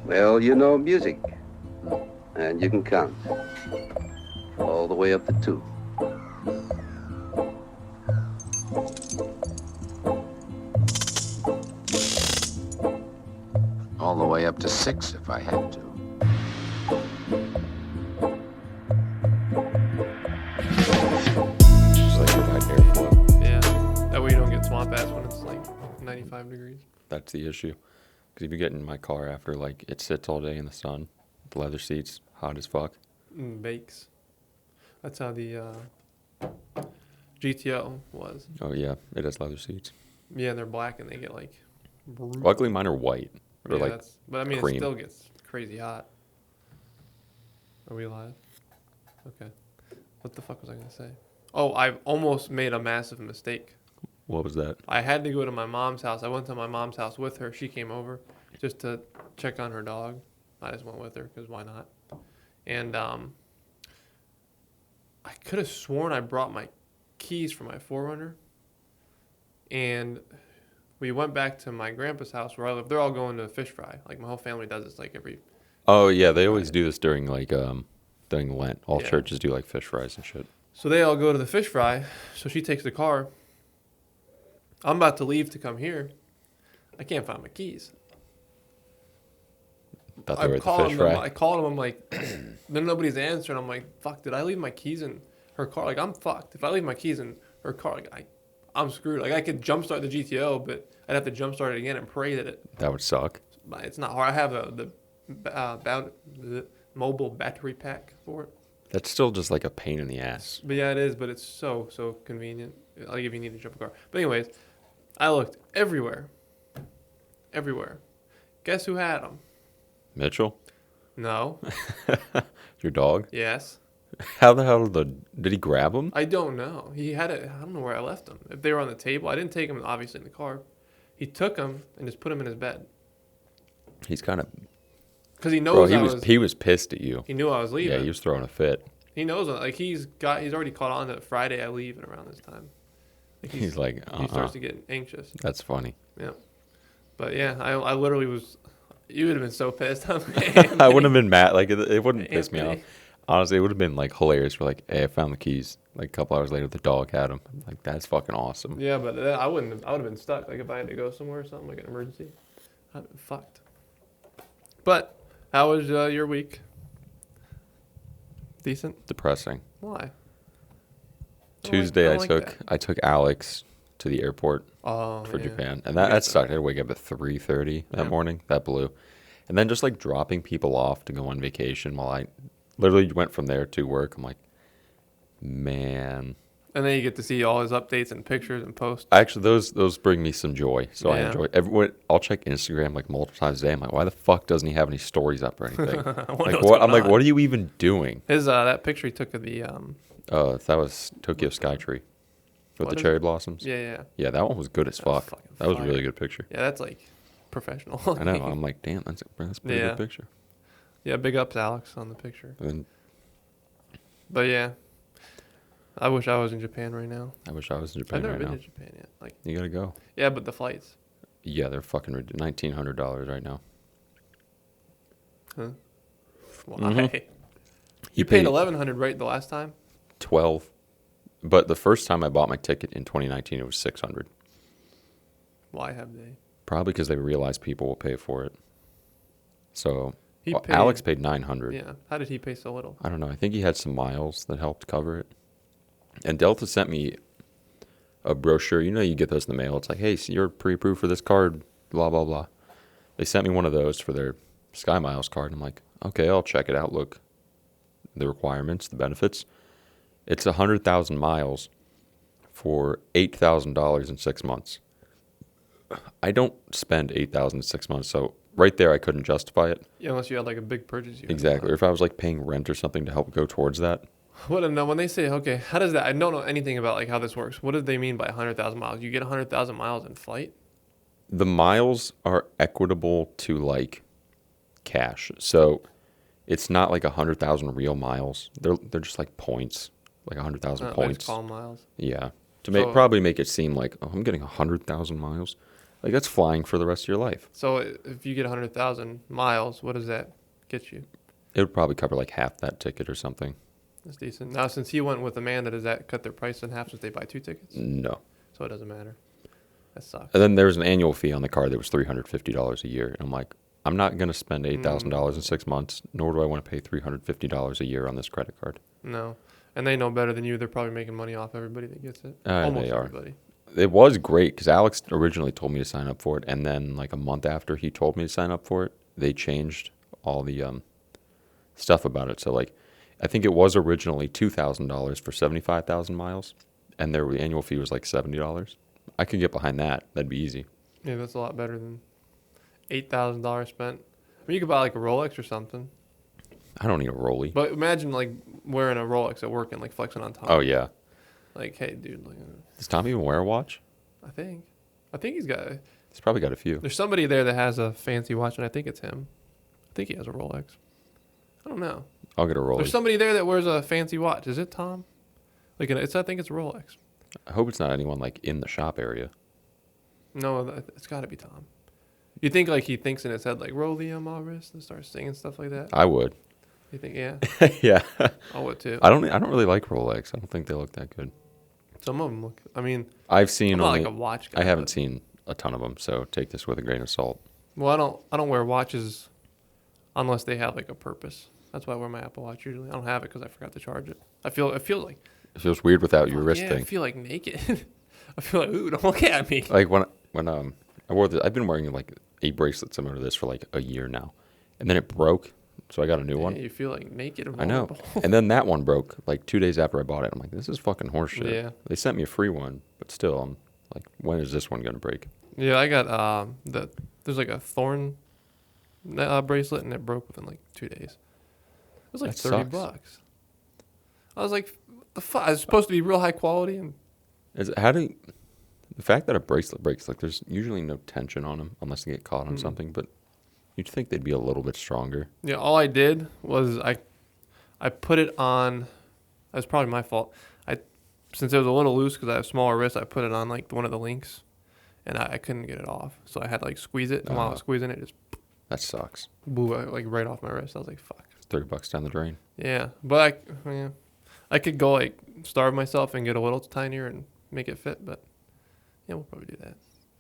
Well, you know music, and you can count all the way up to two. All the way up to 6 if I had to. Just like provide airflow. Yeah. That way you don't get swamp ass when it's like 95 degrees. That's the issue. Because if you get in my car after like it sits all day in the sun, the leather seats hot as fuck. Bakes. That's how the GTO was. Oh yeah, it has leather seats. Yeah, they're black and they get like. Luckily, mine are white. Or Yeah, like but I mean, cream. it still gets crazy hot. Are we live? Okay. What the fuck was I gonna say? Oh, I almost made a massive mistake. What was that? I had to go to my mom's house. I went to my mom's house with her. She came over just to check on her dog. I just went with her because why not? And I could have sworn I brought my keys for my 4Runner. And we went back to my grandpa's house where I live. They're all going to a fish fry. Like my whole family does this like every. Oh yeah, they always do this during like during Lent. All Yeah. churches do like fish fries and shit. So they all go to the fish fry. So she takes the car. I'm about to leave to come here. I can't find my keys. Thought they were at the fish them. fry. I called them. I'm like, then nobody's answering. I'm like, fuck, did I leave my keys in her car? Like, I'm fucked. If I leave my keys in her car, like, I'm screwed. Like, I could jumpstart the GTO, but I'd have to jumpstart it again and pray that That would suck. it's not hard. I have the mobile battery pack for it. That's still just like a pain in the ass. But yeah, it is. But it's so convenient. Like if you need to jump a car. But anyways, I looked everywhere. Everywhere. Guess who had them? Mitchell, No. your dog. Yes. How the hell did he grab him? I don't know. He had it. I don't know where I left them. If they were on the table, I didn't take them obviously in the car. He took them and just put them in his bed He's kind of. because he Bro, knows he was pissed at you. he knew I was leaving. Yeah, he was throwing a fit. He knows like he's already caught on that Friday I leave at around this time. Like He's like, he starts to get anxious. That's funny. Yeah. But yeah, I literally was. You would have been so pissed. I wouldn't have been mad. Like it wouldn't piss me off. Anthony. Honestly, it would have been like hilarious. We're like, hey, I found the keys. Like a couple hours later, the dog had them. Like that's fucking awesome. Yeah, but I wouldn't. I would have been stuck. Like if I had to go somewhere or something, like an emergency, I'd have been fucked. But how was your week? Decent. Depressing. Why? Tuesday, I like that. I took Alex to the airport Oh, for yeah. Japan, and You that got sucked. I had to wake up at 3:30 that Yeah. morning. That blew. And then just like dropping people off to go on vacation while I literally went from there to work. I'm like, man. And then you get to see all his updates and pictures and posts. Actually, those bring me some joy. So I Yeah. enjoy everyone. I'll check Instagram like multiple times a day. I'm like, why the fuck doesn't he have any stories up or anything? I wonder Like what's what? I'm going like, on. what are you even doing? His that picture he took of the That was Tokyo Skytree with What the is cherry it? blossoms. yeah. Yeah, that one was good as That was fuck. fucking That was a fire. really good picture. Yeah, that's like professional. I know. I'm like, damn, that's a pretty Yeah. good picture. Yeah, big ups Alex on the picture. And But yeah, I wish I was in Japan right now. I wish I was in I've Japan never right been now. to Japan yet. Like, You gotta go. yeah, but the flights. Yeah, they're fucking $1,900 right now. Huh? Why? Mhm. You paid 1,100 right the last time. 12, but the first time I bought my ticket in 2019, it was 600. Why have they? Probably because they realized people will pay for it. So He well, paid- Alex paid 900. Yeah. How did he pay so little? I don't know. I think he had some miles that helped cover it. And Delta sent me a brochure. You know, you get those in the mail. It's like, hey, so you're pre-approved for this card, blah, blah, blah. They sent me one of those for their Sky Miles card. I'm like, okay, I'll check it out. Look, the requirements, the benefits. It's 100,000 miles for $8,000 in 6 months. I don't spend $8,000 in 6 months, so right there I couldn't justify it. Yeah, unless you had like a big purchase. You had to Exactly. buy. Or if I was like paying rent or something to help go towards that. What a no. When they say, okay, how does that? I don't know anything about like how this works. What do they mean by 100,000 miles? You get 100,000 miles in flight? The miles are equitable to like cash. So it's not like 100,000 real miles. They're just like points, like 100,000 They points. just call 'em miles. Yeah. To So- probably make it seem like, oh, I'm getting 100,000 miles. Like, that's flying for the rest of your life. So if you get 100,000 miles, what does that get you? It would probably cover like half that ticket or something. That's decent. Now, since he went with Amanda, does that cut their price in half since they buy 2 tickets? No. So it doesn't matter. That sucks. And then there was an annual fee on the card that was $350 a year. And I'm like, I'm not going to spend $8,000 in 6 months, nor do I want to pay $350 a year on this credit card. No. And they know better than you. They're probably making money off everybody that gets it. Almost they are. everybody. It was great because Alex originally told me to sign up for it. And then like a month after he told me to sign up for it, they changed all the stuff about it. So like, I think it was originally $2,000 for 75,000 miles. And their annual fee was like $70. I could get behind that. That'd be easy. Yeah, that's a lot better than $8,000 spent. I mean, you could buy like a Rolex or something. I don't need a Rollie. But imagine like wearing a Rolex at work and like flexing on Tom. Oh, yeah. Like, hey, dude. Like, Does Tom even wear a watch? I think he's got. He's probably got a few. There's somebody there that has a fancy watch, and I think it's him. I think he has a Rolex. I don't know. I'll get a Rollie. There's somebody there that wears a fancy watch. Is it Tom? Like, I think it's a Rolex. I hope it's not anyone like in the shop area. No, it's got to be Tom. You think like he thinks in his head like Rollie on my wrist and starts singing stuff like that? I would. You think yeah? Yeah. I would too. I don't really like Rolex. I don't think they look that good. Some of them look. I mean, I've seen I'm not only, like a watch guy. I haven't but- seen a ton of them, so take this with a grain of salt. Well, I don't wear watches unless they have like a purpose. That's why I wear my Apple Watch usually. I don't have it because I forgot to charge it. I feel like It feels weird without your wrist yeah, thing. I feel like naked. I feel like ooh, don't look at me. Like when I wore this, I've been wearing like a bracelet similar to this for like a year now, and then it broke, so I got a new one. Yeah, you feel like naked and I know. vulnerable. And then that one broke like 2 days after I bought it. I'm like, this is fucking horseshit. Yeah. They sent me a free one, but still, I'm like, when is this one gonna break? Yeah, I got there's like a thorn bracelet and it broke within like 2 days. It was like That $30. sucks. I was like, the fuck? It's supposed to be real high quality and The fact that a bracelet breaks, like there's usually no tension on them unless they get caught on something, but you'd think they'd be a little bit stronger. yeah. All I did was I put it on. That's probably my fault. Since it was a little loose because I have smaller wrists, I put it on like one of the links, and I couldn't get it off. So I had to like squeeze it, and while I was squeezing it, it just That sucks. blew like right off my wrist. I was like, fuck. It's $30 down the drain. Yeah, but I could go like starve myself and get a little tinier and make it fit, but yeah, we'll probably do that.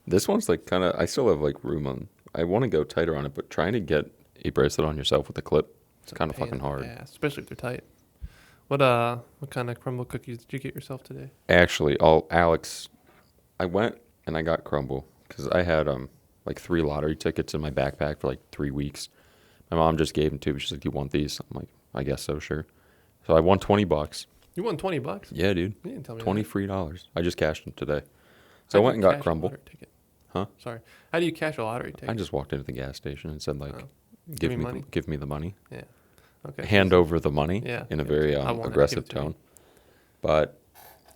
This one's like kind of, I still have like room on, I want to go tighter on it, but trying to get a bracelet on yourself with a clip, it's kind of Pain fucking in the hard. ass, especially if they're tight. What kind of crumble cookies did you get yourself today? Actually, Alex, I went and I got crumble because I had like 3 lottery tickets in my backpack for like 3 weeks. My mom just gave them to me. She's like, "Do you want these?" I'm like, "I guess so, sure." So I won $20. You won $20? Yeah, dude, You didn't tell me $20 that. free dollars. I just cashed them today. So How'd I went you and got cash a crumble. lottery ticket? Huh? Sorry. How do you cash a lottery ticket? I just walked into the gas station and said like, Oh. "Give me me money?" give me the money." Yeah. Okay. Hand over the money Yeah, in a yeah. very I want it. aggressive Give it to me. tone. But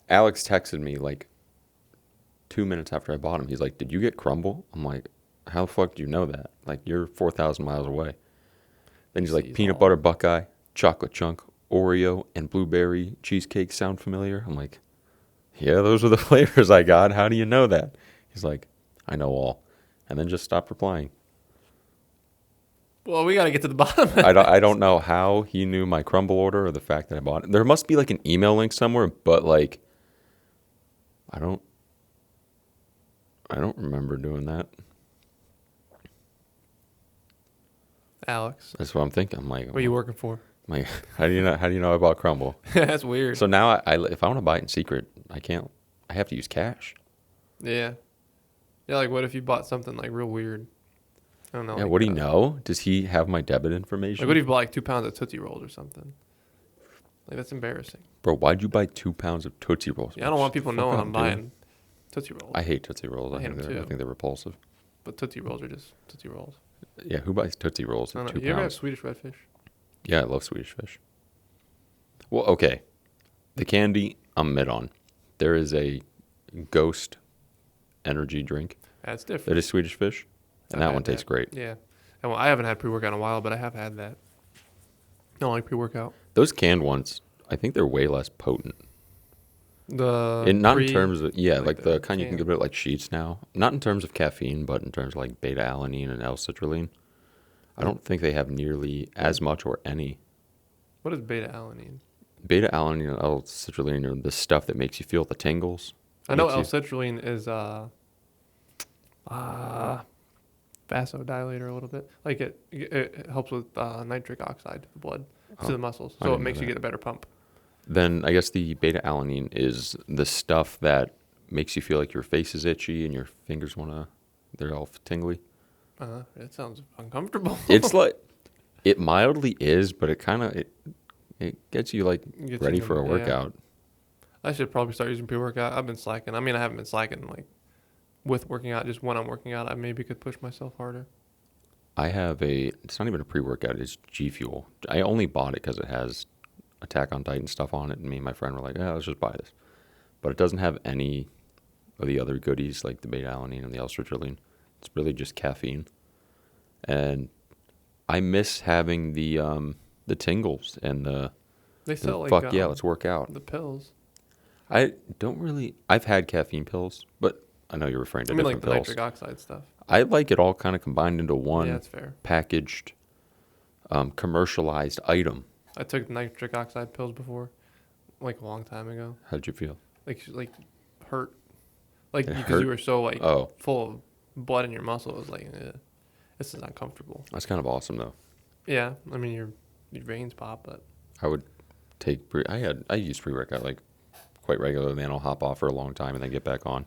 Alex texted me like 2 minutes after I bought him. He's like, "Did you get crumble?" I'm like, "How the fuck do you know that? Like, you're 4,000 miles away." Then he's like, Sees "Peanut all. butter Buckeye, chocolate chunk, Oreo, and blueberry cheesecake sound familiar?" I'm like, "Yeah, those are the flavors I got. How do you know that?" He's like, "I know all." And then just stopped replying. Well, we got to get to the bottom of it. I don't know how he knew my crumble order or the fact that I bought it. There must be like an email link somewhere, but like I don't remember doing that. Alex, That's what I'm thinking. I'm like, what are you working for? I'm like, how do you know I bought crumble? That's weird. So now if I want to buy it in secret, I can't. I have to use cash. Yeah. Yeah, like what if you bought something like real weird? I don't know. Yeah, like, what do you know? Does he have my debit information? Like what if you bought like 2 pounds of Tootsie Rolls or something? Like that's embarrassing. Bro, why'd you buy 2 pounds of Tootsie Rolls? Yeah, I don't want people Fuck knowing up, I'm dude. buying Tootsie Rolls. I hate Tootsie Rolls. I I hate think 'em too. they're repulsive. But Tootsie Rolls are just Tootsie Rolls. Yeah, who buys Tootsie Rolls I at don't 2 know. You ever have pounds? Swedish Redfish? Yeah, I love Swedish Fish. Well, okay. The candy, I'm mid on. There is a Ghost energy drink That's different. that is Swedish Fish, and I've that had one tastes great. Yeah. And well, I haven't had pre-workout in a while, but I have had that. I don't like pre-workout. Those canned ones, I think they're way less potent. Not in terms of like the kind you can can. get at like Sheets now. Not in terms of caffeine, but in terms of like beta alanine and L-citrulline. I don't think they have nearly as much or any. What is beta alanine? Beta alanine and L-citrulline are the stuff that makes you feel the tingles. I know Makes you- L-citrulline is vasodilator a little bit. Like it helps with nitric oxide to the blood to the muscles, I so it didn't know makes you that. get a better pump. Then I guess the beta alanine is the stuff that makes you feel like your face is itchy and your fingers they're all tingly. It sounds uncomfortable. It's like, it mildly is, but it gets you like Gets ready you for a yeah. workout. I should probably start using pre-workout. I've been slacking. I mean, I haven't been slacking like with working out. Just when I'm working out, I maybe could push myself harder. I have it's not even a pre-workout, it's G Fuel. I only bought it because it has Attack on Titan stuff on it, and me and my friend were like, yeah, let's just buy this. But it doesn't have any of the other goodies like the beta alanine and the L-citrulline. It's really just caffeine. And I miss having the tingles and They sell like fuck yeah, let's work out. the pills. I've had caffeine pills, but I know you're referring to I mean, like different the pills. nitric oxide stuff. I like it all kind of combined into one Yeah, that's fair. packaged, commercialized item. I took nitric oxide pills before, like a long time ago. How'd you feel? Like hurt, like It because hurt? you were so like Oh. full of blood in your muscle. It was like, this is uncomfortable. That's kind of awesome though. Yeah, I mean your veins pop, but I would take I use pre-workout like quite regularly, and I'll hop off for a long time and then get back on.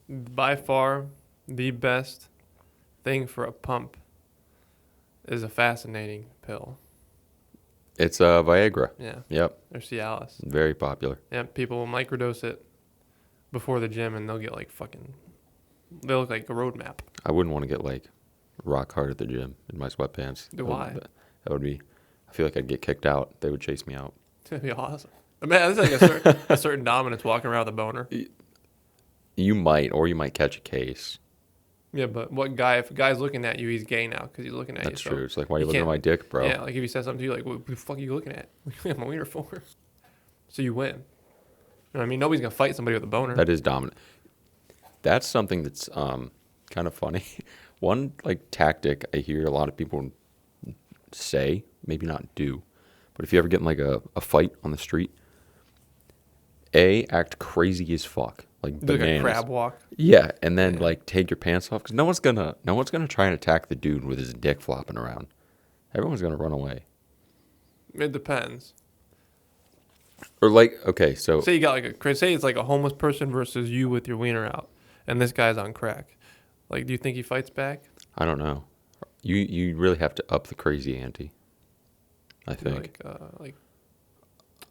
by far the best thing for a pump is a fascinating pill. It's Viagra. Yeah, Yep, or Cialis. very popular. Yeah, people will microdose it before the gym, and they'll get like they look like a road map. I wouldn't want to get like rock hard at the gym in my sweatpants. Why? That would be. I feel like I'd get kicked out. They would chase me out. That'd be awesome. Man, it's like a certain dominance walking around with a boner. You might catch a case. Yeah, but if a guy's looking at you, he's gay now because he's looking at you. That's so true. It's like, why are you you looking at can't- my dick, bro? Yeah, like if he says something to you, like, what the fuck are you looking at? What are you looking at my wiener for? So you win. You know what I mean? Nobody's going to fight somebody with a boner. That is dominant. That's something that's kind of funny. One like tactic I hear a lot of people say, maybe not do, but if you ever get in like a fight on the street, act crazy as fuck, like Do like a bananas. crab walk. Yeah, and then Yeah. like take your pants off because no one's gonna try and attack the dude with his dick flopping around. Everyone's gonna run away. It depends. Or like, okay, so Say you got say it's like a homeless person versus you with your wiener out, and this guy's on crack. Like, do you think he fights back? I don't know. You really have to up the crazy ante. I think. Like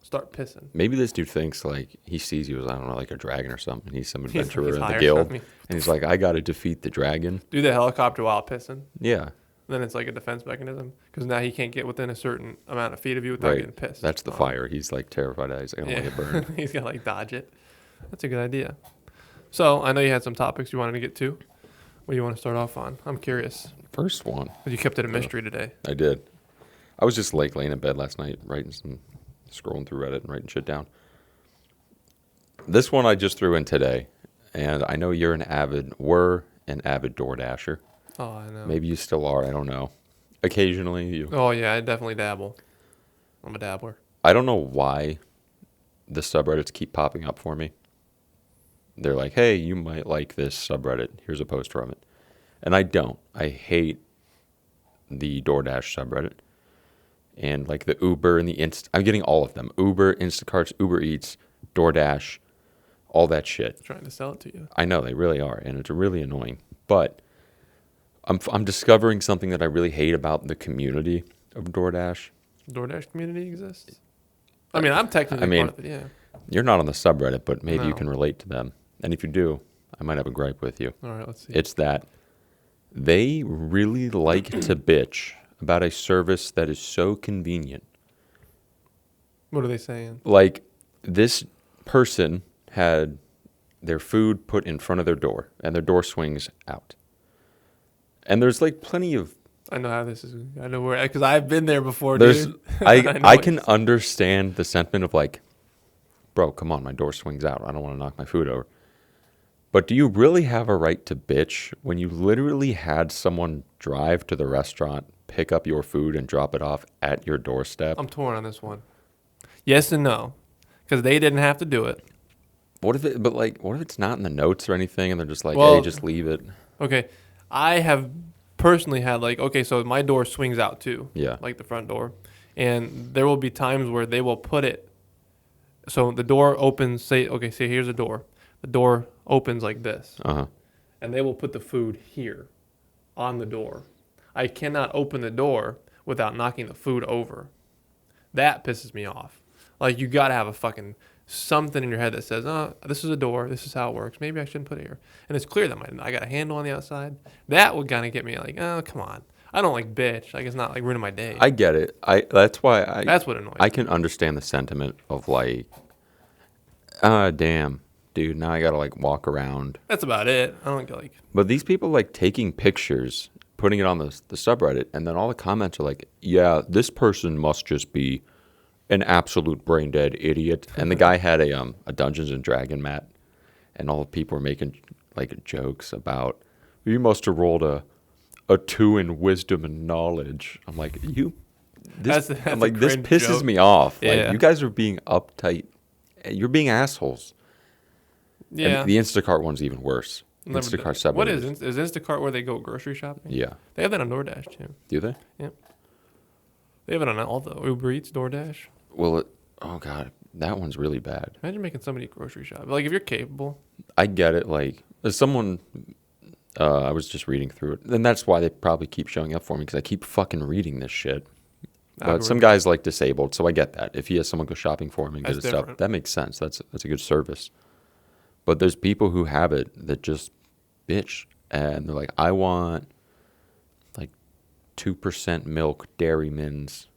start pissing. Maybe this dude thinks like he sees you as, I don't know, like a dragon or something. He's some adventurer he's in the higher guild, than me. and he's like, I got to defeat the dragon. Do the helicopter while pissing. Yeah, Then it's like a defense mechanism because now he can't get within a certain amount of feet of you without right. getting pissed. That's the fire. He's like terrified. He's like, I don't want to get burned. He's got to like dodge it. That's a good idea. So I know you had some topics you wanted to get to. What do you want to start off on? I'm curious. First one, 'Cause you kept it a mystery today. I did. I was just like laying in bed last night, scrolling through Reddit and writing shit down. This one I just threw in today, and I know you're an avid DoorDasher. Oh, I know. Maybe you still are. I don't know. Occasionally, you. Oh yeah, I definitely dabble. I'm a dabbler. I don't know why the subreddits keep popping up for me. They're like, hey, you might like this subreddit. Here's a post from it. And I don't. I hate the DoorDash subreddit. And like the Uber and the I'm getting all of them. Uber, Instacarts, Uber Eats, DoorDash, all that shit. Trying to sell it to you. I know, they really are. And it's really annoying. But I'm discovering something that I really hate about the community of DoorDash. DoorDash community exists. I mean, I'm technically part of it. Yeah. You're not on the subreddit, but maybe you No. can relate to them. And if you do, I might have a gripe with you. All right, let's see. It's that they really like to bitch about a service that is so convenient. What are they saying? Like, this person had their food put in front of their door, and their door swings out. And there's like plenty of I know how this is. I know where, because I've been there before, there's dude. I know I it. can understand the sentiment of like, bro, come on, my door swings out. I don't want to knock my food over. But do you really have a right to bitch when you literally had someone drive to the restaurant, pick up your food, and drop it off at your doorstep? I'm torn on this one. Yes and no, because they didn't have to do it. What if it's not in the notes or anything, and they're just like, Well, hey, just leave it? Okay, I have personally had so my door swings out too. Yeah. Like the front door, and there will be times where they will put it. So the door opens. Say here's a door. The door opens like this, and they will put the food here, on the door. I cannot open the door without knocking the food over. That pisses me off. Like, you gotta have a fucking something in your head that says, "Oh, this is a door. This is how it works. Maybe I shouldn't put it here." And it's clear that I got a handle on the outside. That would kind of get me like, "Oh, come on." I don't like bitch. Like, it's not like ruining my day. I get it. That's what annoys me. I can understand the sentiment of like, damn, dude, now I gotta like walk around. That's about it. I don't like. But these people like taking pictures, putting it on the subreddit, and then all the comments are like, yeah, this person must just be an absolute brain dead idiot. And the guy had a Dungeons and Dragon mat, and all the people were making like jokes about, you must have rolled a 2 in wisdom and knowledge. I'm like, this pisses joke. me off. Yeah. Like, you guys are being uptight. You're being assholes. Yeah. And the Instacart one's even worse. Never Instacart did. What subreddit. is Instacart where they go grocery shopping? Yeah. They have that on DoorDash too. Do they? Yep. They have it on all the Uber Eats, DoorDash. Well, oh God, that one's really bad. Imagine making somebody grocery shop. Like, if you're capable. I get it. Like, as someone, I was just reading through it. And that's why they probably keep showing up for me, because I keep fucking reading this shit. But some guy's like disabled, so I get that. If he has someone go shopping for him and get his stuff, that makes sense. That's a good service. But there's people who have it that just bitch, and they're like, I want like 2% milk, Dairy Mins.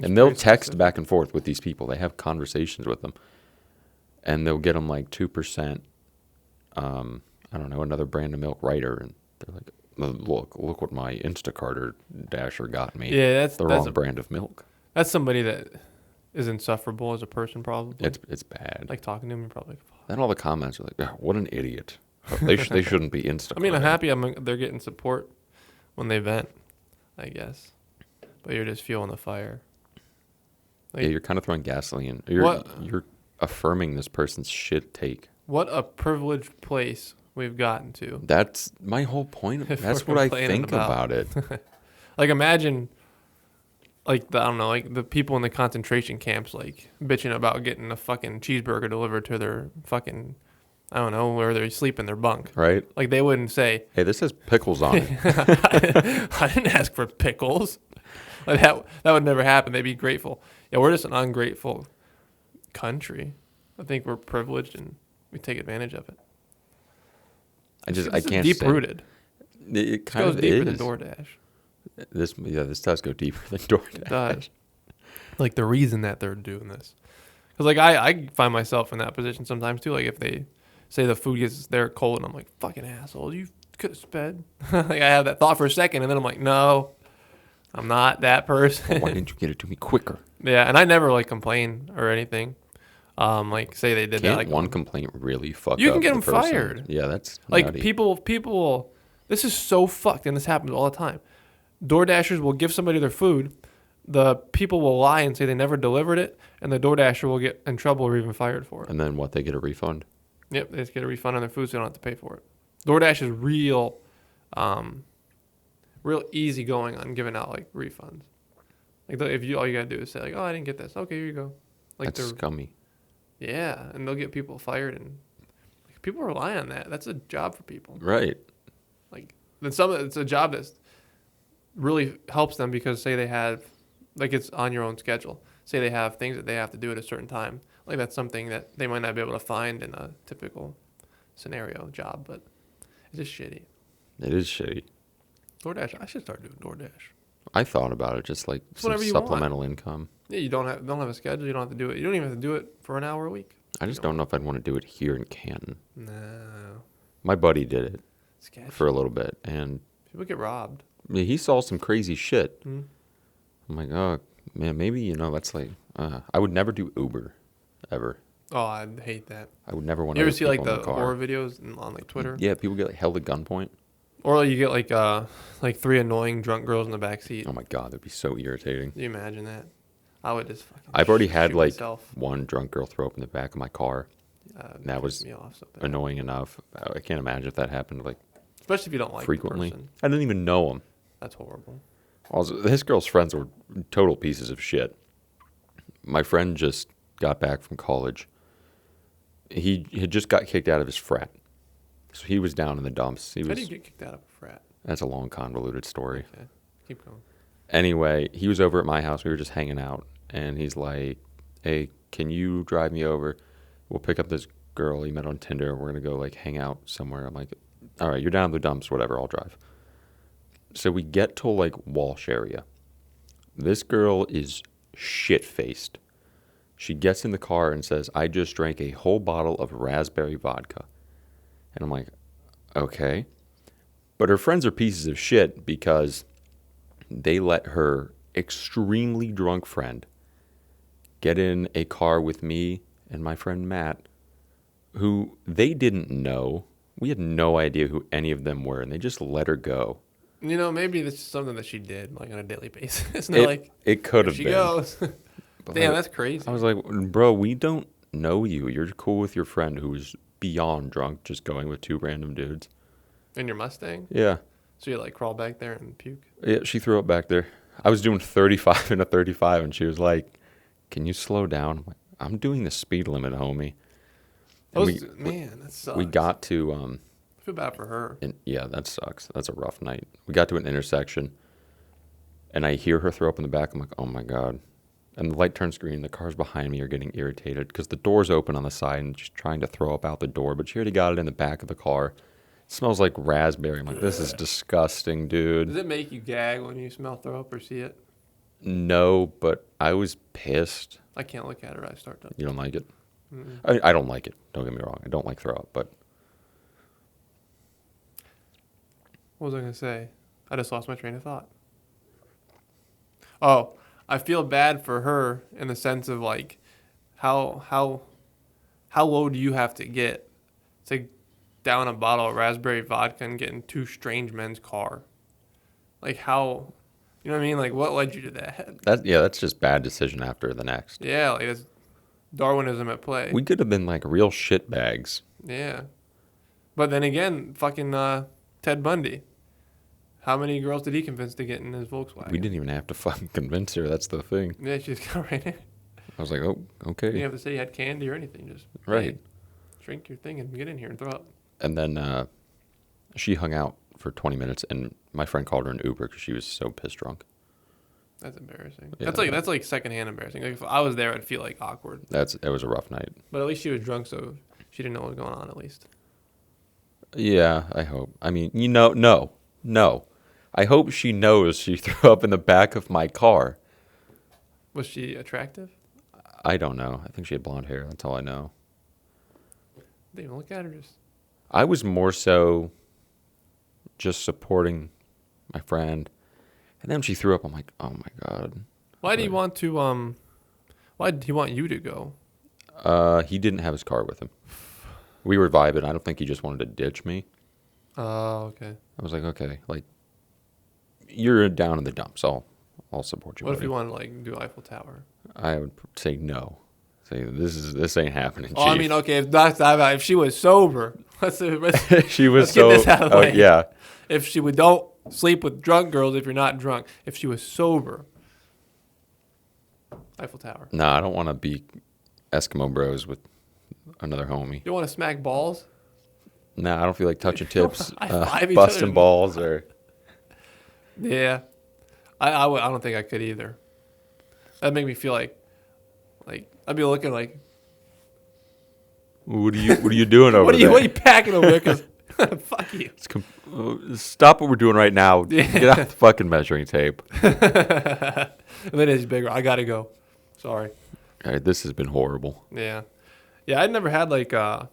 And they'll text back and forth with these people. They have conversations with them. And they'll get them like 2%, I don't know, another brand of milk writer. And they're like, look what my Instacart or Dasher got me. Yeah, that's the wrong brand of milk. That's somebody that is insufferable as a person, probably. It's bad. Like, talking to him, you're probably like, then all the comments are like, oh, what an idiot. They shouldn't be Instacart. I mean, I'm happy they're getting support when they vent, I guess. But you're just fueling the fire. Like, yeah, you're kind of throwing gasoline. You're affirming this person's shit take. What a privileged place we've gotten to. That's my whole point. That's what I think about it. Like, imagine, like, the people in the concentration camps, like, bitching about getting a fucking cheeseburger delivered to their fucking, I don't know, where they sleep in their bunk. Right. Like, they wouldn't say, hey, this has pickles on it. I didn't ask for pickles. Like, that would never happen. They'd be grateful. Yeah, we're just an ungrateful country. I think we're privileged and we take advantage of it. I can't deep rooted. It kind goes of deeper is. than DoorDash. This does go deeper than DoorDash. It does. Like, the reason that they're doing this, because like I find myself in that position sometimes too. Like, if they say the food gets there cold, and I'm like, fucking asshole, you could have sped. Like, I have that thought for a second, and then I'm like, no, I'm not that person. Why didn't you get it to me quicker? Yeah, and I never like complain or anything. Like, say they did Can't that. Like, one complaint really fuck up you can get the them person? fired. Yeah, that's like nutty. people. This is so fucked, and this happens all the time. DoorDashers will give somebody their food. The people will lie and say they never delivered it, and the DoorDasher will get in trouble or even fired for it. And then what? They get a refund? Yep, they just get a refund on their food, so they don't have to pay for it. DoorDash is real easy going on giving out like refunds. Like, all you gotta do is say like, "Oh, I didn't get this." Okay, here you go. Like, that's scummy. Yeah, and they'll get people fired, and like, people rely on that. That's a job for people. Right. Like, then it's a job that really helps them, because say they have, like, it's on your own schedule. Say they have things that they have to do at a certain time. Like, that's something that they might not be able to find in a typical scenario job, but it's just shitty. It is shitty. DoorDash, I should start doing DoorDash. I thought about it, just like some supplemental income. Yeah, you don't have a schedule. You don't have to do it. You don't even have to do it for an hour a week. I just don't know if I'd want to do it here in Canton. No. My buddy did it Sketchy. for a little bit, and People get robbed. he saw some crazy shit. Hmm. I'm like, oh man, maybe that's like I would never do Uber, ever. Oh, I hate that. I would never want to. You ever see like the horror videos on like Twitter? Yeah, people get like, held at gunpoint. Or you get like 3 annoying drunk girls in the back seat. Oh my god, that'd be so irritating. Can you imagine that? I would just fucking. I've already had shoot like myself. one drunk girl throw up in the back of my car. That was me off so bad. annoying enough. I can't imagine if that happened like Especially if you don't like frequently. the person. I didn't even know him. That's horrible. Also, his girl's friends were total pieces of shit. My friend just got back from college. He had just got kicked out of his frat. So he was down in the dumps. How do you get kicked out of a frat? That's a long, convoluted story. Okay, keep going. Anyway, he was over at my house. We were just hanging out. And he's like, hey, can you drive me over? We'll pick up this girl he met on Tinder. We're going to go like hang out somewhere. I'm like, all right, you're down in the dumps, whatever, I'll drive. So we get to like Walsh area. This girl is shit-faced. She gets in the car and says, I just drank a whole bottle of raspberry vodka. And I'm like, okay. But her friends are pieces of shit because they let her extremely drunk friend get in a car with me and my friend Matt, who they didn't know. We had no idea who any of them were, and they just let her go. You know, maybe this is something that she did, like on a daily basis. It's not like it could have she been. goes. But Damn, that's crazy. I was like, bro, we don't know you. You're cool with your friend who was beyond drunk, just going with 2 random dudes. In your Mustang? Yeah. So you like crawl back there and puke? Yeah, she threw up back there. I was doing 35 in a 35, and she was like, can you slow down? I'm like, I'm doing the speed limit, homie. Man, that sucks. We got to... I feel bad for her. yeah, that sucks. That's a rough night. We got to an intersection, and I hear her throw up in the back. I'm like, oh, my God. And the light turns green. The cars behind me are getting irritated because the door's open on the side, and she's trying to throw up out the door, but she already got it in the back of the car. It smells like raspberry. I'm like, this is disgusting, dude. Does it make you gag when you smell throw up or see it? No, but I was pissed. I can't look at her. I start to. You don't like it? Mm-mm. I don't like it. Don't get me wrong. I don't like throw up, but... What was I going to say? I just lost my train of thought. Oh, I feel bad for her in the sense of like, how low do you have to get to down a bottle of raspberry vodka and get in 2 strange men's car? Like how, you know what I mean? Like what led you to that? That's just bad decision after the next. Yeah, like that's Darwinism at play. We could have been like real shit bags. Yeah. But then again, fucking Ted Bundy. How many girls did he convince to get in his Volkswagen? We didn't even have to fucking convince her. That's the thing. Yeah, she just got right in. I was like, oh, okay. You didn't have to say you had candy or anything. Just Right. hey, drink your thing and get in here and throw up. And then she hung out for 20 minutes, and my friend called her an Uber because she was so pissed drunk. That's embarrassing. Yeah. That's like secondhand embarrassing. Like if I was there, I'd feel like awkward. It was a rough night. But at least she was drunk, so she didn't know what was going on. At least. Yeah, I hope. I mean, no. I hope she knows she threw up in the back of my car. Was she attractive? I don't know. I think she had blonde hair. That's all I know. Didn't even look at her. Just. I was more so just supporting my friend. And then she threw up. I'm like, oh my God. Why do you want to? Why did he want you to go? He didn't have his car with him. We were vibing. I don't think he just wanted to ditch me. Oh, okay. I was like, okay, like, you're down in the dumps. I'll support you. What if buddy. you want to like do Eiffel Tower? I would say no. Say this ain't happening. Oh, I Chief." mean, okay, if she was sober, let's she was get this out of the way. Yeah. If she would don't sleep with drunk girls if you're not drunk. If she was sober, Eiffel Tower. No, I don't want to be Eskimo bros with another homie. You want to smack balls? No, I don't feel like touching tips, High-five each busting other. balls, or Yeah, I don't think I could either. That'd make me feel like I'd be looking like. what are you doing over What are there? you packing over there? 'Cause fuck you. Stop what we're doing right now. Yeah. Get out the fucking measuring tape. And then it's bigger. I gotta go. Sorry. All right, this has been horrible. Yeah, I'd never had like a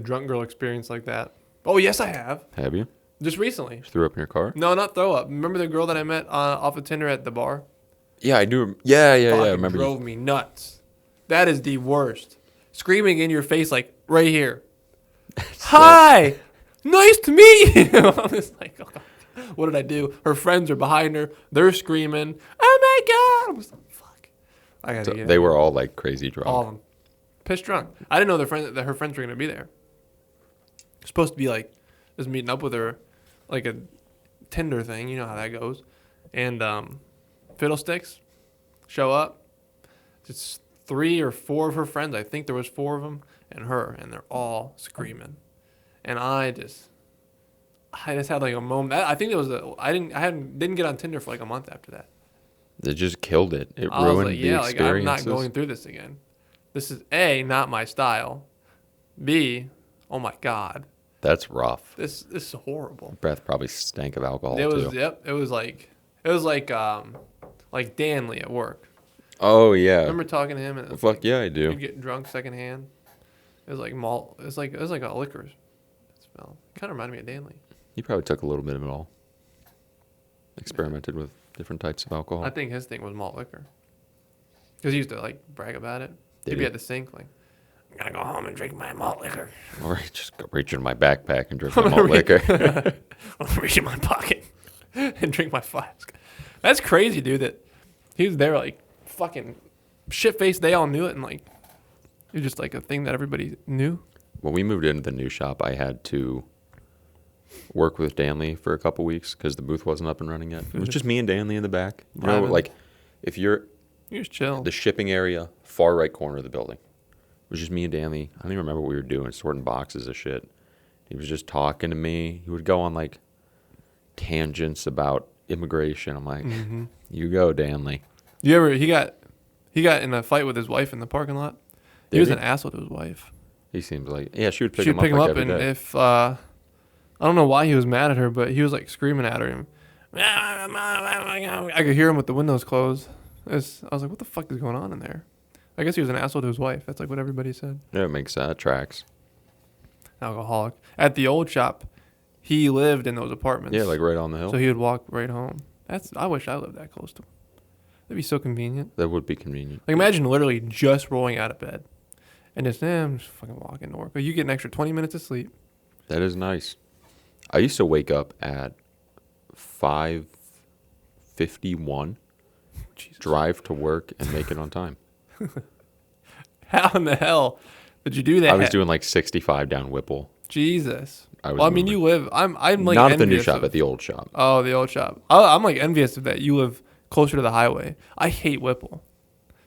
drunk girl experience like that. Oh yes, I have. Have you? Just recently. She threw up in your car? No, not throw up. Remember the girl that I met off of Tinder at the bar? Yeah, I do. Yeah. I Fucking remember. drove me nuts. That is the worst. screaming in your face, like right here. Hi, nice to meet you. I'm just like, oh, God. What did I do? Her friends are behind her. They're screaming, oh my God. I'm just like, fuck. I gotta So get they it. were all like crazy drunk. All of them. Pissed drunk. I didn't know that her friends were going to be there. Supposed to be like, just meeting up with her, like a Tinder thing. You know how that goes. And Fiddlesticks show up. It's 3 or 4 of her friends. I think there was 4 of them and her, and they're all screaming. And I just had like a moment. I think it was I didn't get on Tinder for like a month after that. They just killed it. It I was ruined like, the yeah, like I'm not experiences. going through this again. This is A, not my style. B, oh my God, That's rough. this is horrible. Breath probably stank of alcohol It was too. yep. It was like Danley at work. Oh yeah. Remember talking to him? And Fuck yeah, I you'd do. get drunk secondhand. It was like malt. It was like a liquor smell. Kind of reminded me of Danley. He probably took a little bit of it all. Experimented with different types of alcohol. I think his thing was malt liquor. Because he used to like brag about it. Did He'd be he? at the sink like, I'm gonna go home and drink my malt liquor. Or just go reach in my backpack and drink I'm my gonna malt liquor. I'm gonna reach in my pocket and drink my flask. That's crazy, dude. That he was there like fucking shit faced. They all knew it, and like it was just like a thing that everybody knew. When we moved into the new shop, I had to work with Danley for a couple weeks because the booth wasn't up and running yet. It was just me and Danley in the back. You know, Vibing. like if you're You just chill. the shipping area, far right corner of the building. It was just me and Danley. I don't even remember what we were doing, sorting boxes of shit. He was just talking to me. He would go on like tangents about immigration. I'm like, you go, Danley. You ever? He got in a fight with his wife in the parking lot. He Did was he? an asshole to his wife. He seems like, yeah, she would pick She'd him pick up him like up, every and day. if I don't know why he was mad at her, but he was like screaming at her. I could hear him with the windows closed. I was like, what the fuck is going on in there? I guess he was an asshole to his wife. That's like what everybody said. Yeah, it makes tracks. Alcoholic. At the old shop, he lived in those apartments. Yeah, like right on the hill. So he would walk right home. I wish I lived that close to him. That'd be so convenient. That would be convenient. Like imagine literally just rolling out of bed and just, I'm just fucking walking to work. But you get an extra 20 minutes of sleep. That is nice. I used to wake up at 5:51, Jesus. drive to work, and make it on time. How in the hell did you do that? I was doing like 65 down Whipple. Jesus. I was Well, I mean, moving. you live. I'm like Not at the new envious shop, of- at the old shop. Oh, the old shop. I'm like envious of that. You live closer to the highway. I hate Whipple.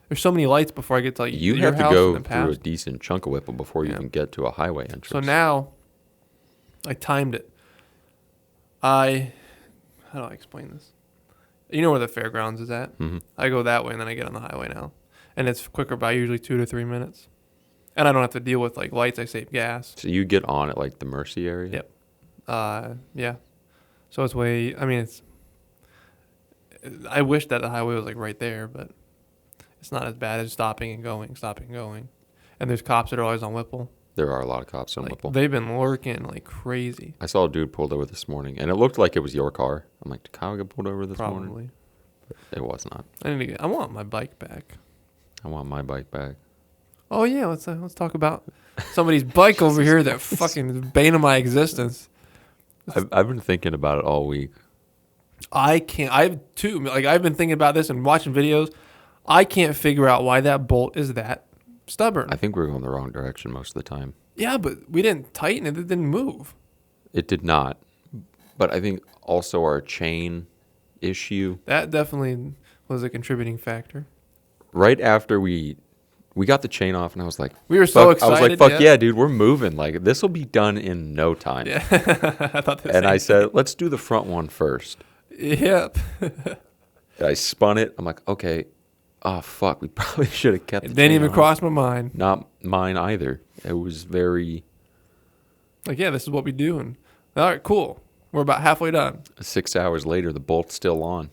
There's so many lights before I get to like You your have to house go and the through a past. decent chunk of Whipple before you Yeah. can get to a highway entrance. So now, I timed it. How do I explain this? You know where the fairgrounds is at? Mm-hmm. I go that way and then I get on the highway now. And it's quicker by usually 2 to 3 minutes. And I don't have to deal with like lights. I save gas. So you get on at like the Mercy area? Yep. Yeah. So it's way, I mean, I wish that the highway was like right there, but it's not as bad as stopping and going. And there's cops that are always on Whipple. There are a lot of cops on Like, Whipple. they've been lurking like crazy. I saw a dude pulled over this morning, and it looked like it was your car. I'm like, did Kyle get pulled over this morning? Probably. It was not. I want my bike back. I want my bike back. Oh yeah, let's talk about somebody's bike over here that fucking is the bane of my existence. I've been thinking about it all week. I've been thinking about this and watching videos. I can't figure out why that bolt is that stubborn. I think we're going the wrong direction most of the time. Yeah, but we didn't tighten it. It didn't move. It did not. But I think also our chain issue. That definitely was a contributing factor. Right after we got the chain off, and I was like, We were so fuck, I was like, excited, fuck yeah. yeah, dude, we're moving. Like, this will be done in no time. Yeah, I thought the And same I said, let's do the front one first. Yep. I spun it. I'm like, okay, oh, fuck, we probably should have kept It the didn't chain even on. cross my mind. Not mine either. It was very Like, yeah, this is what we do. And all right, cool. We're about halfway done. 6 hours later, the bolt's still on.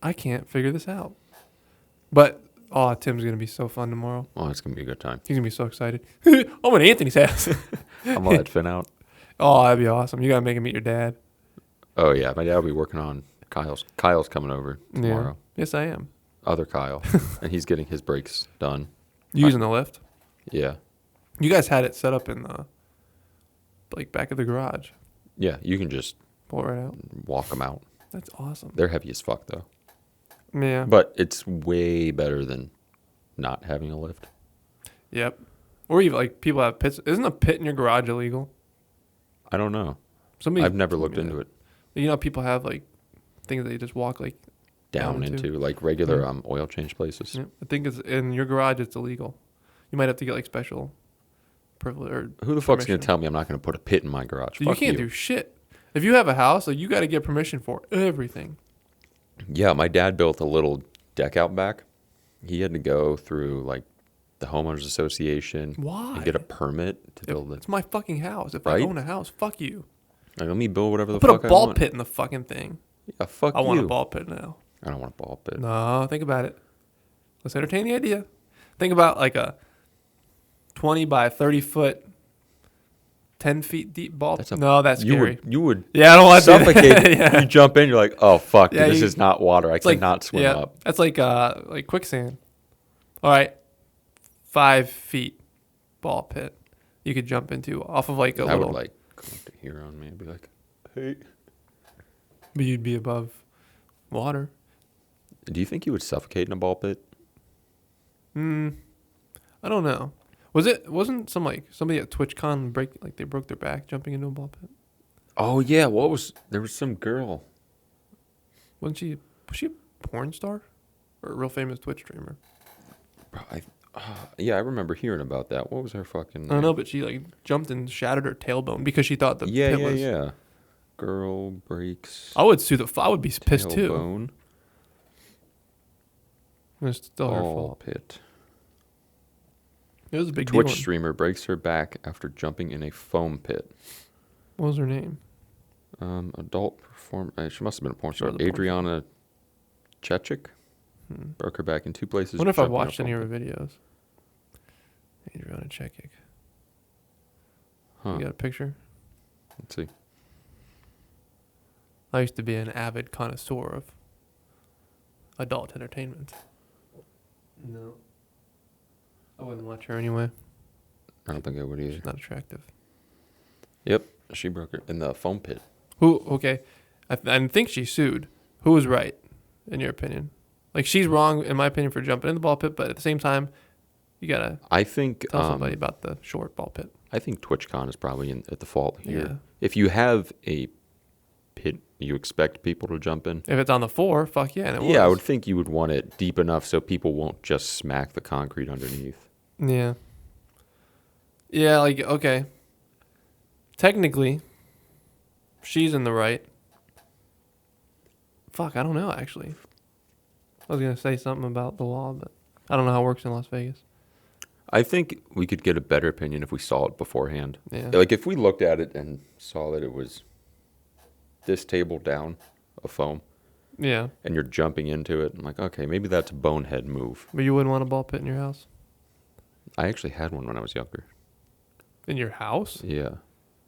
I can't figure this out. But, Tim's going to be so fun tomorrow. Oh, it's going to be a good time. He's going to be so excited. I'm at Anthony's house. I'm going to let Finn out. Oh, that'd be awesome. You got to make him meet your dad. Oh, yeah. My dad will be working on Kyle's. Kyle's coming over tomorrow. Yeah. Yes, I am. Other Kyle. And he's getting his brakes done. You using the lift? Yeah. You guys had it set up in the like back of the garage. Yeah, you can just Pull it right out. walk them out. That's awesome. They're heavy as fuck, though. Yeah. But it's way better than not having a lift. Yep. Or even like people have pits. Isn't a pit in your garage illegal? I don't know. Somebody. I've never told looked me into that. it. You know, people have like things that you just walk like Down into like regular oil change places. Yeah. I think it's in your garage. It's illegal. You might have to get like special privilege or Who the fuck's permission. gonna tell me I'm not gonna put a pit in my garage? You Fuck can't do shit. If you have a house, like you got to get permission for everything. Yeah, my dad built a little deck out back. He had to go through like the homeowners association. Why? And get a permit to build it. It's my fucking house. If Right? I own a house, fuck you. Like, let me build whatever the Put fuck a I ball want. pit in the fucking thing. Yeah, fuck I want you. a ball pit now. I don't want a ball pit. No, think about it. Let's entertain the idea. Think about like a 20 by 30 foot, 10 feet deep ball. That's scary. You would Yeah, I don't want to suffocate. yeah. You jump in, you're like, oh fuck, Yeah, this you- is not water. I cannot swim yeah, up. That's like quicksand. All right, 5 feet ball pit. You could jump into off of like a I little. would like come up to here on me and be like, hey. But you'd be above water. Do you think you would suffocate in a ball pit? I don't know. Wasn't somebody at TwitchCon they broke their back jumping into a ball pit? Oh yeah, there was some girl. Was she a porn star or a real famous Twitch streamer? Yeah, I remember hearing about that. What was her fucking name? I don't know, but she like jumped and shattered her tailbone because she thought the pit was. Yeah. Girl breaks. I would sue I would be pissed too. tailbone, It's still her ball fault. pit. It was a big Twitch deal. streamer breaks her back after jumping in a foam pit. What was her name? Adult perform. She must have been a porn star. Sure, the porn Adriana Chechik broke her back in 2 places. I wonder if I've jumping in a watched any foam of her pit. videos. Adriana Chekik. Huh. You got a picture? Let's see. I used to be an avid connoisseur of adult entertainment. No. I wouldn't watch her anyway. I don't think I would either. She's not attractive. Yep, she broke her in the foam pit. Okay. I think she sued. Who was right, in your opinion? Like, she's wrong, in my opinion, for jumping in the ball pit, but at the same time, you got to I think tell somebody about the short ball pit. I think TwitchCon is probably at the fault here. Yeah. If you have a pit, you expect people to jump in. If it's on the floor, fuck yeah. And it Yeah, I was. would think you would want it deep enough so people won't just smack the concrete underneath. Yeah. Yeah, like, okay. Technically, she's in the right. Fuck, I don't know, actually. I was going to say something about the law, but I don't know how it works in Las Vegas. I think we could get a better opinion if we saw it beforehand. Yeah. Like if we looked at it and saw that it was this table down of foam Yeah. and you're jumping into it, I'm like, okay, maybe that's a bonehead move. But you wouldn't want a ball pit in your house? I actually had one when I was younger. In your house? Yeah.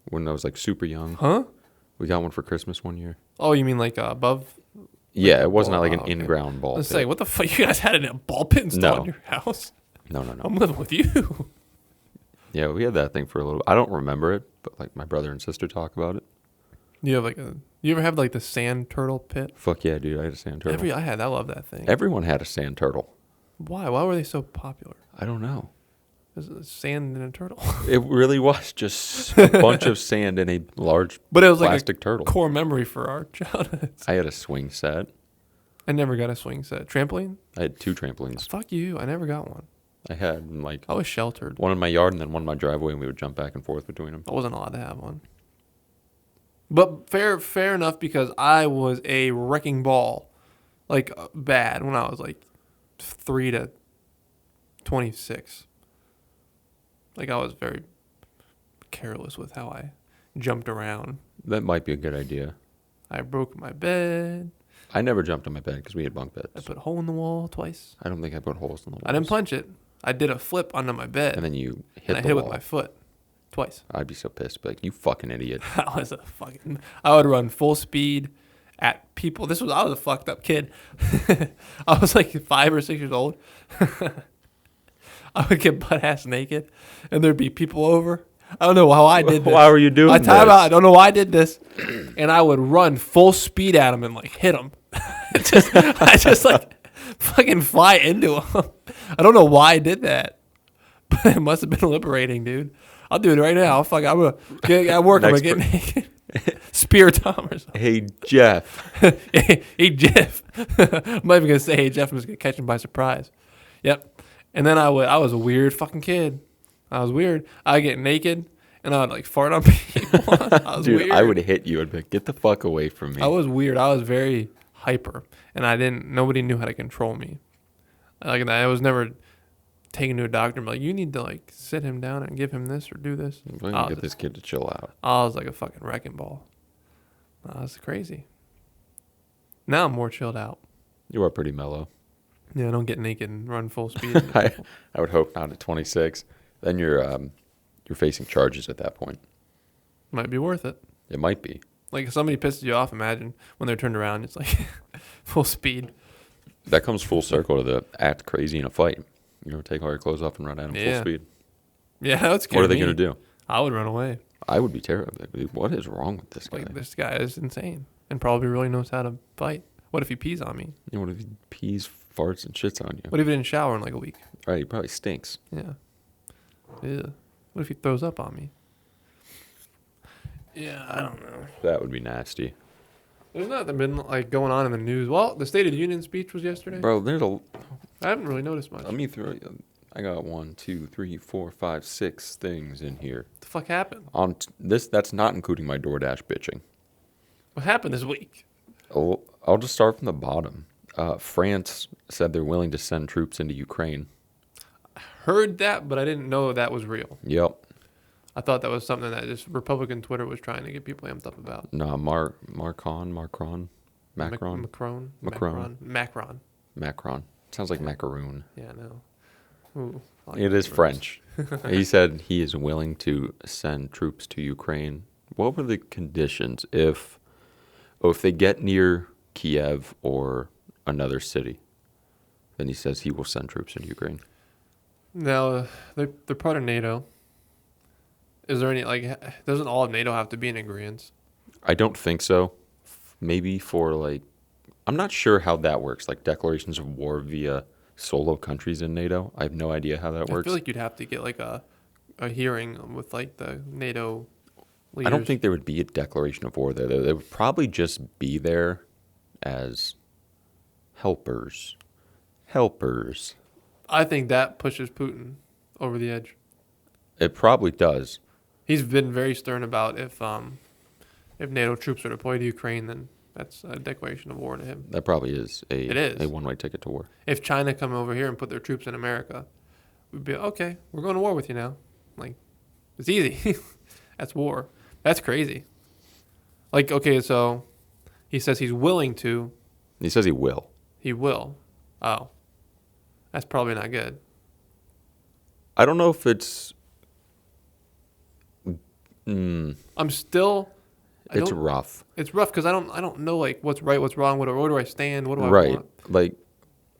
When I was like super young. Huh? We got one for Christmas one year. Oh, you mean like above? Yeah, it wasn't Oh, like an wow, okay. in-ground ball Let's pit. say, what the fuck? You guys had a ball pit installed No. in your house? No. I'm living with you. Yeah, we had that thing for a little. I don't remember it, but like my brother and sister talk about it. You ever have like the sand turtle pit? Fuck yeah, dude! I had a sand turtle. I love that thing. Everyone had a sand turtle. Why? Why were they so popular? I don't know. There's sand in a turtle. It really was just a bunch of sand in a large But it was like plastic a turtle. core memory for our childhood. I had a swing set. I never got a swing set. Trampoline? I had 2 trampolines. Fuck you. I never got one. I had like I was sheltered. one in my yard and then one in my driveway, and we would jump back and forth between them. I wasn't allowed to have one. But fair enough, because I was a wrecking ball, like bad when I was like 3 to 26. Like I was very careless with how I jumped around. That might be a good idea. I broke my bed. I never jumped on my bed because we had bunk I beds. put a hole in the wall twice. I don't think I put holes in the walls. I didn't punch it. I did a flip under my bed. And then you hit and I the hit wall. with my foot twice. I'd be so pissed. Be like, you fucking idiot. I would run full speed at people. I was a fucked up kid. I was like 5 or 6 years old. I would get butt ass naked, and there'd be people over. I don't know how I did this. Why were you doing this? I don't know why I did this, and I would run full speed at him and like hit him. I just like fucking fly into him. I don't know why I did that, but it must have been liberating, dude. I'll do it right now. I'm gonna get at work. I'm gonna get naked. Spear Tom or something. Hey, Jeff. Hey, Jeff. I'm not even going to say, hey, Jeff. I'm just going to catch him by surprise. Yep. And then I was a weird fucking kid. I was weird. I'd get naked, and I would, like, fart on people. I was Dude, weird. I would hit you. I'd be like, get the fuck away from me. I was weird. I was very hyper, and nobody knew how to control me. Like, I was never taken to a doctor and be like, you need to, like, sit him down and give him this or do this. Get this kid to chill out. I was like a fucking wrecking ball. That was crazy. Now I'm more chilled out. You are pretty mellow. Yeah, I don't get naked and run full speed. I would hope not at 26. Then you're facing charges at that point. Might be worth it. It might be. Like if somebody pisses you off, imagine when they're turned around, it's like full speed. That comes full circle to the act crazy in a fight. You know, take all your clothes off and run at them full speed. Yeah, that's scary. What are they going to do? I would run away. I would be terrified. What is wrong with this guy? Like, this guy is insane and probably really knows how to fight. What if he pees on me? You know, what if he pees, farts, and shits on you? What if he didn't shower in like a week? Right, he probably stinks. Yeah. Yeah. What if he throws up on me? Yeah, I don't know. That would be nasty. There's nothing been like going on in the news. Well, the State of the Union speech was yesterday. Bro, there's a... I haven't really noticed much. Let me throw... I got 1, 2, 3, 4, 5, 6 things in here. What the fuck happened? That's not including my DoorDash bitching. What happened this week? Oh, I'll just start from the bottom. France said they're willing to send troops into Ukraine. I heard that, but I didn't know that was real. Yep. I thought that was something that just Republican Twitter was trying to get people amped up about. No, Macron. Sounds like macaroon. Yeah, no. Ooh, It is French. He said he is willing to send troops to Ukraine. What were the conditions if they get near Kiev or another city? Then he says he will send troops into Ukraine. Now, they're part of NATO. Is there any, like, doesn't all of NATO have to be in agreement? I don't think so. Maybe for, like, I'm not sure how that works, like declarations of war via solo countries in NATO. I have no idea how that works. I feel like you'd have to get, like, a hearing with, like, the NATO leaders. I don't think there would be a declaration of war there. They would probably just be there as helpers. I think that pushes Putin over the edge. It probably does. He's been very stern about if NATO troops are deployed to Ukraine, then that's a declaration of war to him. That probably is a one-way ticket to war. If China come over here and put their troops in America, we'd be, okay, we're going to war with you now. Like, it's easy. That's war. That's crazy. Like, okay, so he says he's willing to. He says he will. He will. Oh. That's probably not good. I don't know if it's... I'm still... It's rough. It's rough because I don't know, like, what's right, what's wrong, where do I stand, what do I Right. want? Like,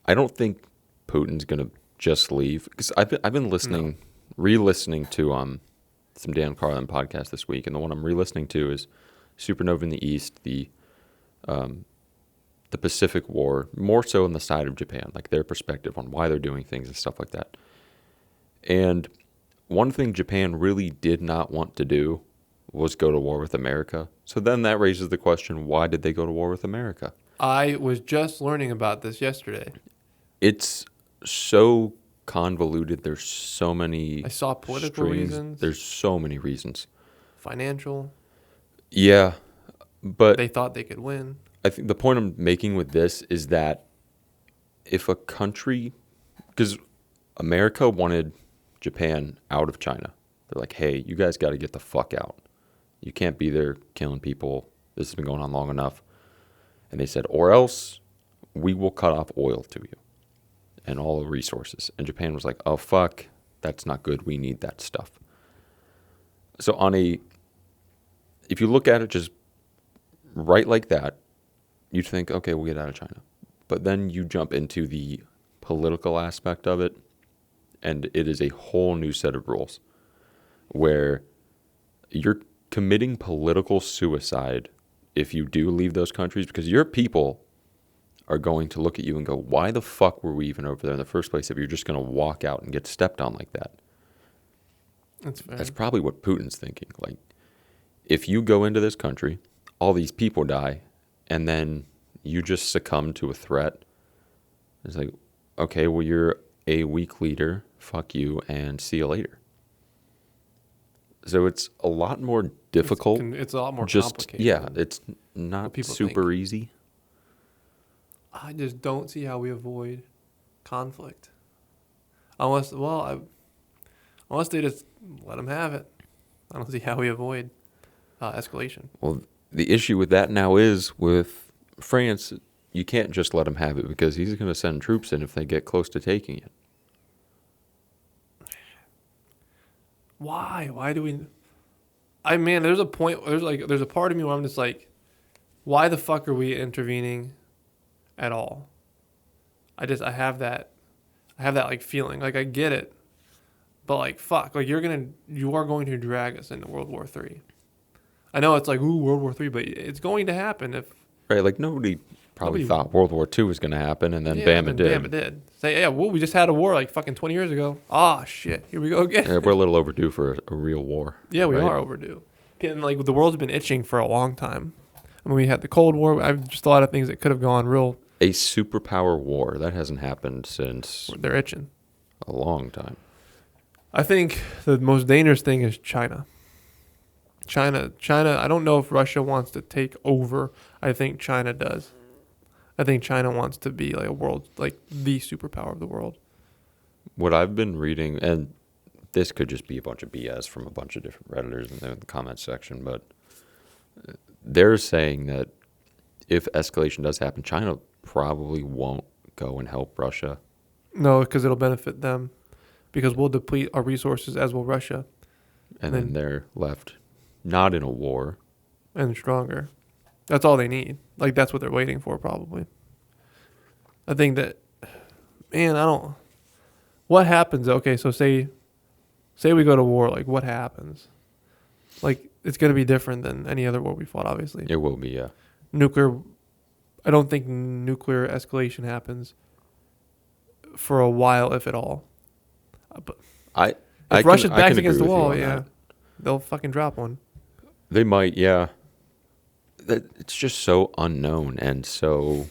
I don't think Putin's going to just leave. Because I've been listening, re-listening to some Dan Carlin podcast this week, and the one I'm re-listening to is Supernova in the East, the Pacific War, more so on the side of Japan, like their perspective on why they're doing things and stuff like that. And one thing Japan really did not want to do was go to war with America. So then that raises the question, why did they go to war with America? I was just learning about this yesterday. It's so convoluted. There's so many I saw political reasons. There's so many reasons. Financial. Yeah, but They thought they could win. I think the point I'm making with this is that if a country, because America wanted Japan out of China. They're like, hey, you guys got to get the fuck out. You can't be there killing people. This has been going on long enough. And they said, or else we will cut off oil to you and all the resources. And Japan was like, oh, fuck, that's not good. We need that stuff. So if you look at it just right like that, you'd think, okay, we'll get out of China. But then you jump into the political aspect of it. and it is a whole new set of rules where you're committing political suicide if you do leave those countries, because your people are going to look at you and go, why the fuck were we even over there in the first place if you're just going to walk out and get stepped on like that? That's fair. That's probably what Putin's thinking. Like, if you go into this country, all these people die, and then you just succumb to a threat, it's like, okay, well, you're a weak leader, fuck you, and see you later. So it's a lot more difficult. It's a lot more just, complicated. yeah, it's not people super think. easy. I just don't see how we avoid conflict. Unless they just let them have it. I don't see how we avoid escalation. Well, the issue with that now is with France, you can't just let him have it because he's going to send troops in if they get close to taking it. Why? Why do we? There's a point. There's a part of me where I'm just like, why the fuck are we intervening at all? I have that like feeling. Like I get it, but like fuck, like you are going to drag us into World War III. I know it's like World War III, but it's going to happen if. Right, like nobody thought World War II was going to happen, and then bam, it did. Bam, it did. Say, yeah, well, we just had a war like fucking 20 years ago. Ah, shit, here we go again. Yeah, we're a little overdue for a real war. Yeah, we are overdue. And like the world's been itching for a long time. I mean, we had the Cold War. I've just a lot of things that could have gone real. A superpower war that hasn't happened since They're itching. a long time. I think the most dangerous thing is China. China. I don't know if Russia wants to take over. I think China does. I think China wants to be like the superpower of the world. What I've been reading, and this could just be a bunch of BS from a bunch of different Redditors in the comments section, but they're saying that if escalation does happen, China probably won't go and help Russia. No, because it'll benefit them. Because we'll deplete our resources, as will Russia. And then they're left not in a war. And stronger. That's all they need. Like, that's what they're waiting for, probably. I think that, what happens? Okay, so say we go to war, like, what happens? Like, it's going to be different than any other war we fought, obviously. It will be, yeah. I don't think nuclear escalation happens for a while, if at all. But if Russia's backed against the wall, yeah, they'll fucking drop one. They might, yeah. It's just so unknown and so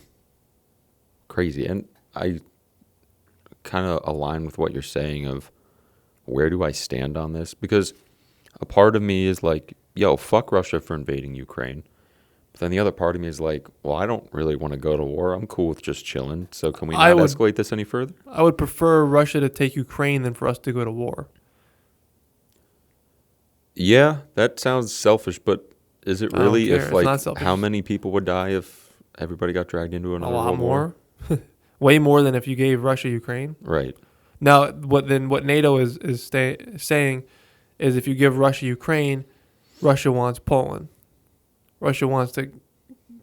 crazy. And I kind of align with what you're saying of where do I stand on this? Because a part of me is like, yo, fuck Russia for invading Ukraine. But then the other part of me is like, well, I don't really want to go to war. I'm cool with just chilling. So can we not escalate this any further? I would prefer Russia to take Ukraine than for us to go to war. Yeah, that sounds selfish, but is it really? If like, not selfish. How many people would die if everybody got dragged into another a lot world more. war? Way more than if you gave Russia Ukraine. Right. Now, what NATO is saying is if you give Russia Ukraine, Russia wants Poland. Russia wants to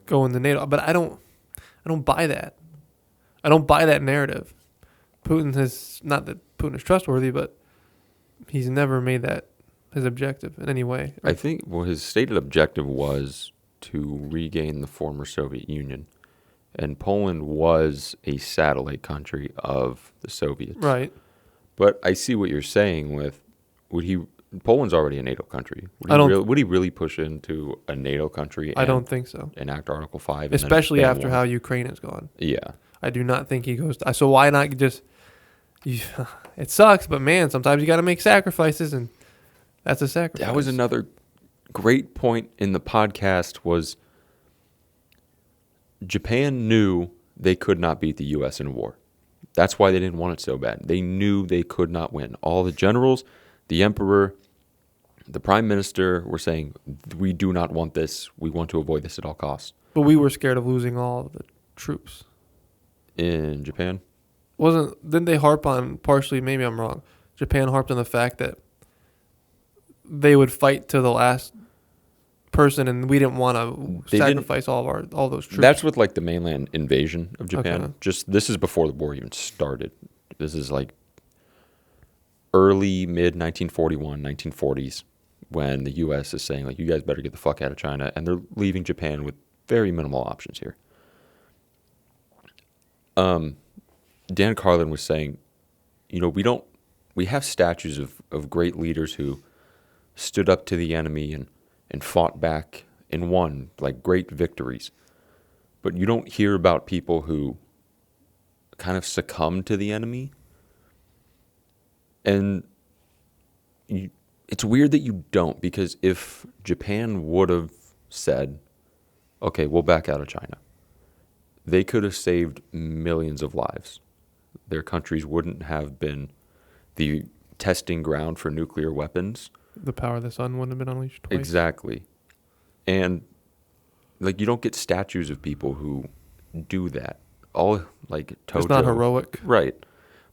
go into NATO, but I don't buy that. I don't buy that narrative. Not that Putin is trustworthy, but he's never made that his objective in any way. I think his stated objective was to regain the former Soviet Union, and Poland was a satellite country of the Soviets. Right. But I see what you're saying with, Poland's already a NATO country. Would he really push into a NATO country? I don't think so. Enact Article 5? Especially after how Ukraine has gone. Yeah. I do not think he goes so why not just, it sucks, but man, sometimes you got to make sacrifices, and that's a sacrifice. That was another great point in the podcast was Japan knew they could not beat the U.S. in a war. That's why they didn't want it so bad. They knew they could not win. All the generals, the emperor, the prime minister were saying, we do not want this. We want to avoid this at all costs. But we were scared of losing all of the troops. In Japan? Didn't they harp on, partially, maybe I'm wrong, Japan harped on the fact that they would fight to the last person, and we didn't want to sacrifice all those troops. That's with like the mainland invasion of Japan. Okay. Just this is before the war even started. This is like early, mid 1941, 1940s, when the U.S. is saying, like, you guys better get the fuck out of China, and they're leaving Japan with very minimal options here. Dan Carlin was saying, we have statues of great leaders who stood up to the enemy and fought back and won, like, great victories. But you don't hear about people who kind of succumbed to the enemy. And it's weird that you don't, because if Japan would have said, okay, we'll back out of China, they could have saved millions of lives. Their countries wouldn't have been the testing ground for nuclear weapons. The power of the sun wouldn't have been unleashed twice. Exactly. And, like, you don't get statues of people who do that. All, like, Toto. It's not heroic. Right.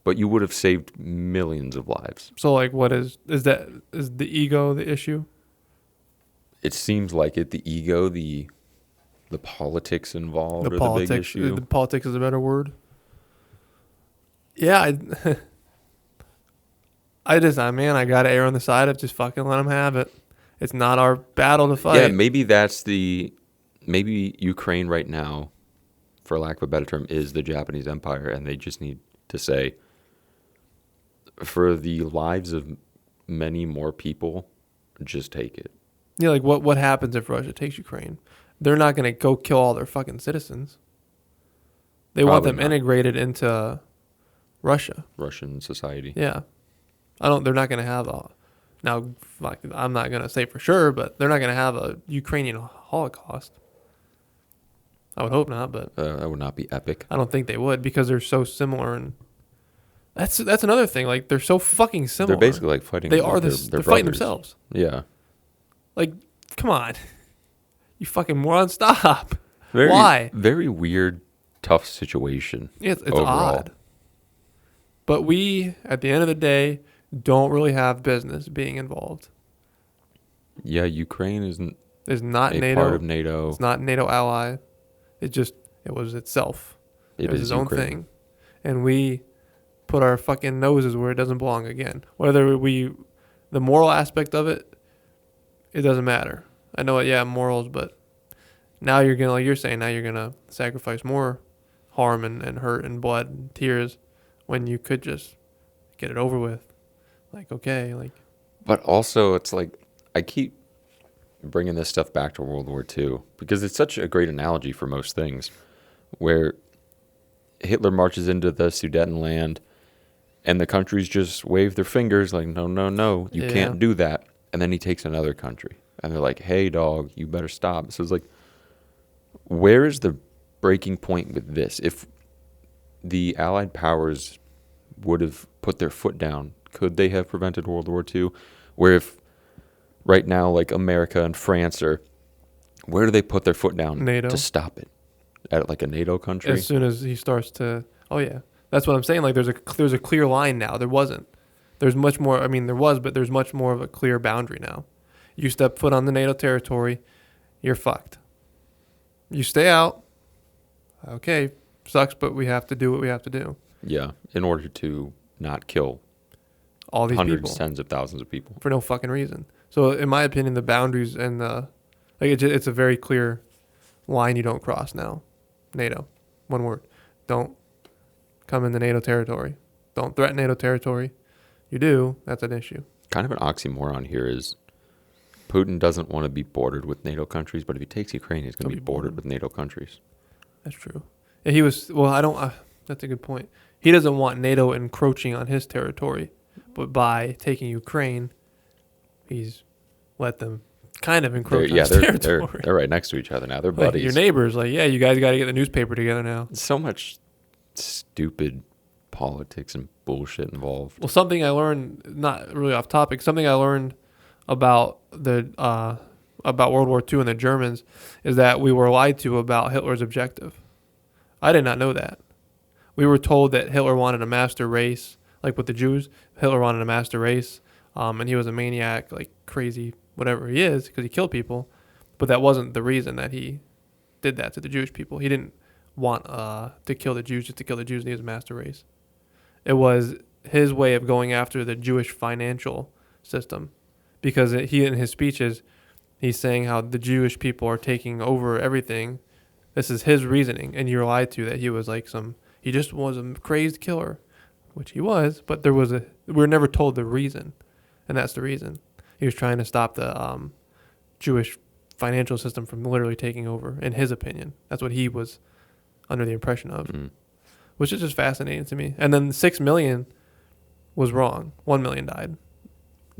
But you would have saved millions of lives. So, like, what is the ego the issue? It seems like it. The ego, the politics involved The are politics, the big issue. The politics is a better word. Yeah, I gotta err on the side of just fucking let them have it. It's not our battle to fight. Yeah, maybe maybe Ukraine right now, for lack of a better term, is the Japanese Empire, and they just need to say, for the lives of many more people, just take it. Yeah, like what happens if Russia takes Ukraine? They're not gonna go kill all their fucking citizens. They want them integrated into Russian society. Yeah. They're not going to have I'm not going to say for sure, but they're not going to have a Ukrainian Holocaust. I would hope not, but that would not be epic. I don't think they would, because they're so similar, and that's another thing. Like, they're so fucking similar. They're basically like fighting. They're brothers. fighting themselves. Yeah. Like, come on, you fucking moron, stop. Very, Why? Very weird, tough situation. It's overall. odd. But we, at the end of the day, don't really have business being involved. Yeah, Ukraine is not a NATO. part of NATO. It's not a NATO ally. It was itself. It was its own thing. And we put our fucking noses where it doesn't belong again. The moral aspect of it, it doesn't matter. I know morals, but now you're going to, like you're saying, now you're going to sacrifice more harm and hurt and blood and tears when you could just get it over with. Like, okay, like. But also, it's like, I keep bringing this stuff back to World War II because it's such a great analogy for most things, where Hitler marches into the Sudetenland and the countries just wave their fingers like, no, you can't do that. And then he takes another country and they're like, hey, dog, you better stop. So it's like, where is the breaking point with this? If the Allied powers would have put their foot down, could they have prevented World War II? Where if right now, like America and France where do they put their foot down NATO. To stop it? At like a NATO country? As soon as he starts to, that's what I'm saying. Like, there's a clear line now. There wasn't. There's much more. I mean, there was, but there's much more of a clear boundary now. You step foot on the NATO territory, you're fucked. You stay out. Okay, sucks, but we have to do what we have to do. Yeah, in order to not kill all these hundreds, people, tens of thousands of people for no fucking reason. So, in my opinion, the boundaries and it's a very clear line you don't cross now. NATO, one word: don't come into NATO territory. Don't threaten NATO territory. You do, that's an issue. Kind of an oxymoron here is Putin doesn't want to be bordered with NATO countries, but if he takes Ukraine, he's going to be bordered with NATO countries. That's true. Yeah, he was. Well, that's a good point. He doesn't want NATO encroaching on his territory, but by taking Ukraine, he's let them kind of encroach on his territory. They're right next to each other now. They're like buddies. Your neighbors, you guys got to get the newspaper together now. So much stupid politics and bullshit involved. Well, something I learned, not really off topic, something I learned about about World War II and the Germans is that we were lied to about Hitler's objective. I did not know that. We were told that Hitler wanted a master race, like with the Jews. Hitler wanted a master race, and he was a maniac, like crazy, whatever he is, because he killed people. But that wasn't the reason that he did that to the Jewish people. He didn't want to kill the Jews just to kill the Jews, and he was a master race. It was his way of going after the Jewish financial system, because he in his speeches he's saying how the Jewish people are taking over everything. This is his reasoning, and you're lied to that he was like he just was a crazed killer, which he was, but we were never told the reason, and that's the reason. He was trying to stop the Jewish financial system from literally taking over, in his opinion. That's what he was under the impression of, which is just fascinating to me. And then 6 million was wrong. 1 million died.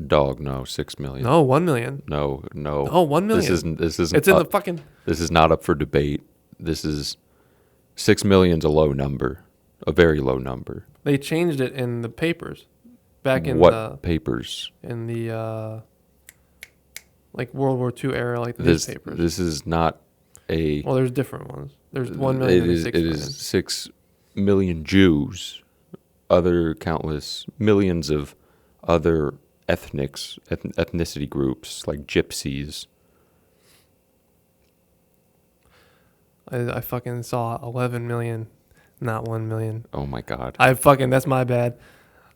Dog, no, 6 million. No, 1 million. No. Oh, 1 million. This isn't. It's in the fucking. This is not up for debate. This is 6 million's a low number, a very low number. They changed it in the papers, back in what papers? In the like World War II era, like the newspapers. This is not a. Well, there's different ones. There's 1 million. It is 6 million Jews, other countless millions of other ethnicity groups like gypsies. I fucking saw 11 million, not 1 million. Oh my God. That's my bad.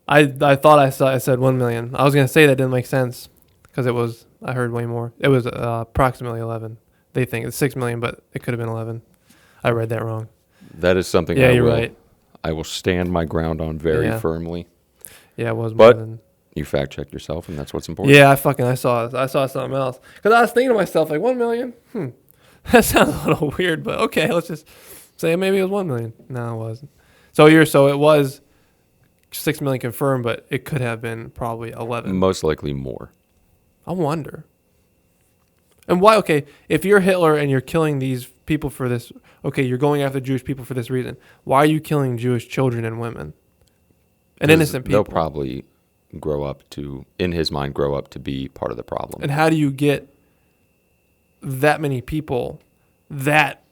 I thought I said 1 million. I was gonna say that didn't make sense because I heard way more. It was approximately 11. They think it's 6 million, but it could have been 11. I read that wrong. That is something. Yeah, you're right. I will stand my ground on very firmly. Yeah, it was more than. You fact checked yourself, and that's what's important. Yeah, I saw something else because I was thinking to myself like 1 million. That sounds a little weird, but okay, let's just say maybe it was 1 million. No, it wasn't. So it was 6 million confirmed, but it could have been probably 11. Most likely more. I wonder. And why? Okay, if you're Hitler and you're killing these people for this, okay, you're going after Jewish people for this reason. Why are you killing Jewish children and women and innocent people? They'll probably in his mind, grow up to be part of the problem. And how do you get that many people that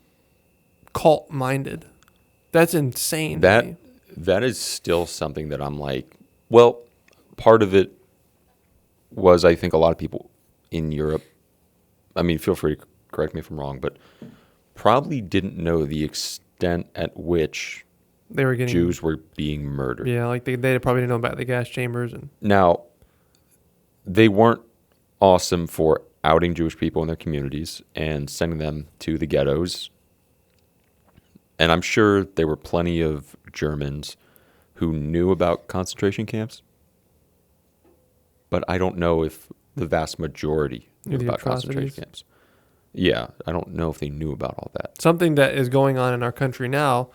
cult-minded? That's insane. That is still something that I'm like, well, part of it was, I think, a lot of people in Europe, I mean, feel free to correct me if I'm wrong, but probably didn't know the extent at which Jews were being murdered. Yeah, like they probably didn't know about the gas chambers. Now, they weren't awesome for outing Jewish people in their communities and sending them to the ghettos. And I'm sure there were plenty of Germans who knew about concentration camps, but I don't know if the vast majority knew about concentration camps. Yeah, I don't know if they knew about all that. Something that is going on in our country now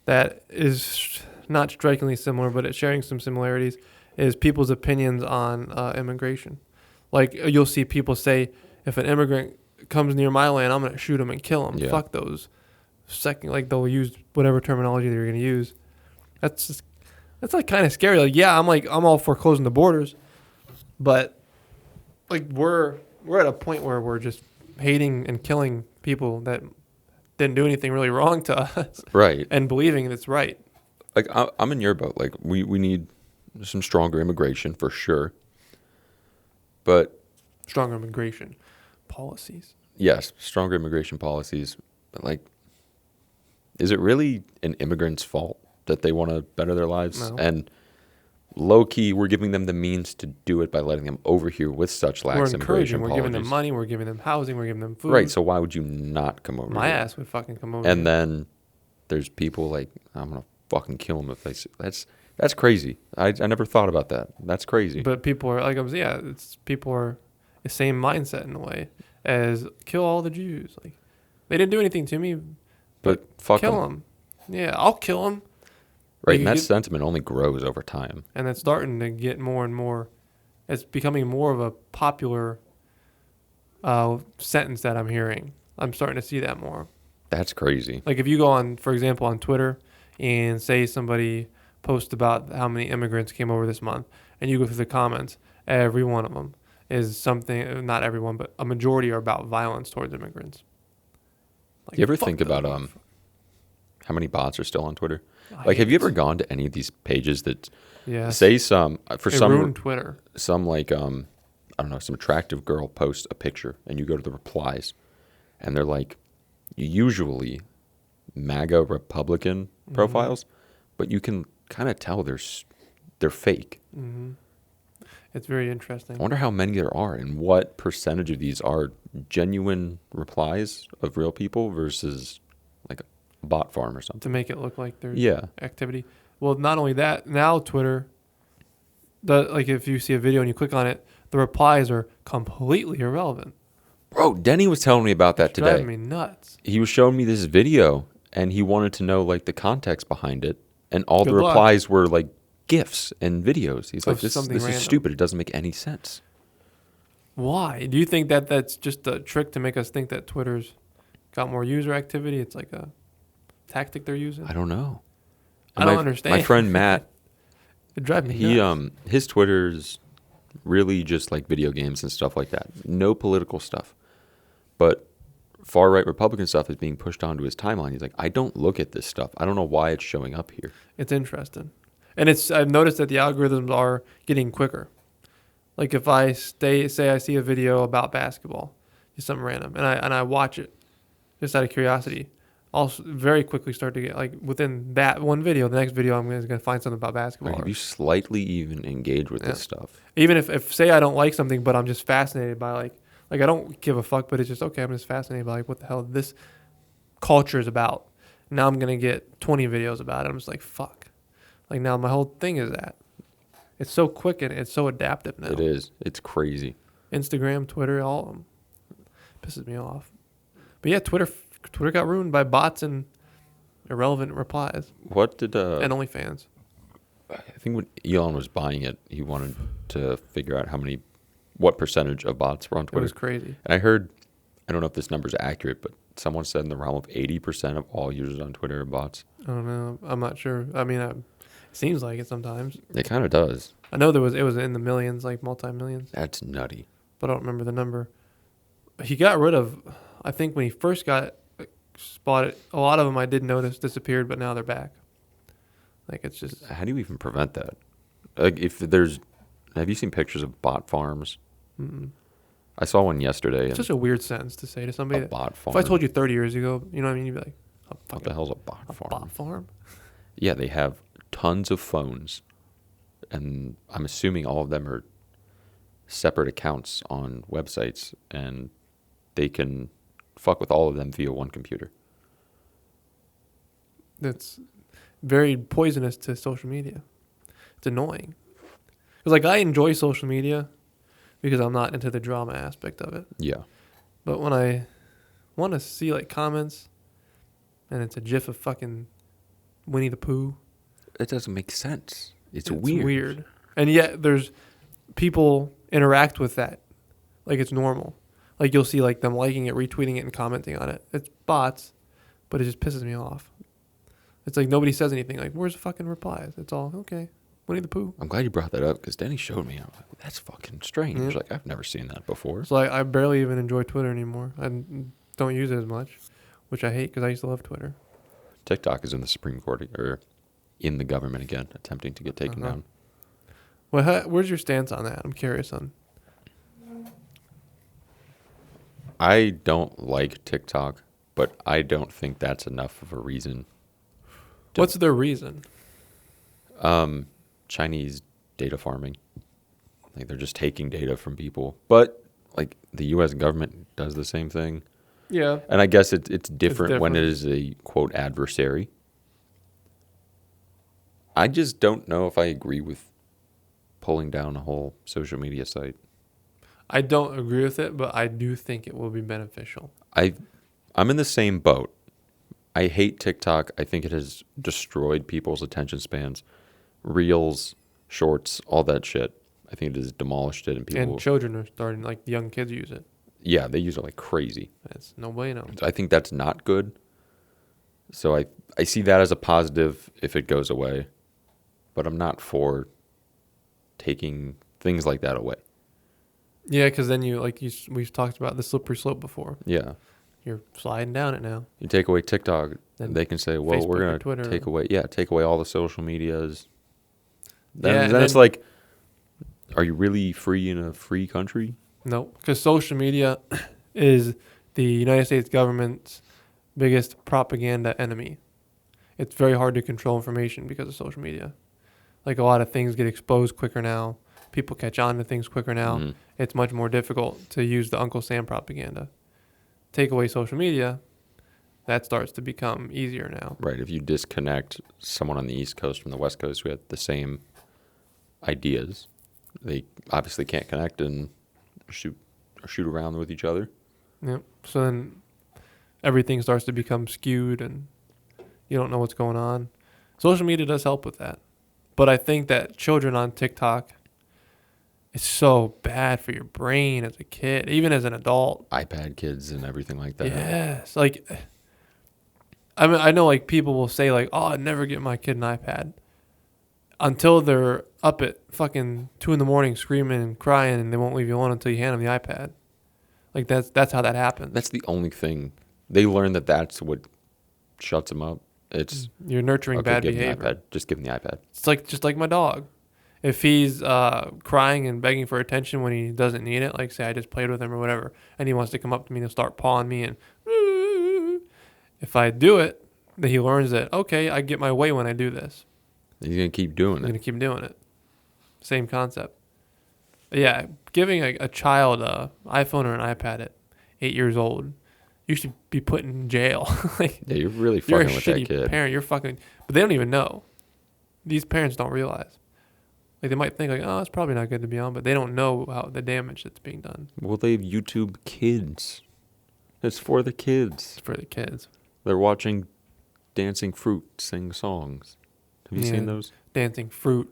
that is not strikingly similar, but it's sharing some similarities, is people's opinions on immigration. Like, you'll see people say, if an immigrant comes near my land, I'm going to shoot him and kill him. Yeah. Fuck those. They'll use whatever terminology they're going to use. That's like kind of scary. Like, yeah, I'm all for closing the borders, but like we're at a point where we're just hating and killing people that didn't do anything really wrong to us. Right. And believing it's right. Like, I'm in your boat. Like, we need some stronger immigration for sure. But stronger immigration policies. Yes, stronger immigration policies. But, like, is it really an immigrant's fault that they want to better their lives? No. And low-key, we're giving them the means to do it by letting them over here with such lax immigration policies. We're giving them money, we're giving them housing, we're giving them food. Right, so why would you not come over My here? ass would fucking come over And here. then there's people like, I'm going to fucking kill them if they see. That's crazy. I never thought about that. That's crazy. But people are, people are the same mindset in a way as kill all the Jews. Like, they didn't do anything to me, but fuck kill them. Yeah, I'll kill them. Right, and that sentiment only grows over time. And it's starting to get more and more. It's becoming more of a popular sentence that I'm hearing. I'm starting to see that more. That's crazy. Like if you go on, for example, on Twitter and say somebody posts about how many immigrants came over this month, and you go through the comments, every one of them is something, not everyone, but a majority are about violence towards immigrants. Like, you ever think about how many bots are still on Twitter? Like, have you ever gone to any of these pages that say some ruined Twitter? Some like I don't know, some attractive girl posts a picture, and you go to the replies, and they're like usually MAGA Republican profiles, but you can kind of tell they're they're fake. Mm-hmm. It's very interesting. I wonder how many there are and what percentage of these are genuine replies of real people versus like a bot farm or To something. make it look like there's Yeah. activity. Well, not only that, now Twitter, like if you see a video and you click on it, the replies are completely irrelevant. Bro, Denny was telling me about that It's driving today. me nuts. He was showing me this video and he wanted to know like the context behind it, and all the Good luck. replies were like GIFs and videos. He's like, Of this something is random. stupid. It doesn't make any sense. Why? Do you think that that's just a trick to make us think that Twitter's got more user activity? It's like a tactic they're using? I don't know. I don't My- understand. My friend Matt, It drives me he nuts. his Twitter's really just like video games and stuff like that. No political stuff. But far right Republican stuff is being pushed onto his timeline. He's like, I don't look at this stuff. I don't know why it's showing up here. It's interesting. And I've noticed that the algorithms are getting quicker. Like if I say I see a video about basketball, just something random, and I watch it just out of curiosity, I'll very quickly start to get like within that one video, the next video I'm going to find something about basketball. Like, if you slightly even engage with this stuff. Even if say I don't like something, but I'm just fascinated by like I don't give a fuck, but it's just okay. I'm just fascinated by like what the hell this culture is about. Now I'm gonna get 20 videos about it. I'm just like fuck. Like now my whole thing is that it's so quick and it's so adaptive now. It is. It's crazy. Instagram, Twitter, all of them pisses me off. But yeah, Twitter got ruined by bots and irrelevant replies What did and OnlyFans. I think when Elon was buying it, he wanted to figure out what percentage of bots were on It Twitter. was crazy. And I heard, I don't know if this number is accurate, but someone said in the realm of 80% of all users on Twitter are bots. I don't know. I'm not sure. I mean, it seems like it sometimes. It kind of does. I know it was in the millions, like multi-millions, That's nutty. but I don't remember the number. He got rid of, I think when he first got spotted, a lot of them I did notice disappeared, but now they're back. Like it's just, How do you even prevent that? Like have you seen pictures of bot farms? mm-mm. I saw one yesterday. It's such a weird sentence to say to a somebody. bot farm. If I told you 30 years ago, you know what I mean? You'd be like, What the hell's a bot a farm? bot farm? Yeah, they have tons of phones, and I'm assuming all of them are separate accounts on websites, and they can fuck with all of them via one computer. That's very poisonous to social media. It's annoying. Because like I enjoy social media because I'm not into the drama aspect of it. Yeah. But when I want to see like comments and it's a gif of fucking Winnie the Pooh, It doesn't make sense. It's weird. weird. And yet there's people interact with that like it's normal. Like you'll see like them liking it, retweeting it, and commenting on it. It's bots, but it just pisses me off. It's like nobody says anything. Like, where's the fucking replies? It's all, okay, Winnie the Pooh. I'm glad you brought that up because Denny showed me. I was like, that's fucking strange. Yeah. Like, I've never seen that before. So I barely even enjoy Twitter anymore. I don't use it as much, which I hate because I used to love Twitter. TikTok is in the Supreme Court, or in the government again, attempting to get taken down. Well, where's your stance on that? I'm curious on. I don't like TikTok, but I don't think that's enough of a reason. What's their reason? Chinese data farming. Like they're just taking data from people, but like the U.S. government does the same thing. Yeah. And I guess it's different when it different. is a quote adversary. I just don't know if I agree with pulling down a whole social media site. I don't agree with it, but I do think it will be beneficial. I'm in the same boat. I hate TikTok. I think it has destroyed people's attention spans. Reels, shorts, all that shit. I think it has demolished it, and people. And children are starting, like young kids use it. Yeah, they use it like crazy. That's no bueno. I think that's not good. So I see that as a positive if it goes away, but I'm not for taking things like that away. Yeah, because then we've talked about the slippery slope before. Yeah. You're sliding down it now. You take away TikTok, Then they can say, well, Facebook we're or going Twitter. to take away all the social medias. Then, Yeah, then it's then- like, are you really free in a free country? No, because social media is the United States government's biggest propaganda enemy. It's very hard to control information because of social media. Like a lot of things get exposed quicker now. People catch on to things quicker now. Mm-hmm. It's much more difficult to use the Uncle Sam propaganda. Take away social media, that starts to become easier now. Right. If you disconnect someone on the East Coast from the West Coast who had the same ideas, they obviously can't connect and shoot around with each other. Yep. So then everything starts to become skewed and you don't know what's going on. Social media does help with that. But I think that children on TikTok, it's so bad for your brain as a kid, even as an adult. iPad kids and everything like that. Yes. Like, I mean, I know like people will say like, oh, I'd never get my kid an iPad until they're up at fucking 2 a.m. screaming and crying and they won't leave you alone until you hand them the iPad. Like that's how that happens. That's the only thing. They learn that that's what shuts them up. It's You're nurturing okay, bad give them the behavior. iPad. Just give them the iPad. It's like just like my dog. If he's crying and begging for attention when he doesn't need it, like say I just played with him or whatever, and he wants to come up to me and start pawing me and if I do it, then he learns that, okay, I get my way when I do this. He's going to keep doing I'm it. going to keep doing it. Same concept. But yeah, giving a child an iPhone or an iPad at 8 years old, you should be put in jail. Like, Yeah, you're really you're a fucking with that shitty kid. parent. You're fucking, but they don't even know. These parents don't realize. Like they might think like, oh, it's probably not good to be on, but they don't know how the damage that's being done. Well, they have YouTube Kids. It's for the kids. It's for the kids. They're watching Dancing Fruit sing songs. Have you Yeah. seen those? Dancing fruit.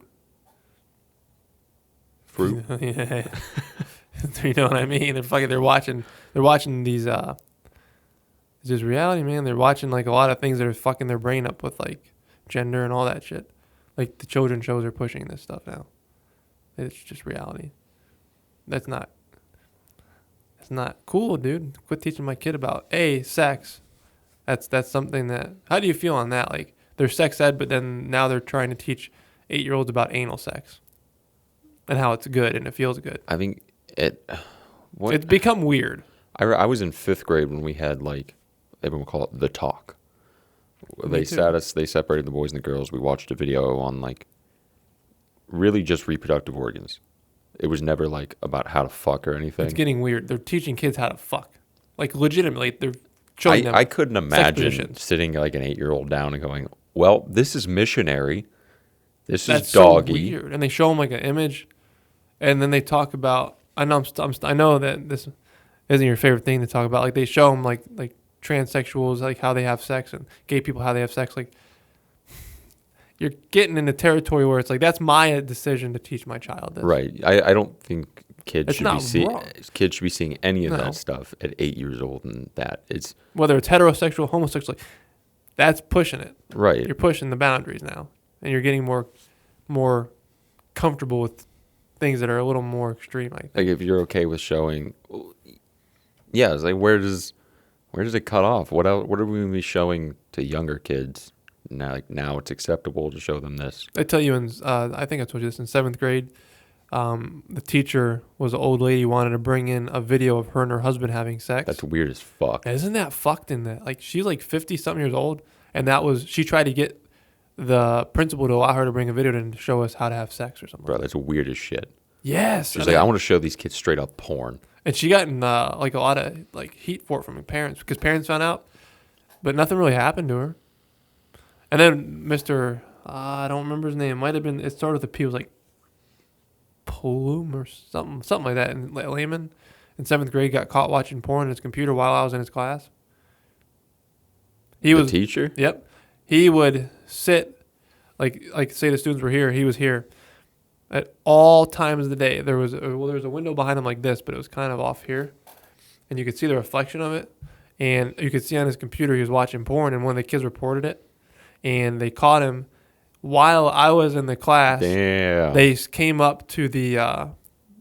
Fruit? Yeah. You know what I mean? They're watching these it's just reality, man. They're watching like a lot of things that are fucking their brain up with like gender and all that shit. Like the children's shows are pushing this stuff now. It's just reality. That's not cool, dude. Quit teaching my kid about sex. That's something that, how do you feel on that? Like they're sex ed, but then now they're trying to teach 8-year-olds about anal sex and how it's good and it feels good. I think It's become weird. I was in 5th grade when we had, like, everyone would call it the talk. They separated the boys and the girls. We watched a video on, like, really just reproductive organs. It was never, like, about how to fuck or anything. It's getting weird. They're teaching kids how to fuck. Like, legitimately, they're showing them I couldn't imagine positions. sitting, like, an 8-year-old down and going, well, this is missionary. This That's is doggy. so weird. And they show them, like, an image, and then they talk about, I know that this isn't your favorite thing to talk about. Like, they show them, like transsexuals, like, how they have sex, and gay people, how they have sex. Like, you're getting into territory where it's like, that's my decision to teach my child this. Right. I don't think kids It's should be not wrong. kids should be seeing any of No. that stuff at 8 years old, and that it's Whether it's heterosexual, homosexual, like, that's pushing it. right. You're pushing the boundaries now, and you're getting more comfortable with things that are a little more extreme. I think. Like if you're okay with showing, yeah, it's like where does it cut off? What else? What are we gonna be showing to younger kids now? Like now it's acceptable to show them this. I tell you, I think I told you this in 7th grade. The teacher was an old lady, wanted to bring in a video of her and her husband having sex. That's weird as fuck. Isn't that fucked in that? Like, she's like 50-something years old, and she tried to get the principal to allow her to bring a video to show us how to have sex or something. Bro, that's weird as shit. Yes. She's like, I want to show these kids straight up porn. And she got in like a lot of like heat for it from her parents because parents found out, but nothing really happened to her. And then Mr. I don't remember his name. It started with a P. It was like Polum or something like that. And Layman in 7th grade got caught watching porn on his computer while I was in his class. The teacher? Yep. He would sit, like say the students were here, he was here. At all times of the day, there was a window behind him like this, but it was kind of off here. And you could see the reflection of it. And you could see on his computer he was watching porn, and one of the kids reported it. And they caught him while I was in the class. Damn. They came up to the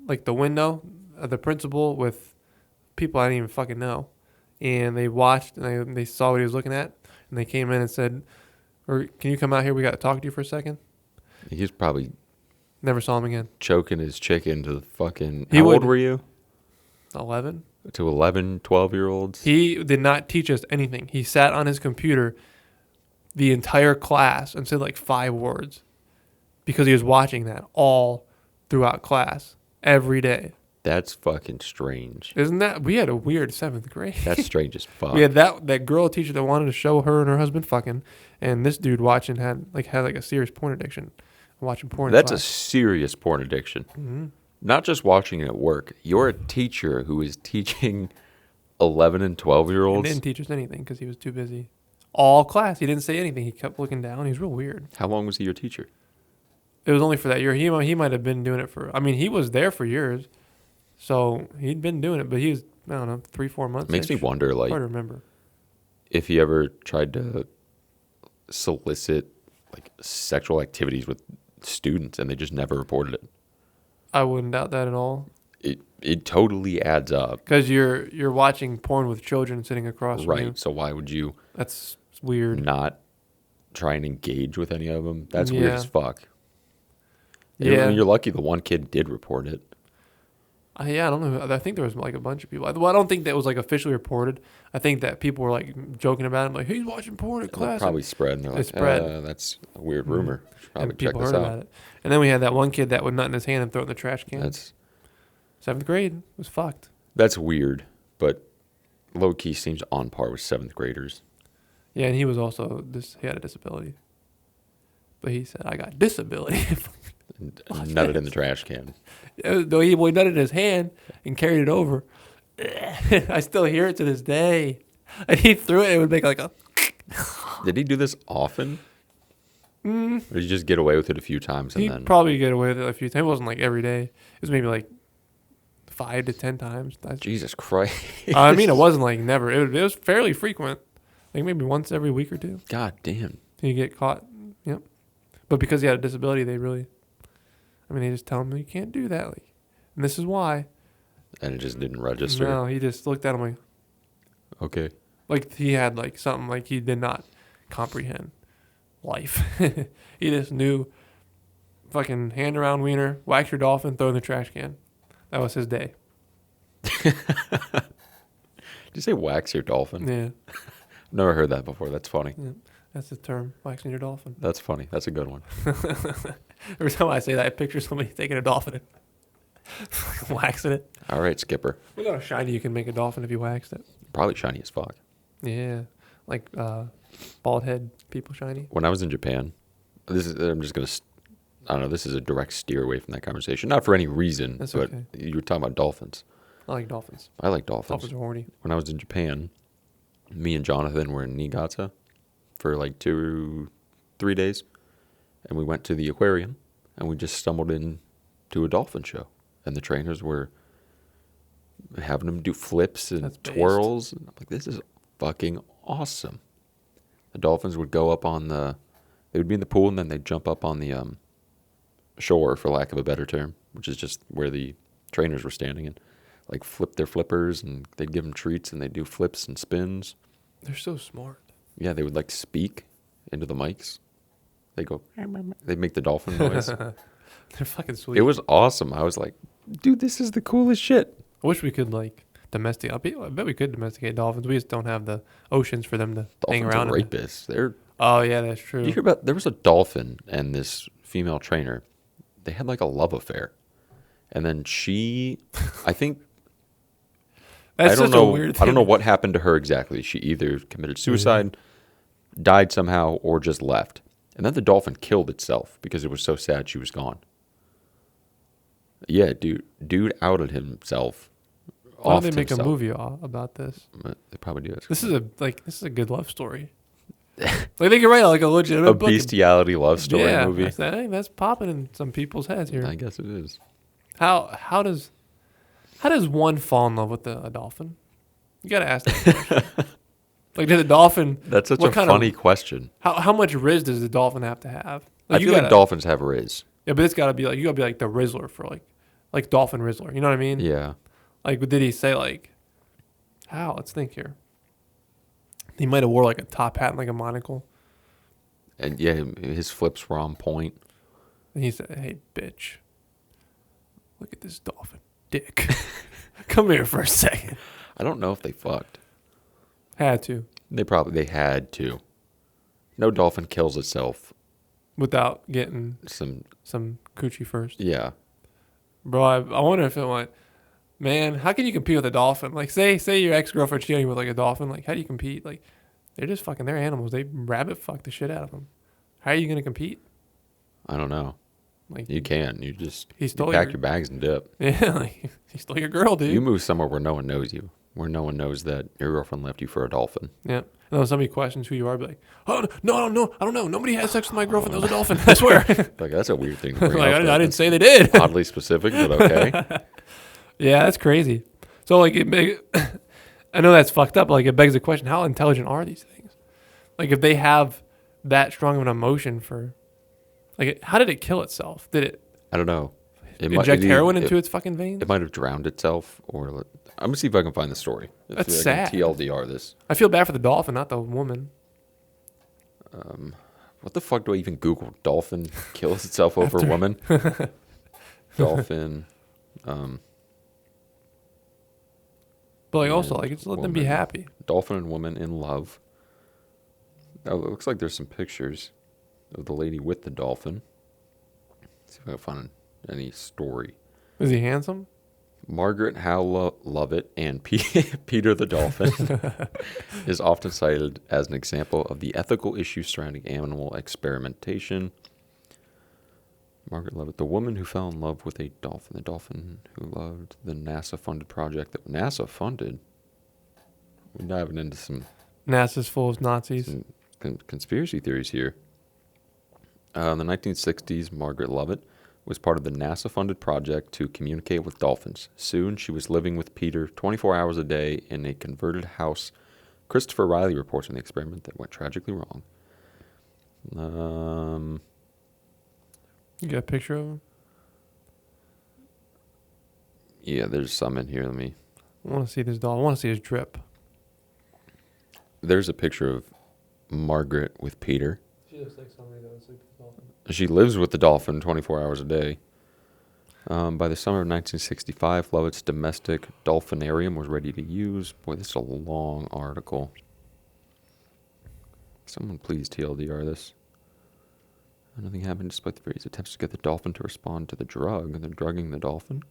the window of the principal with people I didn't even fucking know. And they watched, and they saw what he was looking at. And they came in and said, "Or can you come out here? We got to talk to you for a second." He's probably Never saw him again. choking his chicken to the fucking... He How would- old were you? 11. To 11, 12-year-olds? He did not teach us anything. He sat on his computer the entire class and said like 5 words. because he was watching that all throughout class every day. That's fucking strange. Isn't that? We had a weird 7th grade. That's strange as fuck. We had that girl teacher that wanted to show her and her husband fucking, and this dude watching had a serious porn addiction, watching porn. That's in a class. serious porn addiction. Not just watching it at work. You're a teacher who is teaching 11 and 12-year-olds. He didn't teach us anything because he was too busy. All class, he didn't say anything. He kept looking down. He was real weird. How long was he your teacher? It was only for that year. He might have been doing it for. I mean, he was there for years, so he'd been doing it. But he was, I don't know, 3-4 months. Makes me wonder, like, hard to remember. if he ever tried to solicit like sexual activities with students and they just never reported it. I wouldn't doubt that at all. It totally adds up. Because you're watching porn with children sitting across from you. Right. So why would you That's weird. not try and engage with any of them? That's weird Yeah. as fuck. Yeah. I mean, you're lucky the one kid did report it. Yeah, I don't know. I think there was like a bunch of people. Well, I don't think that was like officially reported. I think that people were like joking about him, like, he's watching porn in It class. probably spread, and they're It like, spread. that's a weird rumor. Should probably And people check this heard out. about it. And then we had that one kid that would nut in his hand and throw it in the trash can. That's 7th grade was fucked. That's weird, but low key seems on par with 7th graders. Yeah, and he was also he had a disability. But he said, I got disability. And nutted in the trash can. Though he nutted in his hand and carried it over. I still hear it to this day. And he threw it, it would make like a. Did he do this often? Or did he just get away with it a few times and He'd then? probably get away with it a few times. It wasn't like every day. It was maybe like 5 to 10 times. Jesus Christ! I mean, it wasn't like never. It was fairly frequent. Like maybe once every week or two. God damn. You get caught. Yep. But because he had a disability, they just tell him you can't do that. Like, and this is why. And it just didn't register. No, he just looked at him Okay. like he had like something like he did not comprehend life. He just knew fucking hand around wiener, wax your dolphin, throw in the trash can. That was his day. Did you say wax your dolphin? Yeah. Never heard that before. That's funny. Yeah. That's the term, waxing your dolphin. That's funny. That's a good one. Every time I say that, I picture somebody taking a dolphin and waxing it. All right, Skipper. Look how shiny you can make a dolphin if you waxed it. Probably shiny as fuck. Yeah. Like bald head people shiny. When I was in Japan, I'm just gonna. I don't know. This is a direct steer away from that conversation. Not for any reason, That's but okay. you were talking about dolphins. I like dolphins. I like dolphins. Dolphins are horny. When I was in Japan, me and Jonathan were in Niigata for like 2-3 days, and we went to the aquarium, and we just stumbled into a dolphin show, and the trainers were having them do flips and That's based. twirls. And I'm like, this is fucking awesome. The dolphins would go up they would be in the pool, and then they'd jump up on the shore, for lack of a better term, which is just where the trainers were standing, and like flip their flippers, and they'd give them treats, and they'd do flips and spins. They're so smart. Yeah, they would like speak into the mics. They go, they make the dolphin noise. They're fucking sweet. It was awesome. I was like, dude, this is the coolest shit. I wish we could like domesticate. I bet we could domesticate dolphins. We just don't have the oceans for them to hang Dolphins around. are in. rapists. They're. Oh yeah, that's true. Did you hear about? There was a dolphin and this female trainer. They had like a love affair, and then she, I think. That's I don't such know. a weird thing. I don't know what happened to her exactly. She either committed suicide, died somehow, or just left. And then the dolphin killed itself because it was so sad she was gone. Yeah, dude outed himself. Why don't Offed they make himself. a movie about this? But they probably do. This is a good love story. Like they could write like a legitimate A book. bestiality love story yeah, movie. I think that's popping in some people's heads here. I guess it is. How does one fall in love with a dolphin? You gotta ask that question. Like, did the dolphin? That's such what a kind funny of, question. How much riz does the dolphin have to have? I you feel gotta, like dolphins have riz. Yeah, but it's gotta be like you gotta be like the Rizzler for like dolphin Rizzler. You know what I mean? Yeah. Like, did he say like, how? Let's think here. He might have wore like a top hat and like a monocle, And yeah, his flips were on point. and he said, "Hey, bitch, look at this dolphin dick. Come here for a second." I don't know if they fucked. Had to. They had to. No dolphin kills itself without getting some coochie first. yeah. Bro, I wonder if it went, man, how can you compete with a dolphin? Like, say your ex-girlfriend cheating with, like, a dolphin. Like, how do you compete? Like, they're animals. They rabbit fuck the shit out of them. How are you going to compete? I don't know. Like, You can. You just He you stole pack your- your bags and dip. yeah, like, he stole your girl, dude. You move somewhere where no one knows you, where no one knows that your girlfriend left you for a dolphin. Yeah. And when somebody questions who you are, be like, oh, no, I don't know. Nobody had sex with my girlfriend. That was a dolphin. I swear. Like, that's a weird thing to bring Like, up. I didn't say they did. Oddly specific, but okay. Yeah, that's crazy. So, like, I know that's fucked up. But, like, it begs the question: how intelligent are these things? Like, if they have that strong of an emotion for, like, how did it kill itself? Did it I don't know. inject heroin into its fucking veins? It might have drowned itself, or I'm gonna see if I can find the story. That's See if I can sad. TLDR this. I feel bad for the dolphin, not the woman. What the fuck do I even Google? Dolphin kills itself over a woman. Dolphin. But, like, also, And like, just let them be woman. happy. Dolphin and woman in love. Oh, it looks like there's some pictures of the lady with the dolphin. See if I can find any story. Is he handsome? Margaret Howe Lovett and Peter the Dolphin is often cited as an example of the ethical issues surrounding animal experimentation. Margaret Lovett, the woman who fell in love with a dolphin, the dolphin who loved the NASA-funded project that NASA funded. We're diving into some NASA's full of Nazis. conspiracy theories here. In the 1960s, Margaret Lovett was part of the NASA-funded project to communicate with dolphins. Soon, she was living with Peter 24 hours a day in a converted house. Christopher Riley reports on the experiment that went tragically wrong. You got a picture of him? Yeah, there's some in here. I want to see this doll. I want to see his drip. There's a picture of Margaret with Peter. She looks like somebody that would sleep with a dolphin. She lives with the dolphin 24 hours a day. By the summer of 1965, Lovett's domestic dolphinarium was ready to use. Boy, this is a long article. Someone please TLDR this. Nothing happened despite the various attempts to get the dolphin to respond to the drug. They're drugging the dolphin?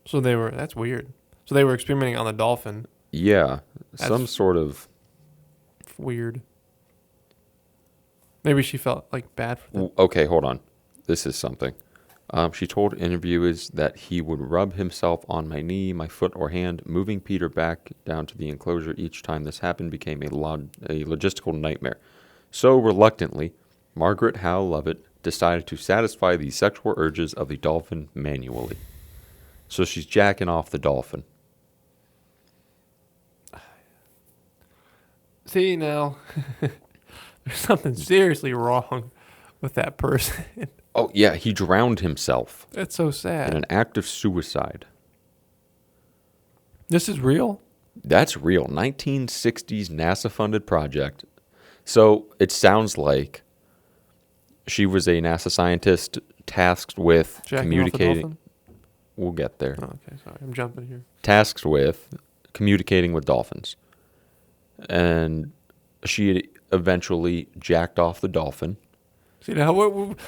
So that's weird. So they were experimenting on the dolphin. Yeah, some That's- sort of... Weird. Maybe she felt like bad for them. Okay, hold on. This is something. She told interviewers that he would rub himself on my knee, my foot, or hand. Moving Peter back down to the enclosure each time this happened became a logistical nightmare. So, reluctantly, Margaret Howe Lovett decided to satisfy the sexual urges of the dolphin manually. So she's jacking off the dolphin. See, now, there's something seriously wrong with that person. Oh, yeah, he drowned himself That's so in sad. an act of suicide. This is real? That's real. 1960s NASA-funded project. So it sounds like she was a NASA scientist tasked with Jacking off a communicating. dolphin? We'll get there. Oh, okay, sorry. I'm jumping here. Tasked with communicating with dolphins. And she eventually jacked off the dolphin. See, now, we went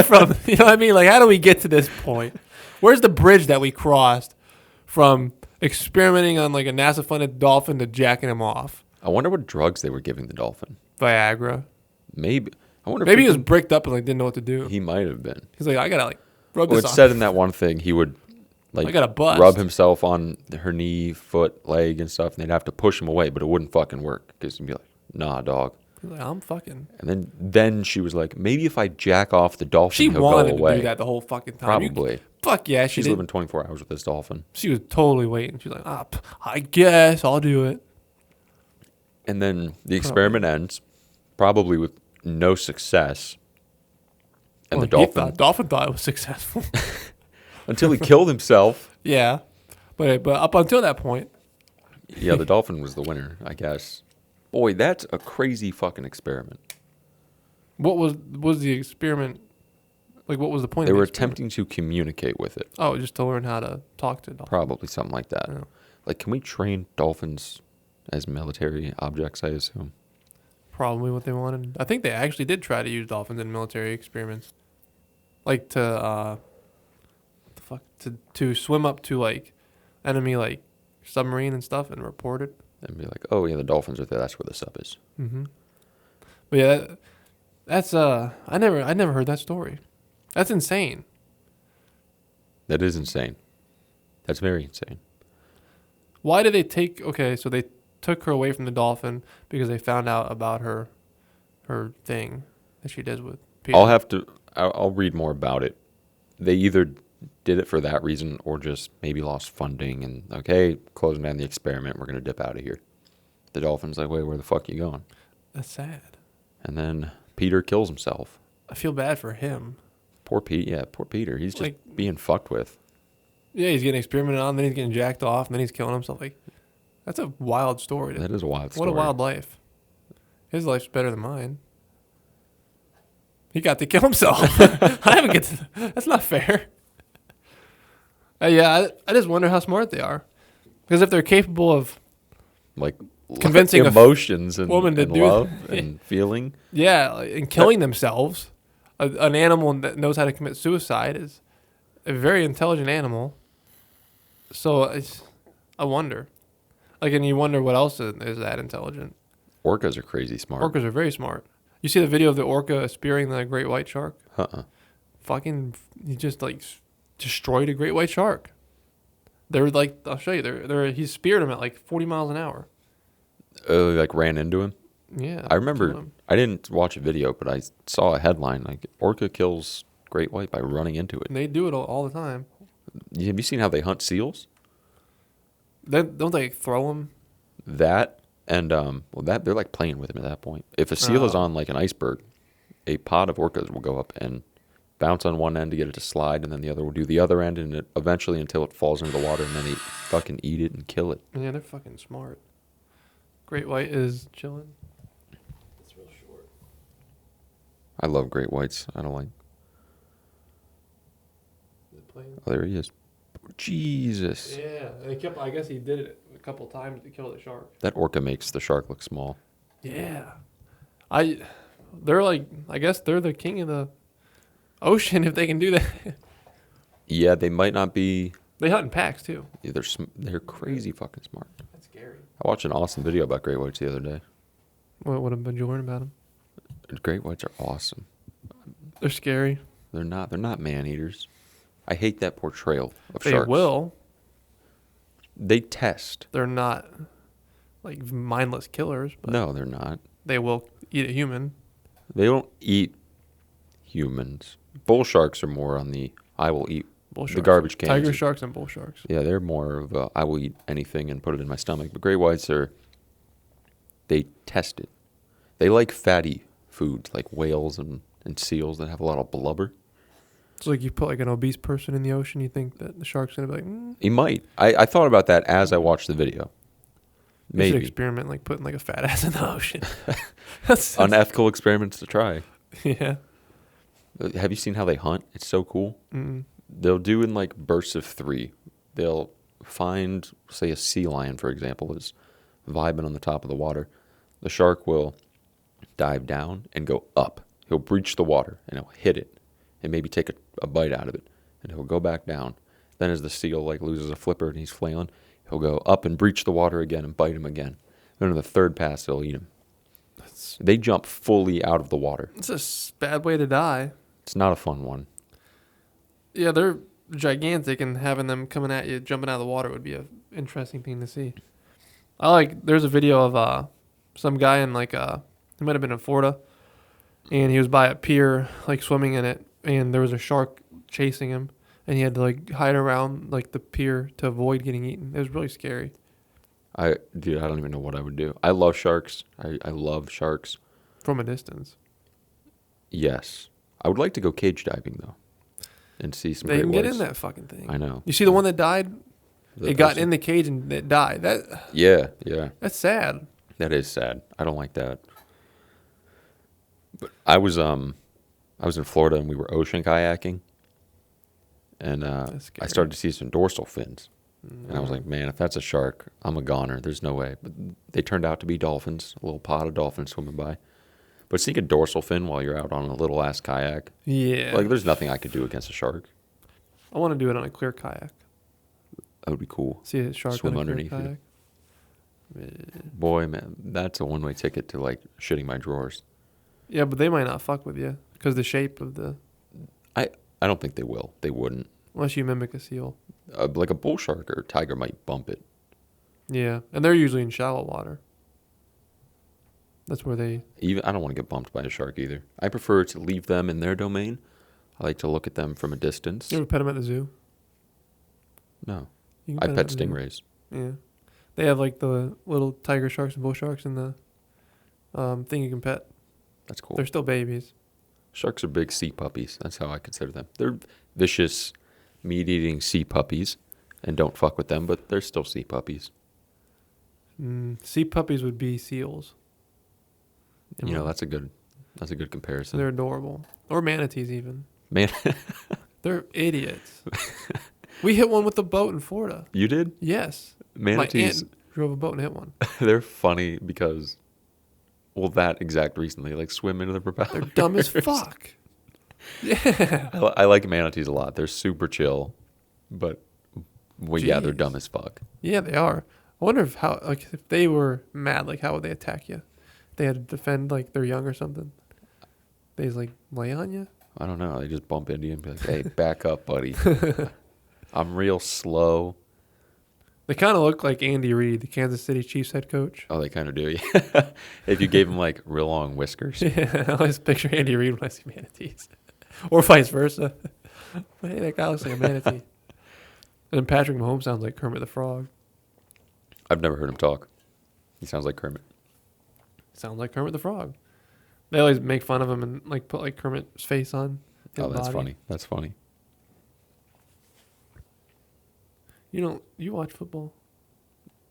from, you know what I mean? Like, how do we get to this point? Where's the bridge that we crossed from experimenting on, like, a NASA-funded dolphin to jacking him off? I wonder what drugs they were giving the dolphin. Viagra. Maybe. I wonder Maybe if he was bricked up and, like, didn't know what to do. he might have been. He's like, I gotta, like, rub Well, this it on. said in that one thing he would like I got a bust. rub himself on her knee, foot, leg, and stuff, and they'd have to push him away, but it wouldn't fucking work because he'd be like, "Nah, dog." He's like, I'm fucking. And then she was like, "Maybe if I jack off the dolphin, She he'll go wanted to away." do that the whole fucking time. Probably. Fuck yeah, she She's did. living 24 hours with this dolphin. She was totally waiting. She's like, I guess I'll do it. And then the experiment ends, probably with no success. And Well, the dolphin thought it was successful. until he killed himself. Yeah, but up until that point, Yeah, the dolphin was the winner, I guess. Boy, that's a crazy fucking experiment. what was the experiment? Like, what was the point? They of the were experiment? attempting to communicate with it. Oh, just to learn how to talk to dolphins. Probably something like that. Yeah. Like, can we train dolphins as military objects, I assume? probably what they wanted. I think they actually did try to use dolphins in military experiments, like to swim up to like enemy like submarine and stuff and report it. And be like, oh yeah, the dolphins are there. That's where the sub is. Mm-hmm. But yeah, that's I never heard that story. That's insane. That is insane. That's very insane. Why did they take? Okay, so they took her away from the dolphin because they found out about her thing that she does with Peter. I'll read more about it. They either did it for that reason or just maybe lost funding and okay, closing down the experiment. We're gonna dip out of here. The dolphin's like, wait, where the fuck you going? That's sad. And then Peter kills himself. I feel bad for him. Poor Pete. Yeah, poor Peter. He's just Like- being fucked with. Yeah, he's getting experimented on, then he's getting jacked off, and then he's killing himself. Like, that's a wild story. That is a wild story. What a wild life. His life's better than mine. He got to kill himself. I haven't get to. That's not fair. Yeah, I just wonder how smart they are. Because if they're capable of, Like Convincing a emotions and, woman to and do- love and feeling. yeah, and killing themselves, an animal that knows how to commit suicide is a very intelligent animal. So I wonder. Like, and you wonder what else is that intelligent. Orcas are crazy smart. Orcas are very smart. You see the video of the orca spearing the great white shark? Fucking, he just like destroyed a great white shark. They're like, I'll show you. He speared him at like 40 miles an hour. Like ran into him. Yeah. I remember. killed him. I didn't watch a video, but I saw a headline like orca kills great white by running into it. And they do it all the time. Have you seen how they hunt seals? Don't they throw them? That and that they're like playing with him at that point. If a seal is Oh. on like an iceberg, a pod of orcas will go up and bounce on one end to get it to slide, and then the other will do the other end, and it eventually until it falls into the water, and then they fucking eat it and kill it. Yeah, they're fucking smart. Great white is chilling. It's real short. I love great whites. I don't like. Is it playing? Oh, there he is. Jesus. Yeah, they kept. I guess he did it a couple times to kill the shark. That orca makes the shark look small. Yeah, they're like. I guess they're the king of the ocean if they can do that. Yeah, they might not be. They hunt in packs too. Yeah, they're crazy fucking smart. That's scary. I watched an awesome video about great whites the other day. What have you learned about them? Great whites are awesome. They're scary. They're not man eaters. I hate that portrayal of They sharks. will. They test. They're not like mindless killers, but No, they're not. they will eat a human. They don't eat humans. Bull sharks are more on the I will eat Bull the sharks. garbage cans. Tiger sharks and bull sharks. Yeah, they're more of a, I will eat anything and put it in my stomach. But great whites they test it. They like fatty foods like whales and seals that have a lot of blubber. It's like you put like an obese person in the ocean, you think that the shark's gonna be like, He might. I thought about that as I watched the video. We should Maybe. experiment like putting like a fat ass in the ocean. That's Unethical experiments to try. yeah. Have you seen how they hunt? It's so cool. Mm. They'll do in like bursts of 3. They'll find, say, a sea lion, for example, is vibing on the top of the water. The shark will dive down and go up. He'll breach the water and he'll hit it and maybe take a bite out of it. And he'll go back down. Then as the seal like loses a flipper and he's flailing, he'll go up and breach the water again and bite him again. Then on the third pass, they'll eat him. They jump fully out of the water. It's a bad way to die. It's not a fun one. Yeah, they're gigantic, and having them coming at you, jumping out of the water would be an interesting thing to see. There's a video of some guy in he might have been in Florida, and he was by a pier, like swimming in it, and there was a shark chasing him, and he had to like hide around like the pier to avoid getting eaten. It was really scary. Dude, I don't even know what I would do. I love sharks. I love sharks. From a distance. Yes. I would like to go cage diving, though, and see some They great can get whites. in that fucking thing. I know. You see the one that died? It got person- in the cage and it died. Yeah. That's sad. That is sad. I don't like that. But I was in Florida and we were ocean kayaking, and That's I scary. started to see some dorsal fins. And I was like, man, if that's a shark, I'm a goner. There's no way. But they turned out to be dolphins, a little pod of dolphins swimming by. But seeing a dorsal fin while you're out on a little ass kayak, Yeah. like there's nothing I could do against a shark. I want to do it on a clear kayak. That would be cool. See a shark Swim on a clear underneath it. kayak. Boy, man, that's a one-way ticket to like shitting my drawers. Yeah, but they might not fuck with you because the shape of the. I don't think they will. They wouldn't. Unless you mimic a seal. Like a bull shark or a tiger might bump it. Yeah, and they're usually in shallow water. That's where they. Even I don't want to get bumped by a shark either. I prefer to leave them in their domain. I like to look at them from a distance. You ever pet them at the zoo? No, You can I them pet at the zoo. stingrays. Yeah, they have like the little tiger sharks and bull sharks in the thing you can pet. That's cool. They're still babies. Sharks are big sea puppies. That's how I consider them. They're vicious, meat-eating sea puppies, and don't fuck with them. But they're still sea puppies. Sea puppies would be seals. You know, that's a good comparison. They're adorable. Or manatees even. Man, They're idiots. We hit one with the boat in Florida. you did? Yes. Manatees, My aunt drove a boat and hit one. they're funny because, well, that exact reason they like swim into the propeller. They're dumb as fuck. Yeah. I like manatees a lot. They're super chill, but well, yeah, they're Jeez. dumb as fuck. Yeah, they are. I wonder if they were mad, like how would they attack you? They had to defend like their young or something. They just like lay on you. I don't know. They just bump into you and be like, "Hey, back up, buddy. I'm real slow." They kind of look like Andy Reid, the Kansas City Chiefs head coach. Oh, they kind of do. Yeah. If you gave them like real long whiskers. Yeah, I always picture Andy Reid when I see manatees, or vice versa. Hey, that guy looks like a manatee. And then Patrick Mahomes sounds like Kermit the Frog. I've never heard him talk. He sounds like Kermit. Sounds like Kermit the Frog. They always make fun of him and like put like Kermit's face on his Oh, that's body. funny. That's funny. You watch football?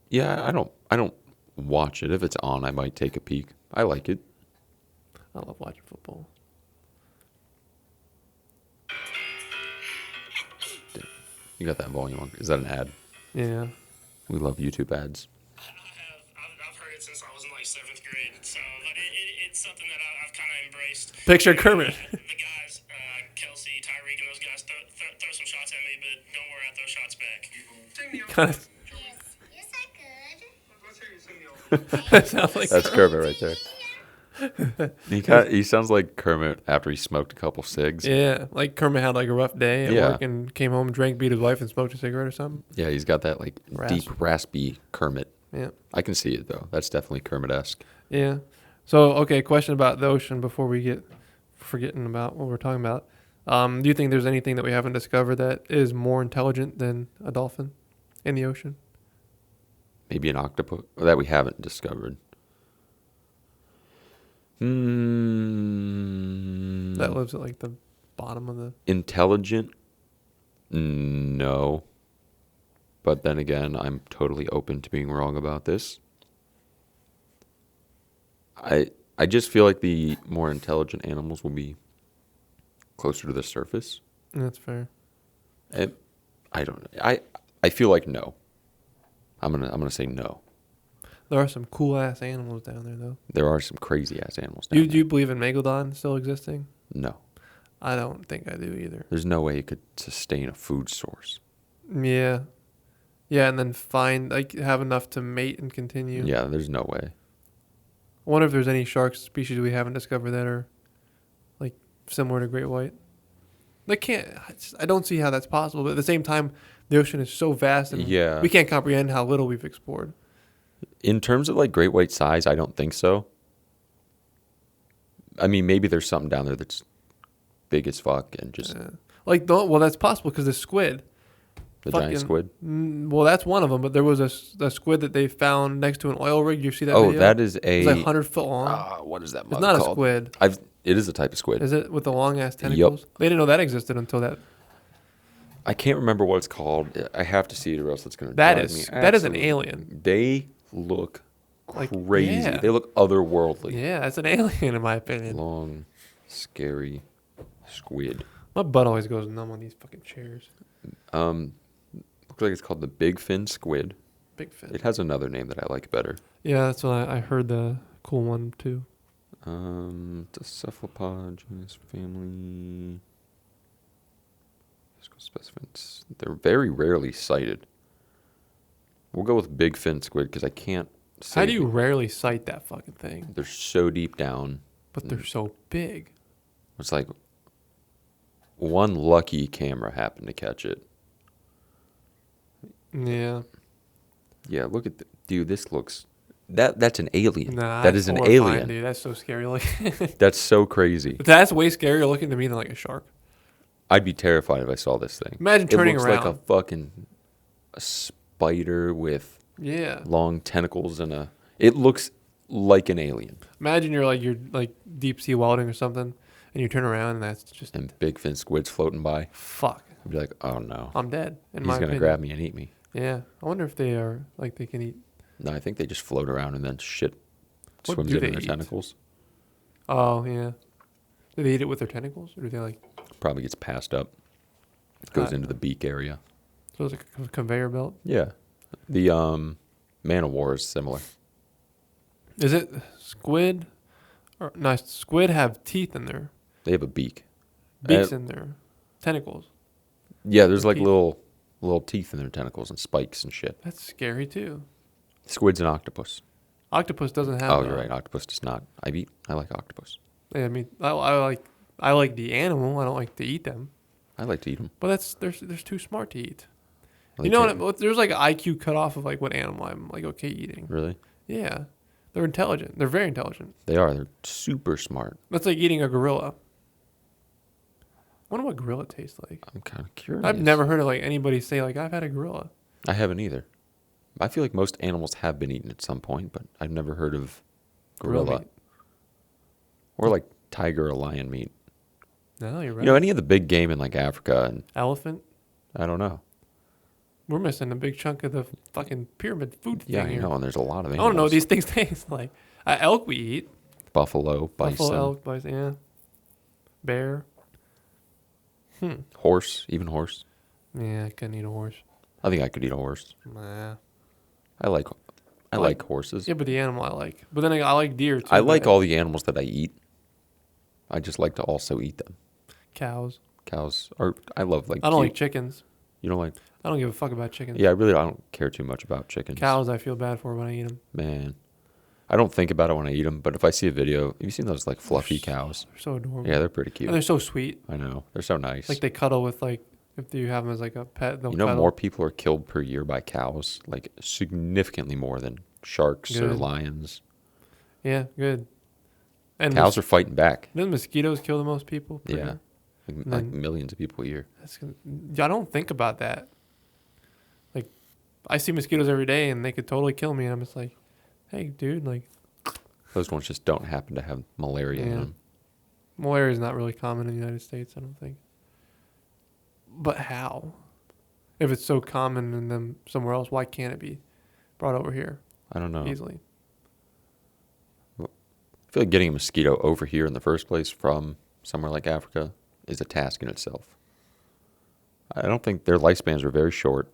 Yeah, I don't watch it. If it's on, I might take a peek. I like it. I love watching football. You got that volume on. Is that an ad? Yeah. We love YouTube ads. I've heard it since I was in like 7th grade. So, but it's something that I've kind of embraced. Picture Kermit. The guys, Kelsey, Tyreek, and those guys throw some shots at me, but don't worry, I throw shots back. Kind of. Yes, I could. That sounds like That's Kermit right there. He sounds like Kermit after he smoked a couple cigs. yeah, like Kermit had like a rough day at Yeah. work and came home, drank, beat his wife, and smoked a cigarette or something. Yeah, he's got that like deep, raspy Kermit. Yeah. I can see it though. That's definitely Kermit-esque. Yeah. So, okay, question about the ocean before we get forgetting about what we're talking about. Do you think there's anything that we haven't discovered that is more intelligent than a dolphin in the ocean? Maybe an octopus that we haven't discovered. That lives at like the bottom of the. Intelligent? No. But then again, I'm totally open to being wrong about this. I just feel like the more intelligent animals will be closer to the surface. That's fair. And I don't know. I feel like no. I'm gonna say no. There are some cool ass animals down there, though. There are some crazy ass animals down Do you believe in Megalodon still existing? there. No. I don't think I do either. There's no way it could sustain a food source. Yeah. Yeah, and then have enough to mate and continue. Yeah, there's no way. I wonder if there's any shark species we haven't discovered that are like similar to great white. They can't. I don't see how that's possible. But at the same time, the ocean is so vast, and Yeah. we can't comprehend how little we've explored. In terms of like great white size, I don't think so. I mean, maybe there's something down there that's big as fuck and just Well, that's possible because the squid. the giant squid. Well, that's one of them. But there was a squid that they found next to an oil rig. You see that? Oh, video? that is a. It's like 100 foot long. What is that? It's mug not called? a squid. It is a type of squid. Is it with the long ass tentacles? They didn't know that existed until that. I can't remember what it's called. I have to see it, or else it's gonna. That drive is me that is an absolutely- alien. They look Like, crazy. yeah. They look otherworldly. Yeah, that's an alien in my opinion. Long, scary squid. My butt always goes numb on these fucking chairs. Looks like it's called the big fin squid. Big fin. It has another name that I like better. Yeah, that's what I heard the cool one too. The cephalopod genus family. Specimens. They're very rarely sighted. We'll go with big fin squid because I can't say. How do you rarely sight that fucking thing? They're so deep down. But they're so big. It's like one lucky camera happened to catch it. Yeah. Yeah, look at dude. This looks that's an alien. Nah, that that's is an horrifying, alien. Dude, that's so scary looking. That's so crazy. That's way scarier looking to me than like a shark. I'd be terrified if I saw this thing. Imagine turning it looks around. like a fucking spider with Yeah. long tentacles and a. It looks like an alien. Imagine you're deep sea welding or something, and you turn around and that's just And big fin squids floating by. fuck. I'd be like, oh no, I'm dead. In he's my gonna opinion. grab me and eat me. Yeah. I wonder if they are like they can eat. No, I think they just float around and then shit What swims do into they their eat? tentacles. Oh yeah. Do they eat it with their tentacles, or do they like? Probably gets passed up. Goes Uh, into the beak area. So it's like a conveyor belt. Yeah, the man of war is similar. Is it squid? Or no, squid have teeth in their They have a beak. beaks in their tentacles. Yeah, there's The like teeth. little teeth in their tentacles and spikes and shit. That's scary too. Squid's an octopus. Octopus doesn't have. Oh, you're right. Octopus does not. I like octopus. Yeah, I mean, I like the animal. I don't like to eat them. I like to eat them. But they're too smart to eat. You know what? There's like an IQ cutoff of like what animal I'm like okay eating. Really? Yeah, they're intelligent. They're very intelligent. They are. They're super smart. That's like eating a gorilla. I wonder what gorilla tastes like. I'm kind of curious. I've never heard of like anybody say like I've had a gorilla. I haven't either. I feel like most animals have been eaten at some point, but I've never heard of gorilla. meat. Or like tiger or lion meat. No, you're right. You know, any of the big game in like Africa, and Elephant. I don't know. We're missing a big chunk of the fucking pyramid food Yeah, thing I here. know, and there's a lot of I animals. don't know what these things taste like. Elk we eat. Buffalo, bison, Buffalo, elk, bison, yeah. Bear. horse, even horse. Yeah, I couldn't eat a horse. I think I could eat a horse. Nah. I like horses. Yeah, but the animal I like. But then I like deer too. I like but all the animals that I eat. I just like to also eat them. cows. Cows are. I love like. I don't like cute- chickens. You don't like? I don't give a fuck about chickens. Yeah, I really don't care too much about chickens. Cows, I feel bad for when I eat them. Man, I don't think about it when I eat them. But if I see a video, have you seen those like fluffy cows? They're so adorable. Yeah, they're pretty cute. And they're so sweet. I know they're so nice. Like they cuddle with like if you have them as like a pet. They'll You know, cuddle. more people are killed per year by cows, like significantly more than sharks or Good. lions. Yeah, good. And Cows are fighting back. Then mosquitoes kill the most people. per Yeah, year? like then- millions of people a year. I don't think about that. Like, I see mosquitoes every day, and they could totally kill me. And I'm just like, hey, dude, like, Those ones just don't happen to have malaria in Yeah. them. malaria is not really common in the United States, I don't think. But how? If it's so common in them somewhere else, why can't it be brought over here I don't know. easily? I feel like getting a mosquito over here in the first place from somewhere like Africa is a task in itself. I don't think their lifespans are very short.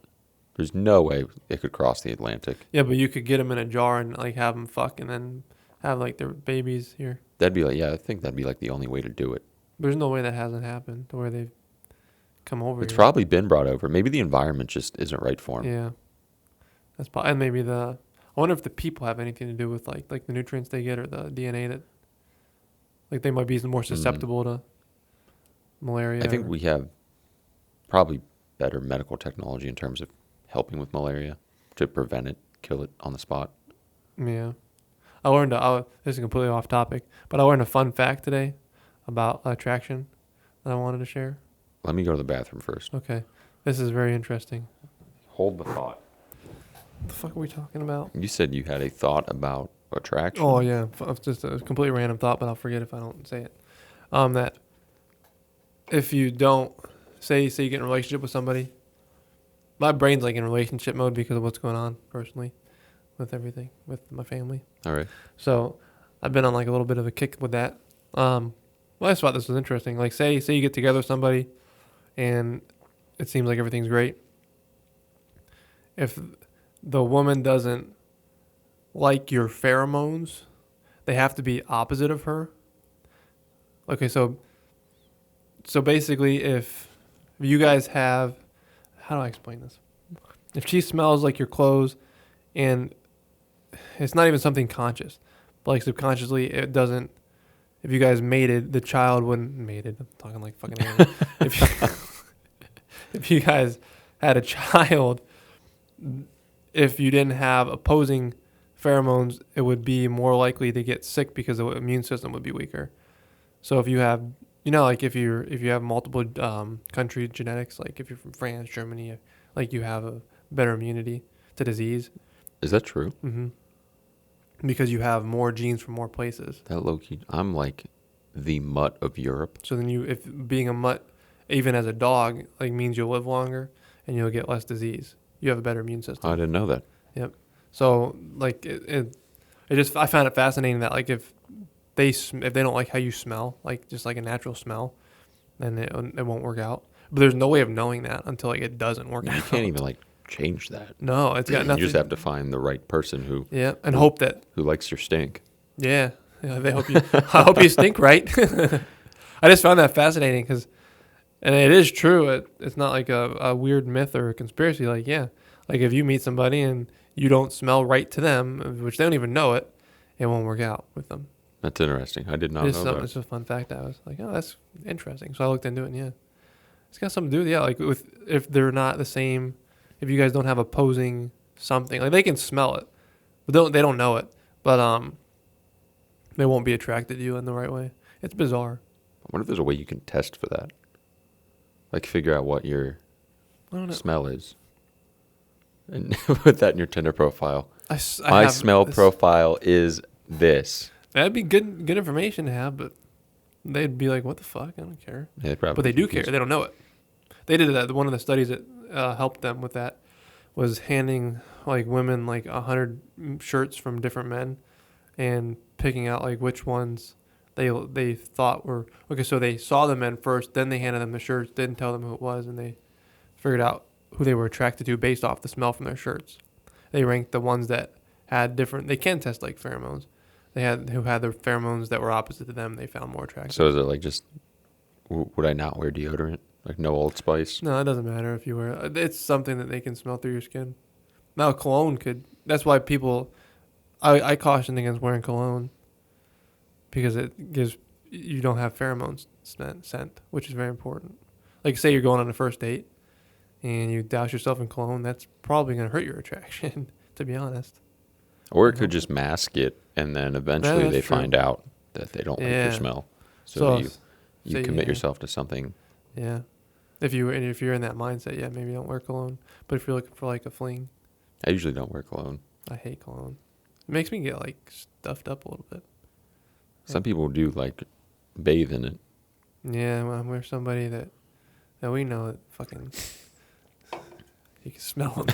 There's no way it could cross the Atlantic. Yeah, but you could get them in a jar and like have them fuck and then have like their babies here. That'd be like, yeah, I think that'd be like the only way to do it. There's no way that hasn't happened to where they've come over It's here. probably been brought over. Maybe the environment just isn't right for them. Yeah, that's and maybe I wonder if the people have anything to do with like the nutrients they get or the DNA that like they might be more susceptible to malaria. I think or- we have probably better medical technology in terms of helping with malaria to prevent it, kill it on the spot. Yeah, I learned. This is completely off topic, but I learned a fun fact today about attraction that I wanted to share. Let me go to the bathroom first. Okay, this is very interesting. Hold the thought. What the fuck are we talking about? You said you had a thought about attraction. Oh yeah, it's just a completely random thought, but I'll forget if I don't say it. That if you don't say you get in a relationship with somebody, my brain's like in relationship mode because of what's going on personally with everything with my family. All right. So I've been on like a little bit of a kick with that. Well, I just thought this was interesting. Like say you get together with somebody, and it seems like everything's great, if the woman doesn't like your pheromones, they have to be opposite of her. Okay, so basically, if you guys have, how do I explain this? If she smells like your clothes, and it's not even something conscious, but like subconsciously, it doesn't. If you guys mated, the child wouldn't mated. I'm talking like fucking animal. If you guys had a child, if you didn't have opposing pheromones, it would be more likely to get sick because the immune system would be weaker. So if you have, like if you have multiple country genetics, like if you're from France, Germany, like you have a better immunity to disease. Is that true? Mm-hmm. Because you have more genes from more places. That low key, I'm like the mutt of Europe. So then if being a mutt, even as a dog, like means you'll live longer and you'll get less disease. You have a better immune system. I didn't know that. Yep. So like I found it fascinating that like if they don't like how you smell, like just like a natural smell, then it won't work out. But there's no way of knowing that until like it doesn't work out. You can't even like change that. No, it's got nothing. You just have to find the right person who hope that who likes your stink. Yeah, they hope you. I hope you stink right. I just found that fascinating and it is true. It's not like a weird myth or a conspiracy. Like like if you meet somebody and you don't smell right to them, which they don't even know it, it won't work out with them. That's interesting. I did not know that. It's a fun fact. I was like, oh, that's interesting. So I looked into it. And it's got something to do with like if they're not the same. If you guys don't have opposing something, like they can smell it, but they don't know it. But they won't be attracted to you in the right way. It's bizarre. I wonder if there's a way you can test for that. Like figure out what your smell is. And put that in your Tinder profile. My smell profile is this. That'd be good information to have, but they'd be like, what the fuck? I don't care. Yeah, probably. But they do care. They don't know it. They did that. One of the studies that helped them with that was handing like women like 100 shirts from different men and picking out like which ones they thought were okay. So they saw the men first, then they handed them the shirts, didn't tell them who it was, and they figured out who they were attracted to based off the smell from their shirts. They ranked the ones that had different. They can test like pheromones. Who had the pheromones that were opposite to them. They found more attractive. So is it like just would I not wear deodorant? Like no Old Spice? No, it doesn't matter if you wear it. It's something that they can smell through your skin. Now cologne could. That's why people. I caution against wearing cologne because it gives you don't have pheromones scent, which is very important. Like say you're going on a first date and you douse yourself in cologne, that's probably going to hurt your attraction, to be honest. Or it could just mask it, and then eventually they find out that they don't like your smell. So you commit yourself to something. Yeah. If you're in that mindset, maybe don't wear cologne. But if you're looking for like a fling. I usually don't wear cologne. I hate cologne. It makes me get like stuffed up a little bit. Some people do like bathe in it. Yeah, well, we're somebody that we know that fucking you can smell him.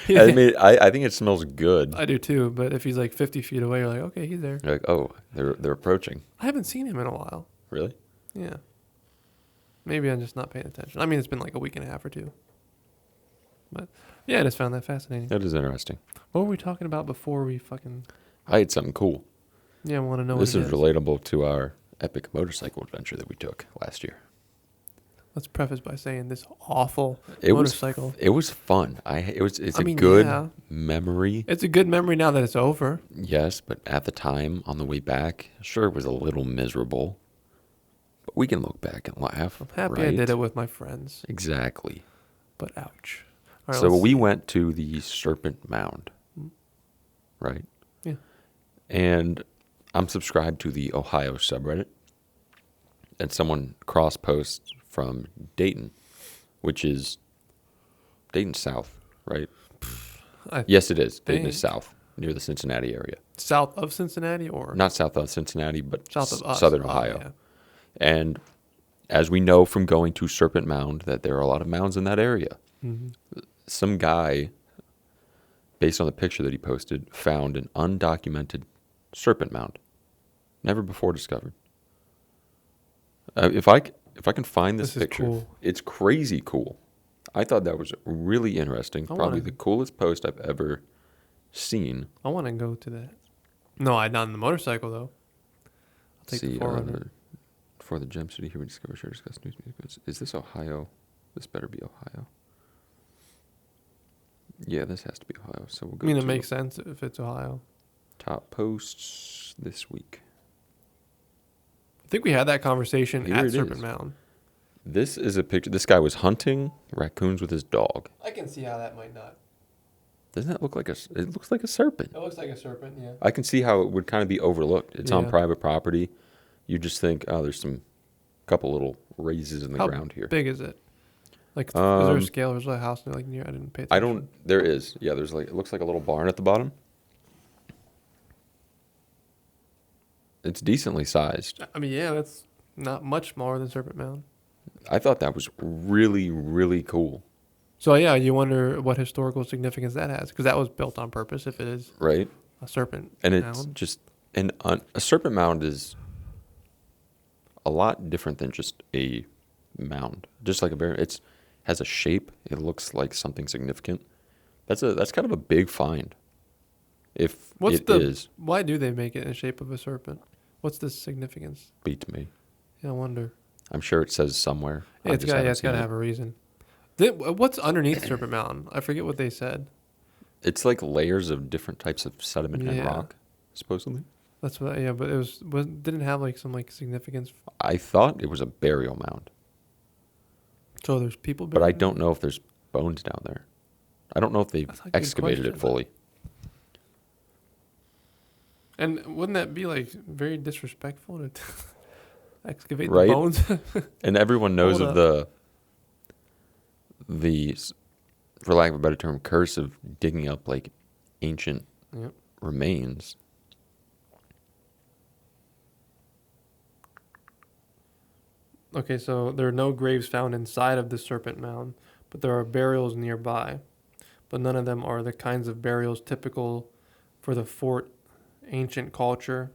I mean, I think it smells good. I do too, but if he's like 50 feet away, you're like, okay, he's there. You're like, oh, they're approaching. I haven't seen him in a while. Really? Yeah. Maybe I'm just not paying attention. I mean, it's been like a week and a half or two. But yeah, I just found that fascinating. That is interesting. What were we talking about before we fucking... I had something cool. Yeah, I want to know this what it is relatable to our epic motorcycle adventure that we took last year. Let's preface by saying this awful motorcycle. It was fun. It's a good memory. It's a good memory now that it's over. Yes, but at the time, on the way back, sure, it was a little miserable. But we can look back and laugh. I'm happy I did it with my friends. Exactly. But ouch. All right, so we went to the Serpent Mound. Right? Yeah. And I'm subscribed to the Ohio subreddit. And someone cross-posts from Dayton, which is Dayton South, right? Yes, it is. Dayton is south, near the Cincinnati area. South of Cincinnati, or not south of Cincinnati, but south of us. Southern Ohio. Yeah. And as we know from going to Serpent Mound, that there are a lot of mounds in that area. Mm-hmm. Some guy, based on the picture that he posted, found an undocumented serpent mound, never before discovered. If I can find this picture, cool. It's crazy cool. I thought that was really interesting. I Probably wanna- the coolest post I've ever seen. I want to go to that. No, I not on the motorcycle though. I'll take the 400. For the Gem City, here we discover, share, discuss news, music. Is this Ohio? This better be Ohio. Yeah, this has to be Ohio. So we'll go I mean, it to makes sense if it's Ohio. top posts this week. I think we had that conversation Here at it Serpent is. Mound. This is a picture. This guy was hunting raccoons with his dog. I can see how that might not. Doesn't that look like it looks like a serpent. It looks like a serpent, yeah. I can see how it would kind of be overlooked. It's on Yeah. private property. You just think, oh, there's some couple little raises in the How ground here. big is it? Like, is there a Um, scale? There's a house like near. I didn't pay attention. I don't. There is. Yeah, there's like it looks like a little barn at the bottom. It's decently sized. I mean, yeah, that's not much smaller than Serpent Mound. I thought that was really, really cool. So yeah, you wonder what historical significance that has, because that was built on purpose. If it is Right? a serpent And it's mound. just a serpent mound is a lot different than just a mound. Just like it's has a shape. It looks like something significant. That's kind of a big find. If What's it the is, why do they make it in the shape of a serpent? What's the significance? beats me. Yeah, I wonder. I'm sure it says somewhere. Yeah, I it's just got haven't to seen it. have a reason. What's underneath Serpent Mountain? I forget what they said. It's like layers of different types of sediment and Yeah. rock, supposedly. That's what. Yeah, but it didn't have like some like significance. I thought it was a burial mound, So there's people. but I buried don't know if there's bones down there. I don't know if they've That's a good excavated it question. fully. And wouldn't that be like very disrespectful to excavate Right? the bones? And everyone knows Hold of the, for lack of a better term, curse of digging up like ancient Yep. remains. Okay, so there are no graves found inside of the Serpent Mound, but there are burials nearby. But none of them are the kinds of burials typical for the fort ancient culture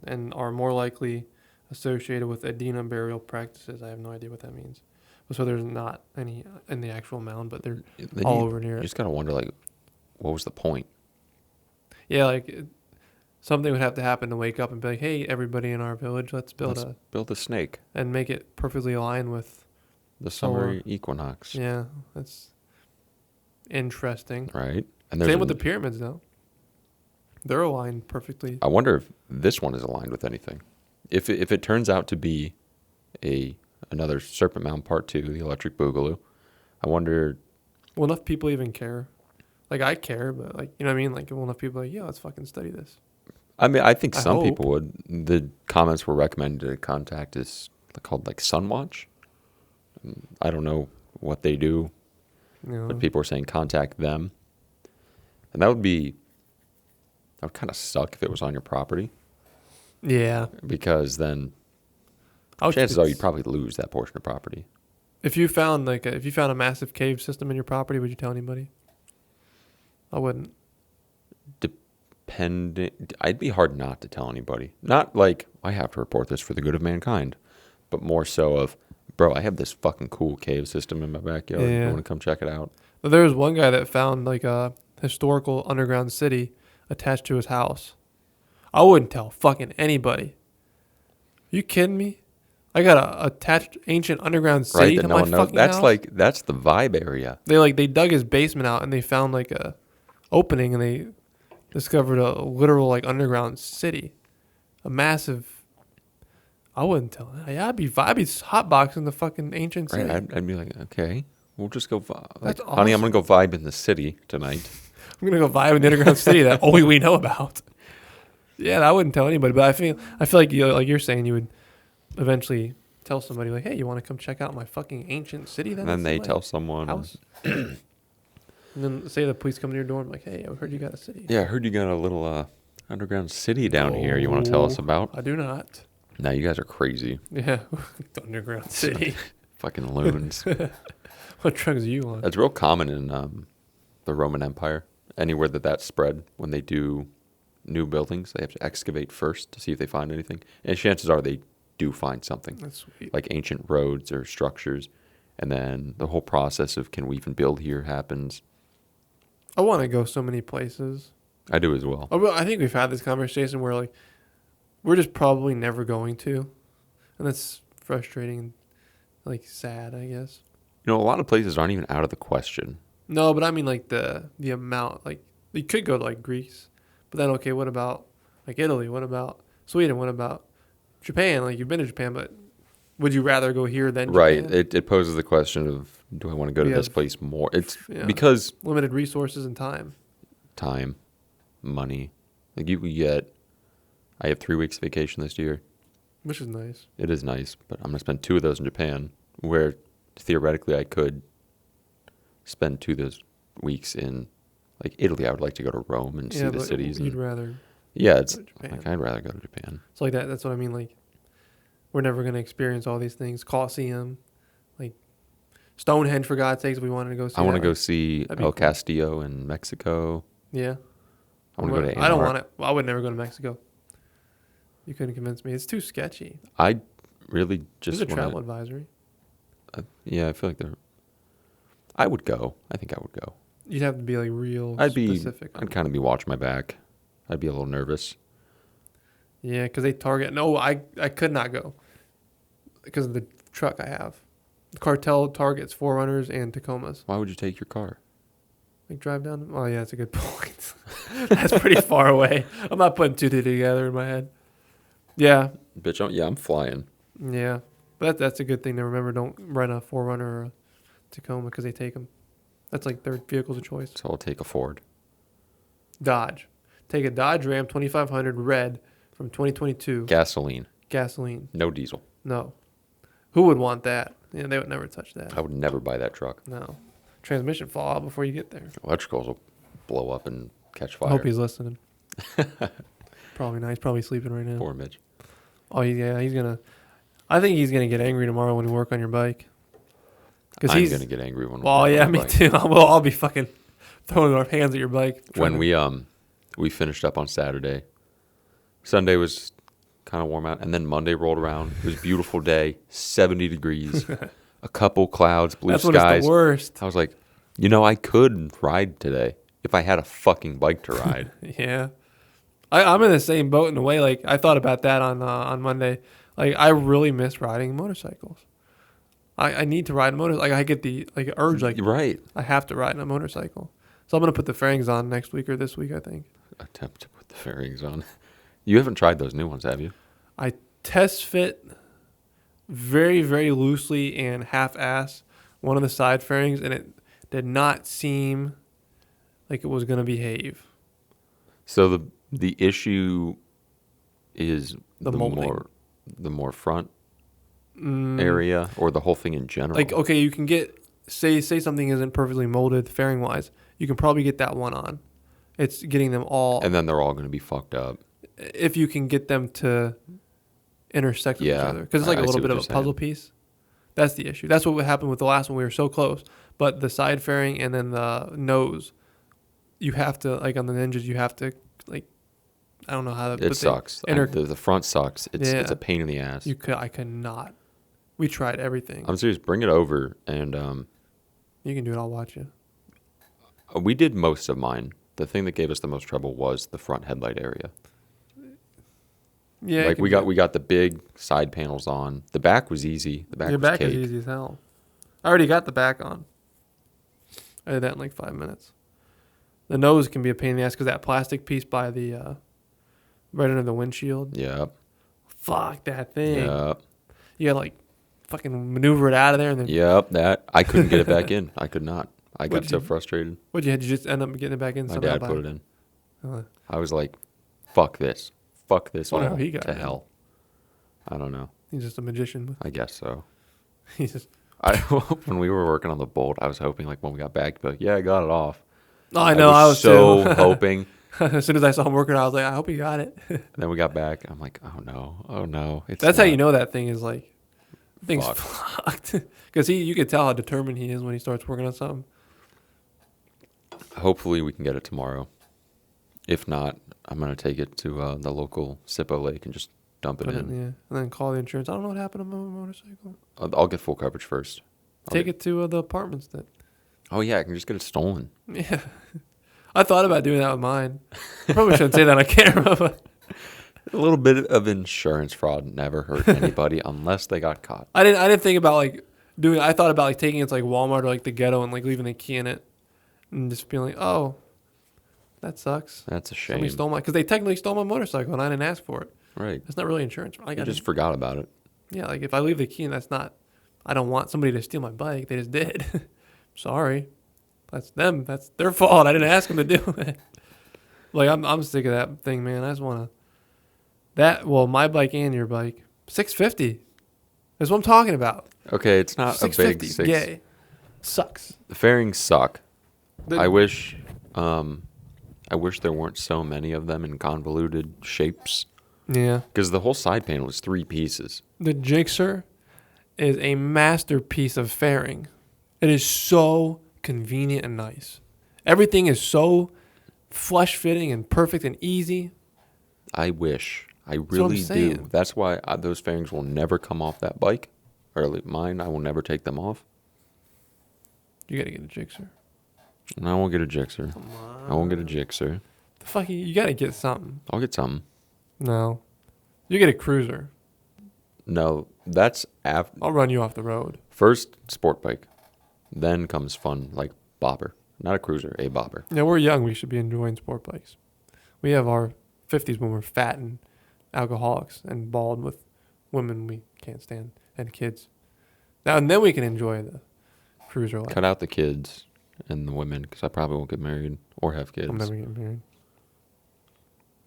and are more likely associated with Adena burial practices. I have no idea what that means. So there's not any in the actual mound, but they're Then all you, over near you it. just gotta wonder, like, what was the point? Yeah, like something would have to happen to wake up and be like, "Hey, everybody in our village, let's build Let's build a snake. and make it perfectly aligned with." The summer Or- equinox, Yeah, that's interesting. right? And there's Same with the pyramids, though. They're aligned perfectly. I wonder if this one is aligned with anything. If it turns out to be another Serpent Mound Part 2, the Electric Boogaloo, I wonder. Will enough people even care? Like, I care, but, like, you know what I mean? Like, will enough people be like, yeah, let's fucking study this? I mean, I think I some hope. people would. The comments were recommended to contact is called like Sunwatch. I don't know what they do, You know? but people are saying contact them, and that would kind of suck if it was on your property, Yeah. because then I would- chances are it's- you'd probably lose that portion of property. If you found a massive cave system in your property, would you tell anybody? I wouldn't. I'd be hard not to tell anybody. Not like I have to report this for the good of mankind, but more so of, bro, I have this fucking cool cave system in my backyard. You Yeah. want to come check it out? But there was one guy that found like a historical underground city attached to his house. I wouldn't tell fucking anybody. You kidding me? I got a attached ancient underground city Right? That to no my one knows. fucking That's house. that's the vibe area. They dug his basement out and they found like a opening and they discovered a literal like underground city, a massive. I wouldn't tell. Yeah, I'd be hotboxing the fucking ancient city. Right? I'd be like, okay, we'll just go. That's honey, I'm gonna go vibe in the city tonight. I'm gonna go vibe in the underground city that only we know about. Yeah, I wouldn't tell anybody, but I feel like you're saying you would eventually tell somebody like, hey, you want to come check out my fucking ancient city? And then That's they my tell someone. house. And then say the police come to your door and be like, hey, I heard you got a city. Yeah, I heard you got a little underground city down here. You want to tell us Oh, about? I do not. No, you guys are crazy, Yeah, the underground city. fucking loons. What drugs are you on? That's real common in the Roman Empire. Anywhere that spread, when they do new buildings, they have to excavate first to see if they find anything. And chances are they do find something, That's sweet. like ancient roads or structures. And then the whole process of can we even build here happens. I want to go so many places. I do as well. I think we've had this conversation where like we're just probably never going to, and that's frustrating and like sad, I guess. You know, a lot of places aren't even out of the question. No, but I mean like the amount. Like you could go to like Greece, but then okay, what about like Italy? What about Sweden? What about Japan? Like you've been to Japan, but would you rather go here than Right. Japan? It poses the question of do I want to go to We this have- place more? It's yeah. because Limited resources and time. time, money. Like you get, I have 3 weeks vacation this year. Which is nice. It is nice, but I'm gonna spend 2 of those in Japan, where theoretically I could spend 2 of those weeks in like Italy. I would like to go to Rome and see the but cities. You'd And, rather. yeah, it's go to Japan. like I'd rather go to Japan. It's like that. That's what I mean. Like, we're never going to experience all these things. Colosseum, like Stonehenge, for God's sakes, we wanted to go see. I want to that, go like, see that'd be El cool. Castillo in Mexico. Yeah. I want to go to. I don't want it. Well, I would never go to Mexico. You couldn't convince me. It's too sketchy. I really just There's a wanna, travel advisory. yeah, I feel like I would go. I think I would go. You'd have to be like real specific. I'd kind of be watching my back. I'd be a little nervous. Yeah, because they target. No, I could not go because of the truck I have. The cartel targets Forerunners and Tacomas. Why would you take your car? Like drive down. Oh yeah, that's a good point. That's pretty far away. I'm not putting two together in my head. Yeah, Bitch, I'm flying. yeah. But that's a good thing to remember. Don't rent a Forerunner or a Tacoma because they take them. That's like their vehicles of choice. So I'll take a Ford. Dodge. Take a Dodge Ram 2500 red from 2022. Gasoline. Gasoline. No diesel. No. Who would want that? Yeah, they would never touch that. I would never buy that truck. No. Transmission fall out before you get there. Electricals will blow up and catch I fire. hope he's listening. Probably not. He's probably sleeping right now. Poor Mitch. Oh yeah, he's gonna. I think he's gonna get angry tomorrow when we work on your bike. Because I'm he's gonna get angry when. Well, we yeah, ride me my bike. too. We'll all be fucking throwing our hands at your bike. When we finished up on Saturday. Sunday was kind of warm out, and then Monday rolled around. It was a beautiful day, 70 degrees, a couple clouds, blue That's skies. when it's the worst. I was like, I could ride today if I had a fucking bike to ride. Yeah, I'm in the same boat in a way. Like I thought about that on Monday. Like I really miss riding motorcycles. I need to ride a motorcycle. Like I get the urge. Like Right. I have to ride a motorcycle. So I'm gonna put the fairings on next week or this week. I think. Attempt to put the fairings on. You haven't tried those new ones, have you? I test fit very, very loosely and half-ass one of the side fairings, and it did not seem like it was going to behave. So the issue is The molding. the more front area, or the whole thing in general. Like, okay, you can get, say something isn't perfectly molded fairing-wise, you can probably get that one on. It's getting them all, and then they're all going to be fucked up. if you can get them to intersect with each Yeah, other. Because it's like I a see little what bit of you're a puzzle saying. piece. That's the issue. That's what happened with the last one. We were so close. But the side fairing and then the nose, you have to, like on the Ninjas, you have to, like, I don't know how to. It sucks. The front sucks. It's Yeah. a pain in the ass. I could not. We tried everything. I'm serious. Bring it over, and You can do it. I'll watch you. we did most of mine. The thing that gave us the most trouble was the front headlight area. Yeah. Like we got the big side panels on. The back was easy. The back Your was back cake. is easy as hell. I already got the back on. I did that in like 5 minutes. The nose can be a pain in the ass because that plastic piece by the right under the windshield. Yep. Fuck that thing. Yep. You gotta like fucking maneuver it out of there and then. Yep. That I couldn't get it back in. I could not. I got What'd so you- frustrated. What you had? You just end up getting it back in. My somehow dad by- put it in. Uh, I was like, "Fuck this. Fuck this Well, all he got to it. hell." I don't know. he's just a magician. I guess so. He's just. When we were working on the bolt, I was hoping like when we got back, but yeah, I got it off. Oh, I know. I was so too. hoping. As soon as I saw him working, I was like, I hope he got it. And then we got back. I'm like, oh no. That's how you know that thing is like, thing's Fucked. fucked. Because you can tell how determined he is when he starts working on something. Hopefully we can get it tomorrow. If not, I'm gonna take it to the local Sippo Lake and just dump it Put it in. in, yeah. And then call the insurance. I don't know what happened to my motorcycle. I'll get full coverage first. Take it to the apartments then. Oh yeah, I can just get it stolen. Yeah. I thought about doing that with mine. I probably shouldn't say that on camera, but A little bit of insurance fraud never hurt anybody unless they got caught. I didn't think about like doing. I thought about like taking it to like Walmart or like the ghetto and like leaving a key in it, and just being like, oh, that sucks. That's a shame. Somebody stole because they technically stole my motorcycle and I didn't ask for it. Right. That's not really insurance. I You just forgot about it. yeah, like if I leave the key and that's not, I don't want somebody to steal my bike. They just did. Sorry, that's them. That's their fault. I didn't ask them to do it. Like I'm sick of that thing, man. I just wanna my bike and your bike, $650. That's what I'm talking about. Okay, it's not a big $650. six. Yay. Sucks. The fairings suck. The- I wish there weren't so many of them in convoluted shapes. Yeah. Because the whole side panel is 3 pieces. The Gixxer is a masterpiece of fairing. It is so convenient and nice. Everything is so flush fitting and perfect and easy. I wish. I what I'm really do. saying. That's why those fairings will never come off that bike. Or at least mine, I will never take them off. You gotta get a Gixxer. And I won't get a Gixxer. I won't get a Gixxer. The fuck you gotta get something. I'll get something. No. You get a cruiser. No, that's I'll run you off the road. first sport bike. Then comes fun, like bobber. Not a cruiser, a bobber. Yeah, we're young. We should be enjoying sport bikes. We have our 50s when we're fat and alcoholics and bald with women we can't stand and kids. Now and then we can enjoy the cruiser life. Cut out the kids and the women, because I probably won't get married or have kids. I'm never getting married.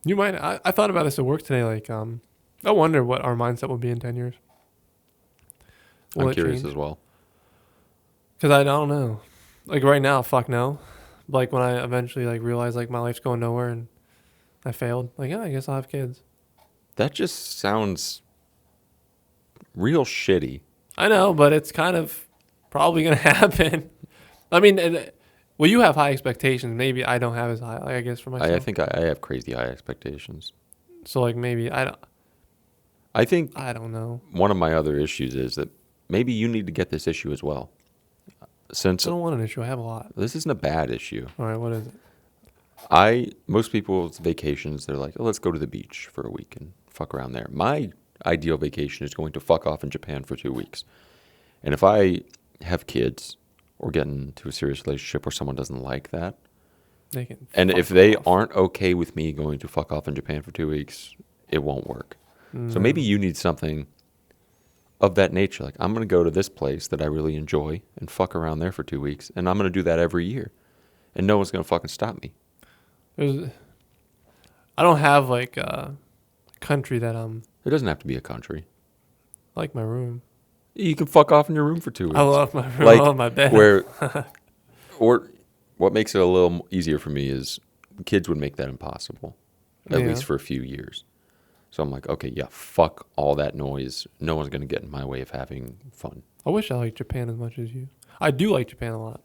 You might. I thought about this at work today. Like, I wonder what our mindset will be in 10 years. Will I'm it curious change? as well. Because I don't know. Like right now, fuck no. Like when I eventually like realize like my life's going nowhere and I failed. Like, yeah, I guess I'll have kids. That just sounds real shitty. I know, but it's kind of probably gonna happen. I mean, well, you have high expectations. Maybe I don't have as high. Like, I guess for myself. I think I have crazy high expectations. So like maybe I think don't know. one of my other issues is that maybe you need to get this issue as well. Since I don't want an issue. I have a lot. this isn't a bad issue. All right, what is it? Most people's vacations, they're like, oh, let's go to the beach for a week and fuck around there. My ideal vacation is going to fuck off in Japan for 2 weeks. And if I have kids or get into a serious relationship where someone doesn't like that, They can. and fuck if they off. aren't okay with me going to fuck off in Japan for 2 weeks, it won't work. So maybe you need something of that nature. Like, I'm going to go to this place that I really enjoy and fuck around there for 2 weeks. And I'm going to do that every year. And no one's going to fucking stop me. I don't have like a country that It doesn't have to be a country. I like my room. You can fuck off in your room for 2 weeks. I love my room. Like, I love my bed. Or what makes it a little easier for me is kids would make that impossible, at Yeah. least for a few years. So I'm like, okay, yeah, fuck all that noise. No one's going to get in my way of having fun. I wish I liked Japan as much as you. I do like Japan a lot.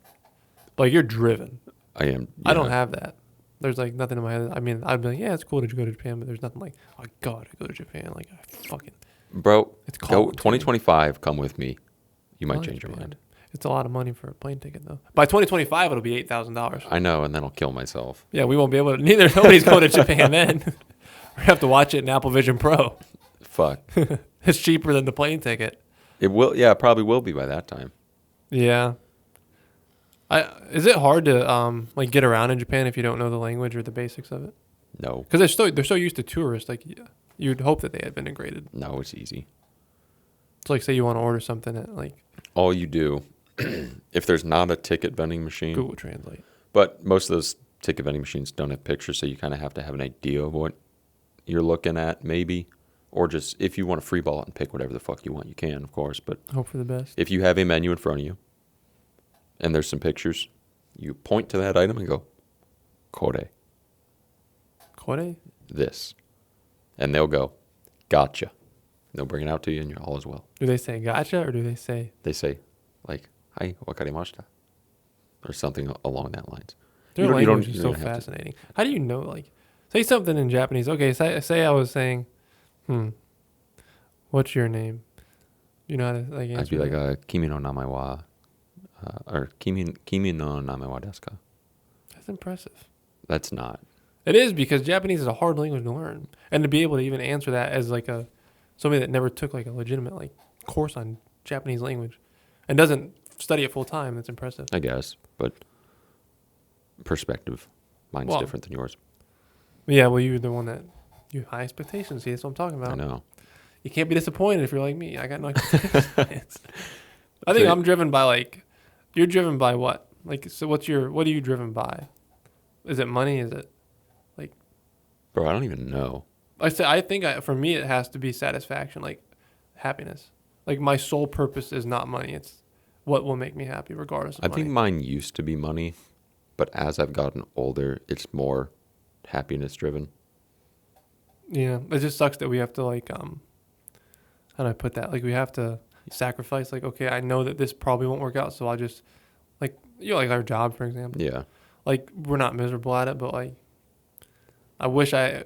Like you're driven. I am. I don't yeah. have that. There's like nothing in my head. I mean, I'd be like, yeah, it's cool to go to Japan, but there's nothing like, oh, I gotta go to Japan. Like, I fucking. Bro, It's go cold, 2025, come with me. You might I like change your Japan. mind. It's a lot of money for a plane ticket, though. By 2025, it'll be $8,000. I know, and then I'll kill myself. Yeah, we won't be able to. Nobody's going to Japan then. We have to watch it in Apple Vision Pro. Fuck. It's cheaper than the plane ticket. It will, yeah, it probably will be by that time. Yeah. Is it hard to like get around in Japan if you don't know the language or the basics of it? No, Because they're so used to tourists. Like you'd hope that they had been integrated. no, it's easy. It's like say you want to order something at like All you do, if there's not a ticket vending machine, Google Translate. but most of those ticket vending machines don't have pictures, so you kind of have to have an idea of what you're looking at, maybe. Or just, if you want to free ball it and pick whatever the fuck you want, you can, of course. But Hope for the best. if you have a menu in front of you, and there's some pictures, you point to that item and go, Kore, Kore? this. And they'll go, gotcha. They'll bring it out to you and you're all as well. Do they say gotcha or do they say They say, like, hai, wakarimashita. Or something along that lines. their You don't- language you is don't so have to- fascinating? How do you know like say something in Japanese? Okay, say I was saying, what's your name? You know how to like answer I'd be like, that? kimi no namae wa or kimi no name wa desu ka? That's impressive. That's not. It is, because Japanese is a hard language to learn, and to be able to even answer that as like somebody that never took like a legitimate like course on Japanese language and doesn't study it full time, that's impressive. I guess, but perspective, mine's Well, different than yours. Yeah, well, you're the one that you have high expectations. See, that's what I'm talking about. I know. You can't be disappointed if you're like me. I got no expectations. I think So- I'm driven by like, you're driven by what? Like, so what are you driven by? Is it money? Is it Bro, I don't even know. I think for me it has to be satisfaction, like happiness. Like my sole purpose is not money. It's what will make me happy regardless of I money. think mine used to be money, but as I've gotten older, it's more happiness driven. Yeah, it just sucks that we have to like how do I put that? Like we have to sacrifice. Like, okay, I know that this probably won't work out, so I'll just like like our job, for example. Yeah. Like we're not miserable at it, but like I wish I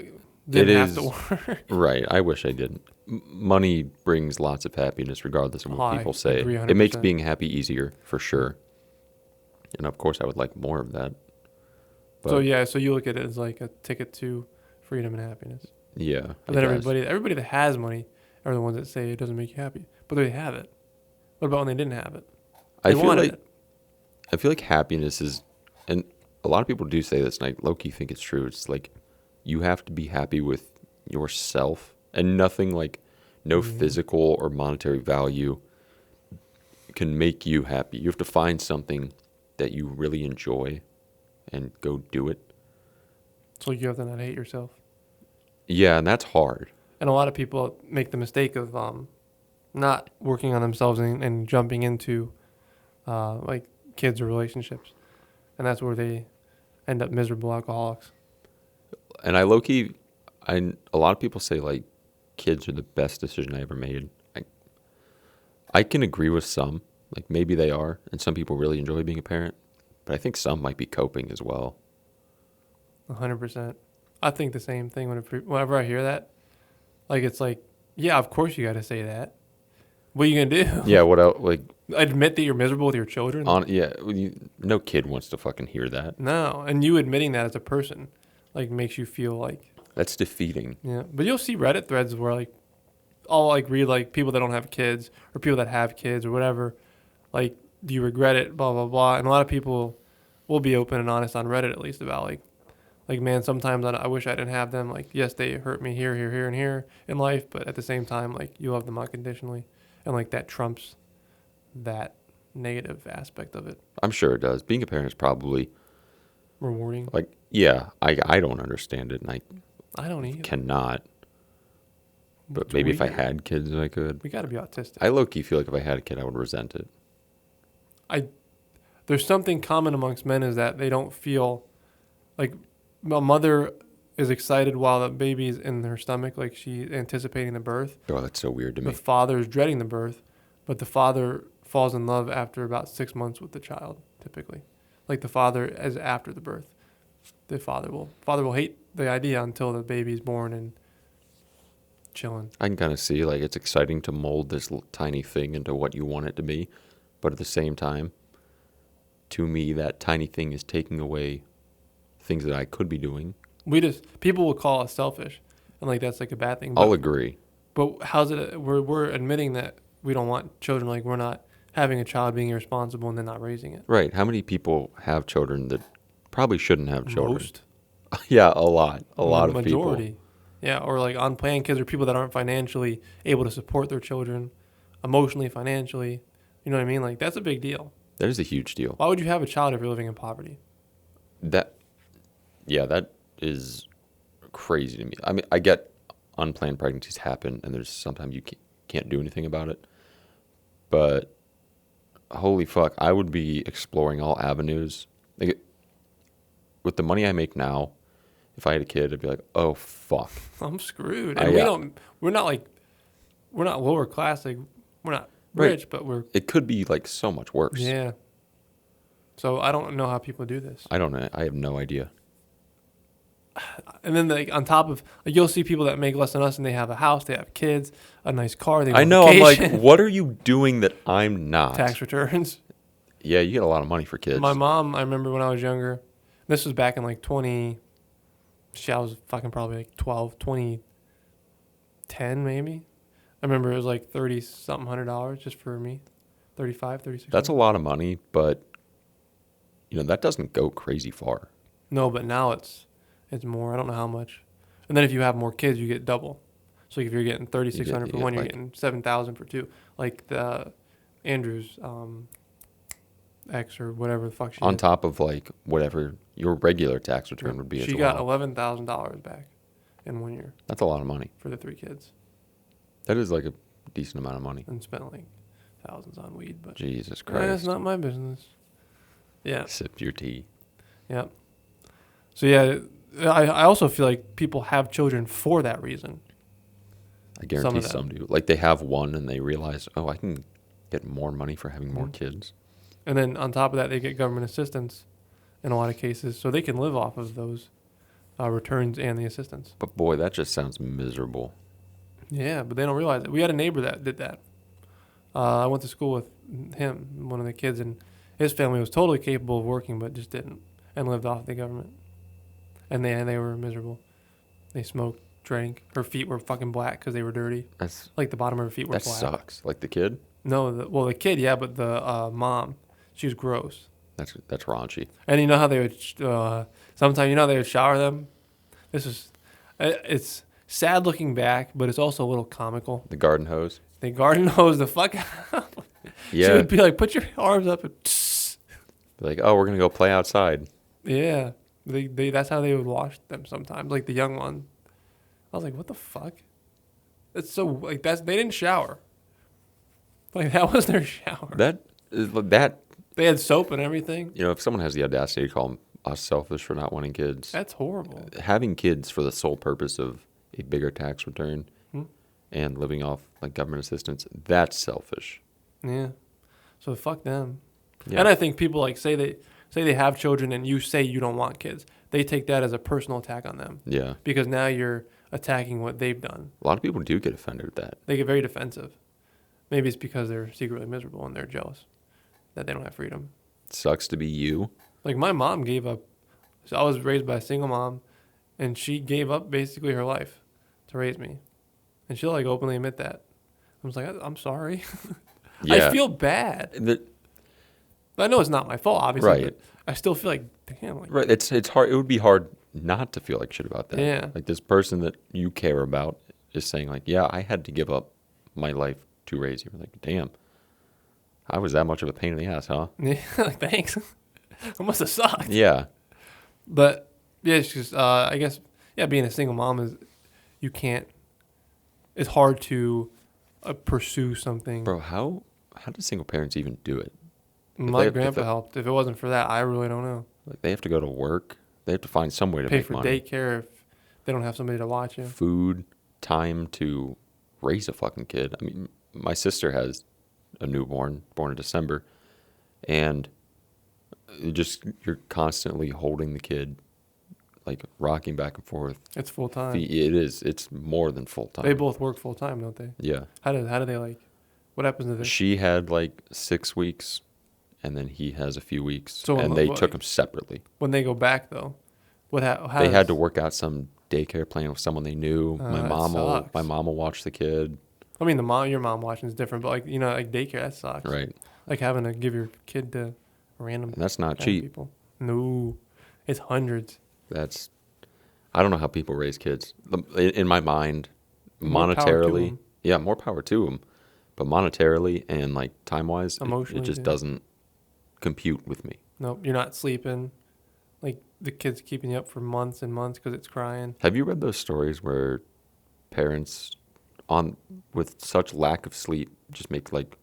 didn't have to work. Right. I wish I didn't. Money brings lots of happiness regardless of what I people say. agree It makes 100%. being happy easier, for sure. And of course, I would like more of that. But So yeah, so you look at it as like a ticket to freedom and happiness. yeah. And then everybody that has money are the ones that say it doesn't make you happy, but they have it. What about when they didn't have it? They I feel wanted like it. I feel like happiness is, and a lot of people do say this, and I low-key think it's true. It's like you have to be happy with yourself, and nothing like no physical or monetary value can make you happy. You have to find something that you really enjoy and go do it. So you have to not hate yourself. Yeah, and that's hard. And a lot of people make the mistake of not working on themselves and jumping into like kids or relationships, and that's where they end up miserable alcoholics. And I low-key, a lot of people say like kids are the best decision I ever made. I can agree with some, like maybe they are, and some people really enjoy being a parent, but I think some might be coping as well. 100%. I think the same thing whenever I hear that. Like it's like, yeah, of course you got to say that. What are you gonna do? Yeah, what else? Like, Admit that you're miserable with your children? no kid wants to fucking hear that. No, and you admitting that as a person, like makes you feel like, That's defeating. yeah. But you'll see Reddit threads where like, I'll like read like people that don't have kids or people that have kids or whatever. Like, do you regret it? Blah blah blah. And a lot of people will be open and honest on Reddit at least about like man, sometimes I wish I didn't have them. Like, yes, they hurt me here, and here in life, but at the same time, like you love them unconditionally, and like that trumps that negative aspect of it. I'm sure it does. Being a parent is probably Rewarding. like, yeah, I don't understand it, and I I don't either. cannot. But It's maybe if I weird. had kids, I could. We got to be autistic. I low-key feel like if I had a kid, I would resent it. There's something common amongst men is that they don't feel like a mother is excited while the baby's in her stomach, like she's anticipating the birth. Oh, that's so weird to The me. father is dreading the birth, but the father falls in love after about 6 months with the child, typically. Like the father is after the birth. The father will hate the idea until the baby's born and chilling. I can kind of see, like, it's exciting to mold this tiny thing into what you want it to be. But at the same time, to me, that tiny thing is taking away things that I could be doing. People will call us selfish, and like that's like a bad thing. I'll agree. But how's it? We're admitting that we don't want children. Like we're not having a child, being irresponsible, and then not raising it. Right. How many people have children that probably shouldn't have children? Most. Yeah, a lot. A lot of Majority. people. Yeah, or like unplanned kids or people that aren't financially able to support their children, emotionally, financially. You know what I mean? Like that's a big deal. That is a huge deal. Why would you have a child if you're living in poverty? That is crazy to me. I mean, I get unplanned pregnancies happen, and there's sometimes you can't do anything about it. But holy fuck, I would be exploring all avenues. Like, with the money I make now, if I had a kid, I'd be like, oh fuck. I'm screwed. And we're not lower class. Like we're not rich, but we're It could be like so much worse. yeah. So I don't know how people do this. I don't know. I have no idea. And then like on top of like you'll see people that make less than us and they have a house, they have kids, a nice car. They go I on know. I'm like, vacation, what are you doing that I'm not? tax returns. Yeah, you get a lot of money for kids. My mom, I remember when I was younger, this was back in like I was fucking probably like 12, 2010 maybe. I remember it was like $30-something $100 just for me. 35, 36. That's a lot of money, but that doesn't go crazy far. No, but now it's more. I don't know how much. And then if you have more kids, you get double. So if you're getting 3,600 for one, you're getting 7,000 for two. Like the Andrew's ex or whatever the fuck she On did. top of like whatever your regular tax return would be. She as got well. $11,000 back in 1 year That's a lot of money. for the 3 kids, That is like a decent amount of money. and spent like thousands on weed. But Jesus it's Christ. not my business. Yeah. Sip your tea. Yep. So yeah, I also feel like people have children for that reason. I guarantee them. some do. Like they have one and they realize, oh, I can get more money for having more kids. And then on top of that, they get government assistance in a lot of cases, so they can live off of those returns and the assistance. But boy, that just sounds miserable. Yeah, but they don't realize it. We had a neighbor that did that. I went to school with him, one of the kids, and his family was totally capable of working, but just didn't, and lived off the government. And they were miserable. They smoked, drank. Her feet were fucking black because they were dirty. That's Like the bottom of her feet were that black. sucks. Like the kid. No, the kid, yeah, but the mom, she was gross. That's raunchy. And you know how they would, sometimes they would shower them? It's sad looking back, but it's also a little comical. The garden hose. They garden hose the fuck out. Yeah. She would be like, put your arms up and They're like, oh, we're gonna go play outside. yeah. That's how they would wash them sometimes, like the young one. I was like, what the fuck? That's so, like, they didn't shower. Like, that was their shower. That They had soap and everything. if someone has the audacity to call us selfish for not wanting kids, That's horrible. having kids for the sole purpose of a bigger tax return Hmm. and living off like government assistance, that's selfish. Yeah. So fuck them. Yeah. And I think people like say they have children and you say you don't want kids. They take that as a personal attack on them Yeah. because now you're attacking what they've done. A lot of people do get offended at that. They get very defensive. Maybe it's because they're secretly miserable and they're jealous that they don't have freedom. It sucks to be you. Like my mom gave up. So I was raised by a single mom, and she gave up basically her life to raise me, and she'll like openly admit that. I was like, I'm sorry. Yeah. I feel bad. I know it's not my fault, obviously. Right. But I still feel like, damn. Like, Right. It's hard. It would be hard not to feel like shit about that. Yeah. Like this person that you care about is saying like, yeah, I had to give up my life to raise you. Like, damn, I was that much of a pain in the ass, huh? yeah, like thanks. I must have sucked. Yeah. But yeah, it's just I guess being a single mom is you can't. It's hard to pursue something. Bro, how do single parents even do it? My if grandpa they- helped. If it wasn't for that, I really don't know. Like they have to go to work. They have to find some way to Pay make for money. daycare if they don't have somebody to watch you. Food, time to raise a fucking kid. I mean, my sister has a newborn, born in December, and you're constantly holding the kid, like rocking back and forth. It's full time. It is. It's more than full time. They both work full time, don't they? Yeah. How do they like? What happens to this? She had like 6 weeks, and then he has a few weeks, So, and they what- took them separately. When they go back though, how They had does- to work out some daycare plan with someone they knew. that sucks. My mom will watch the kid. I mean, your mom watching is different, but like like daycare, that sucks. Right. Like having to give your kid to random. And that's not random cheap. People. No, it's hundreds. I don't know how people raise kids. In my mind, More power to monetarily, 'em. yeah, more power to them. But monetarily and like time wise, it Emotionally, just too. doesn't compute with me. Nope, you're not sleeping. Like the kid's keeping you up for months and months because it's crying. Have you read those stories where parents, with such lack of sleep, just make like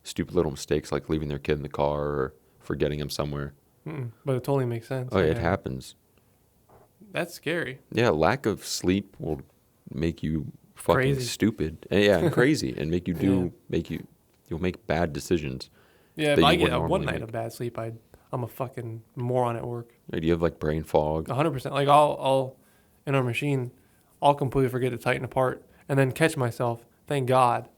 stupid little mistakes, like leaving their kid in the car or forgetting him somewhere? But it totally makes sense. Oh, yeah, it Yeah. happens. That's scary. Yeah, lack of sleep will make you fucking Crazy. stupid. And crazy, and make you you'll make bad decisions. Yeah, if that I you get wouldn't one normally night make. of bad sleep, I'm a fucking moron at work. Do you have like brain fog? 100%. Like I'll in our machine, I'll completely forget to tighten apart and then catch myself. Thank God.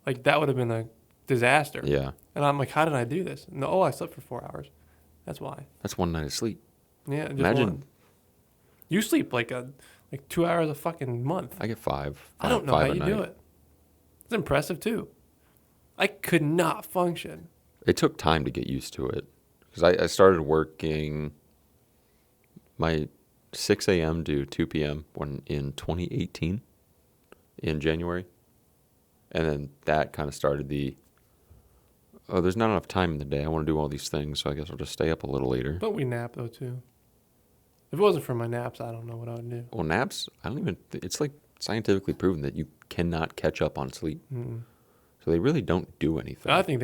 Like that would have been a disaster. Yeah. And I'm like, how did I do this? No, I slept for 4 hours. That's why. That's one night of sleep. Yeah. Just Imagine. one. You sleep like 2 hours a fucking month. I get 5. I don't know five how a you night. do it. It's impressive too. I could not function. It took time to get used to it because I started working my 6 a.m. to 2 p.m. in 2018 in January. And then that kind of started there's not enough time in the day. I want to do all these things, so I guess I'll just stay up a little later. But we nap though too. If it wasn't for my naps, I don't know what I would do. Well, naps, it's like scientifically proven that you cannot catch up on sleep. Mm-mm. So they really don't do anything. I think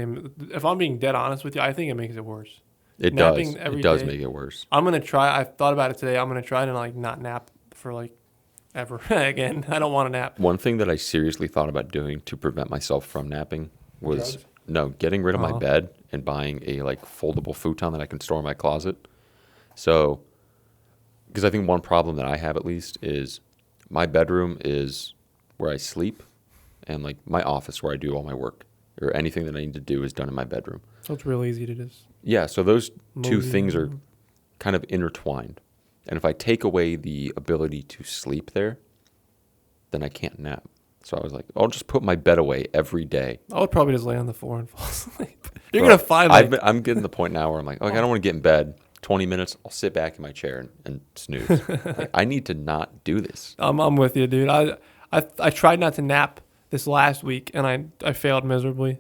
if I'm being dead honest with you, I think it makes it worse. It napping does. every It does day. make it worse. I'm gonna try. I thought about it today. I'm gonna try to like not nap for like ever again. I don't want to nap. One thing that I seriously thought about doing to prevent myself from napping was getting rid of my bed and buying a like foldable futon that I can store in my closet. So, because I think one problem that I have at least is my bedroom is where I sleep, and like my office where I do all my work or anything that I need to do is done in my bedroom. So it's real easy to just. Yeah, so those two Mosey things are around. kind of intertwined. And if I take away the ability to sleep there, then I can't nap. So I was like, I'll just put my bed away every day. I would probably just lay on the floor and fall asleep. You're Bro, gonna find like I'm getting to the point now where I'm like, okay, I don't want to get in bed. 20 minutes, I'll sit back in my chair and snooze. Like, I need to not do this. I'm with you, dude. I tried not to nap this last week and I failed miserably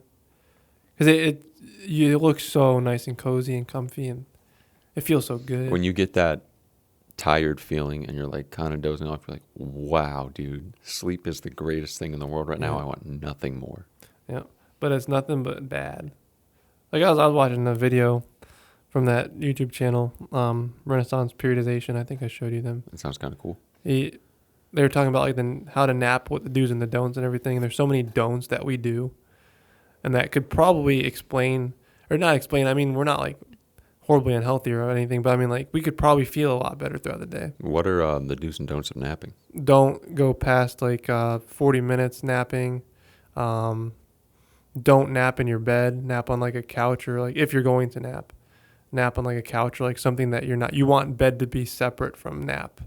because you look so nice and cozy and comfy and it feels so good. When you get that tired feeling and you're like kind of dozing off, you're like, wow, dude, sleep is the greatest thing in the world right now. Yeah. I want nothing more. Yeah, but it's nothing but bad. Like I was watching a video from that YouTube channel, Renaissance Periodization. I think I showed you them. That sounds kind of cool. They were talking about like how to nap, what the do's and the don'ts and everything. And there's so many don'ts that we do, and that could probably explain or not explain. I mean, we're not like horribly unhealthy or anything, but I mean like we could probably feel a lot better throughout the day. What are the do's and don'ts of napping? Don't go past like 40 minutes napping. Don't nap in your bed. Nap on like a couch or like if you're going to nap on like a couch or like something that you're not. You want bed to be separate from nap.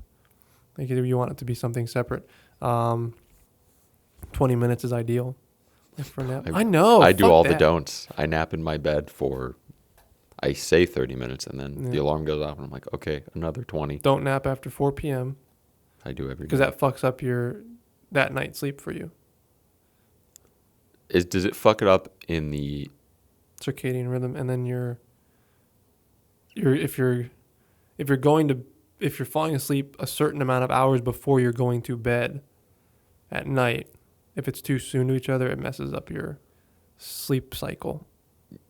Like you want it to be something separate. 20 minutes is ideal for a nap. I know. I do fuck all that. the don'ts. I nap in my bed for, I say 30 minutes, and then the alarm goes off, and I'm like, okay, another 20. Don't nap after 4 p.m. I do every day. because that fucks up that night's sleep for you. Does it fuck it up in the Circadian rhythm, and then if you're falling asleep a certain amount of hours before you're going to bed at night, if it's too soon to each other, it messes up your sleep cycle.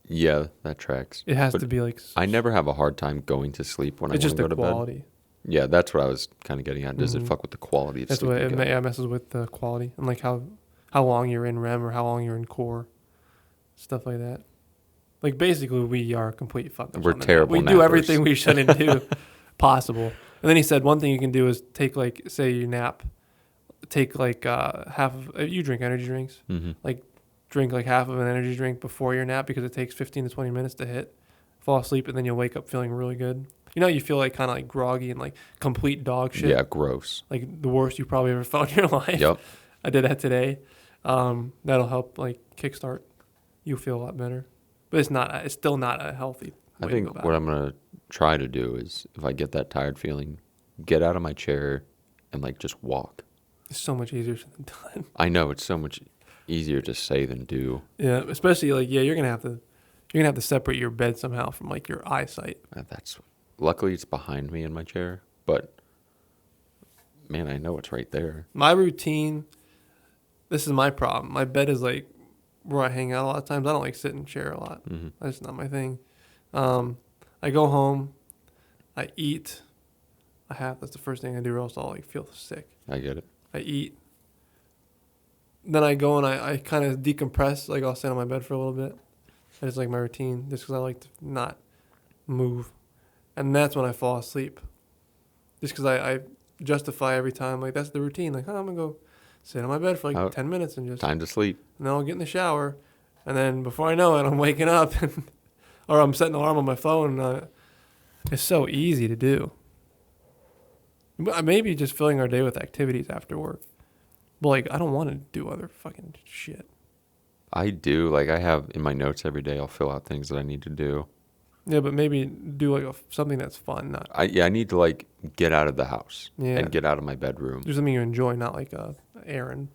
Yeah, that tracks. It has But to be like I never have a hard time going to sleep when I it's want just to go the to bed. quality. Yeah, that's what I was kind of getting at. Does it Mhm. fuck with the quality of That's sleep? what you get? messes with the quality and like how long you're in REM or how long you're in core, stuff like that. Like basically, we are complete fuckers. We're on the terrible nap. We do nappers. everything we shouldn't do possible. And then he said one thing you can do is take like say you nap, take like half of you drink energy drinks, Mhm. like drink like half of an energy drink before your nap because it takes 15 to 20 minutes to hit. Fall asleep and then you'll wake up feeling really good. You know, you feel like kind of like groggy and like complete dog shit. Yeah, gross. Like the worst you probably ever felt in your life. Yep. I did that today. That'll help like kickstart. You'll feel a lot better. But it's still not a healthy I way think to go about what it. I'm going to try to do is if I get that tired feeling, get out of my chair and like just walk. It's so much easier said than done. I know it's so much easier to say than do. Yeah, especially like you're gonna have to separate your bed somehow from like your eyesight. That's luckily it's behind me in my chair, but man, I know it's right there. My routine, this is my problem. My bed is like where I hang out a lot of times. I don't like sit in chair a lot. Mm-hmm. That's not my thing. I go home, I eat. That's the first thing I do, or else I'll like feel sick. I get it. I eat. Then I go and I kind of decompress. Like I'll sit on my bed for a little bit. That's like my routine, just because I like to not move. And that's when I fall asleep. Just because I justify every time, like that's the routine. Like, I'm going to go sit on my bed for like 10 minutes and just... Time to sleep. And then I'll get in the shower. And then before I know it, I'm waking up, or I'm setting an alarm on my phone. It's so easy to do. Maybe just filling our day with activities after work. But, like, I don't want to do other fucking shit. I do. Like, I have in my notes every day, I'll fill out things that I need to do. Yeah, but maybe do, like, something that's fun. Not I need to, like, get out of the house Yeah. and get out of my bedroom. do something you enjoy, not like a errand.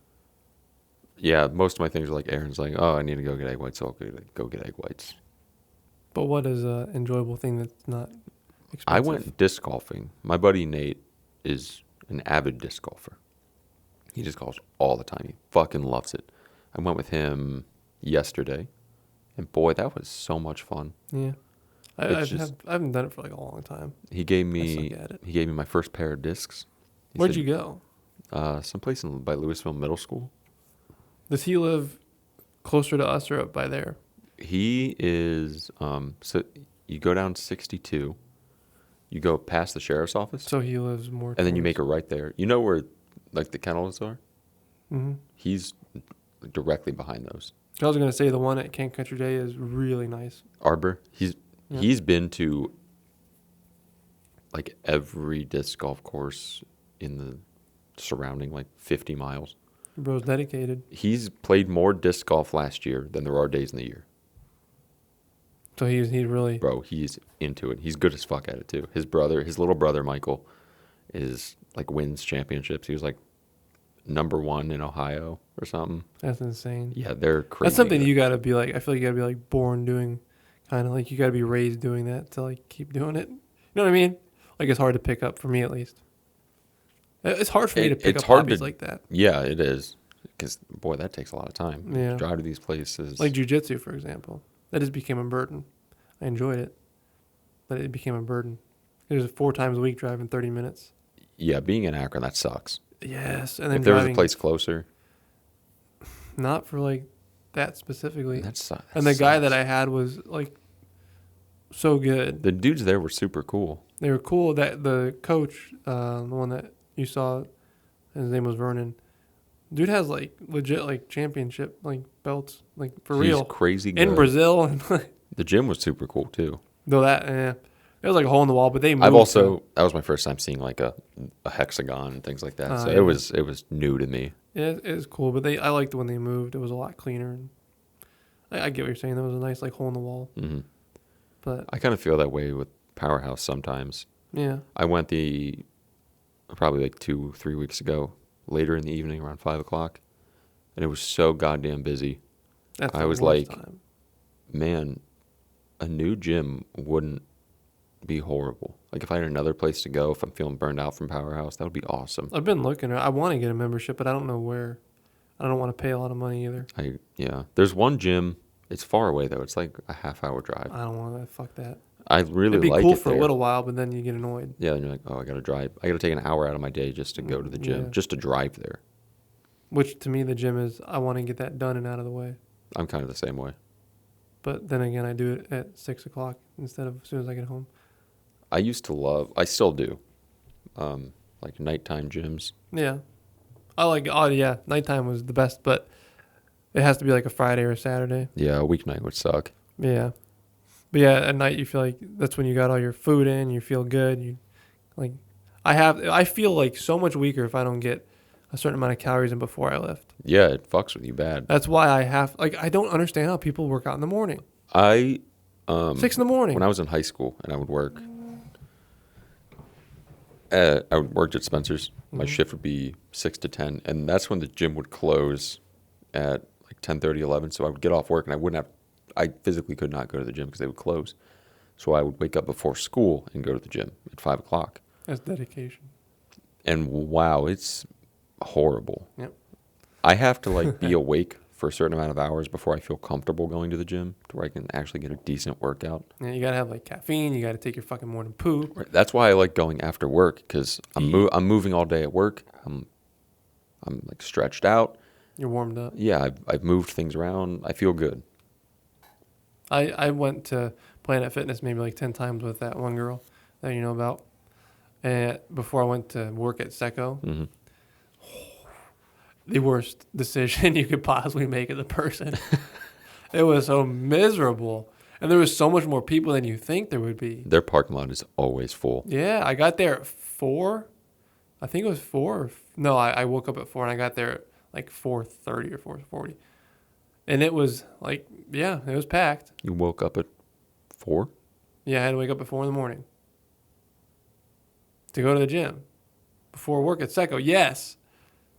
Yeah, most of my things are like errands. Like, oh, I need to go get egg whites, so I'll go get egg whites. But what is an enjoyable thing that's not expensive? I went disc golfing. My buddy Nate is an avid disc golfer. He just golfs all the time. He fucking loves it. I went with him yesterday, and boy, that was so much fun. Yeah. I just- haven't done it for, like, a long time. He gave I me suck at it. my first pair of discs. He Where'd said, you go? Someplace by Louisville Middle School. Does he live closer to us or up by there? He is so you go down 62, you go past the sheriff's office, So he lives more. and then you make a right there. You know where like the kennels are? Mm-hmm. He's directly behind those. I was gonna say the one at Camp Country Day is really nice. Arbor. Yeah. He's been to like every disc golf course in the surrounding like 50 miles. Bro's dedicated. He's played more disc golf last year than there are days in the year. So he really. Bro, he's into it. He's good as fuck at it too. His little brother Michael, is like wins championships. He was like #1 in Ohio or something. That's insane. Yeah, they're crazy. That's something good. you gotta be like. I feel like you gotta be like born doing, kind of like you gotta be raised doing that to like keep doing it. You know what I mean? Like it's hard to pick up for me at least. It's hard for me to pick it's up hard hobbies to- like that. Yeah, it is. Because boy, that takes a lot of time. Yeah. To drive to these places. Like jujitsu, for example. That just became a burden. I enjoyed it, but it became a burden. It was 4 times a week driving 30 minutes. Yeah, being in Akron, that sucks. Yes, and then If there was a driving, place closer, not for like that specifically. that sucks. And the guy that I had was like so good. The dudes there were super cool. They were cool. That the coach, the one that you saw, his name was Vernon. Dude has like legit like championship like belts, like for He's real, crazy good. in Brazil. And The gym was super cool too. though that, it was like a hole in the wall. But they moved. I've also that was my first time seeing like a hexagon and things like that. So yeah. it was new to me. Yeah, it was cool. But I liked when they moved. It was a lot cleaner. And I get what you're saying. That was a nice like hole in the wall. Hmm But I kind of feel that way with Powerhouse sometimes. yeah, I went probably like 2-3 weeks ago, later in the evening around 5 o'clock, and it was so goddamn busy. that's I the was worst like- time. Man, a new gym wouldn't be horrible. Like if I had another place to go, if I'm feeling burned out from Powerhouse, that would be awesome. I've been looking. I want to get a membership, but I don't know where. I don't want to pay a lot of money either. There's one gym. It's far away though. It's like a half-hour drive. I don't want to. Fuck that. I really It'd be like cool it for there. a little while, but then you get annoyed. Yeah, and you're like, oh, I got to drive. I got to take an hour out of my day just to go to the gym, Yeah. just to drive there. Which to me, the gym is. I want to get that done and out of the way. I'm kind of the same way. But then again, I do it at 6 o'clock instead of as soon as I get home. I still do, like nighttime gyms. Yeah, I like. Oh yeah, nighttime was the best, but it has to be like a Friday or a Saturday. Yeah, a weeknight would suck. Yeah, but yeah, at night you feel like that's when you got all your food in. You feel good. You like. I feel like so much weaker if I don't get a certain amount of calories in before I lift. Yeah, it fucks with you bad. That's why I don't understand how people work out in the morning. I 6 in the morning. when I was in high school and I would work at Spencer's. My shift would be 6 to 10, and that's when the gym would close at like 10:30, 11. So I would get off work and I physically could not go to the gym because they would close. So I would wake up before school and go to the gym at 5 o'clock. That's dedication. And wow, it's horrible. Yep. I have to like be awake for a certain amount of hours before I feel comfortable going to the gym to where I can actually get a decent workout. Yeah, you gotta have like caffeine. You gotta take your fucking morning poop. Right. That's why I like going after work because I'm moving all day at work. I'm like stretched out. You're warmed up. Yeah, I've moved things around. I feel good. I went to Planet Fitness maybe like 10 times with that one girl that you know about. And before I went to work at Seco, Hmm the worst decision you could possibly make as a person. It was so miserable. And there was so much more people than you think there would be. Their parking lot is always full. Yeah, I got there at 4. I think it was 4. No, I woke up at 4 and I got there at like 4:30 or 4:40. And it was like, yeah, it was packed. You woke up at 4? Yeah, I had to wake up at 4 in the morning to go to the gym before work at Seco. Yes.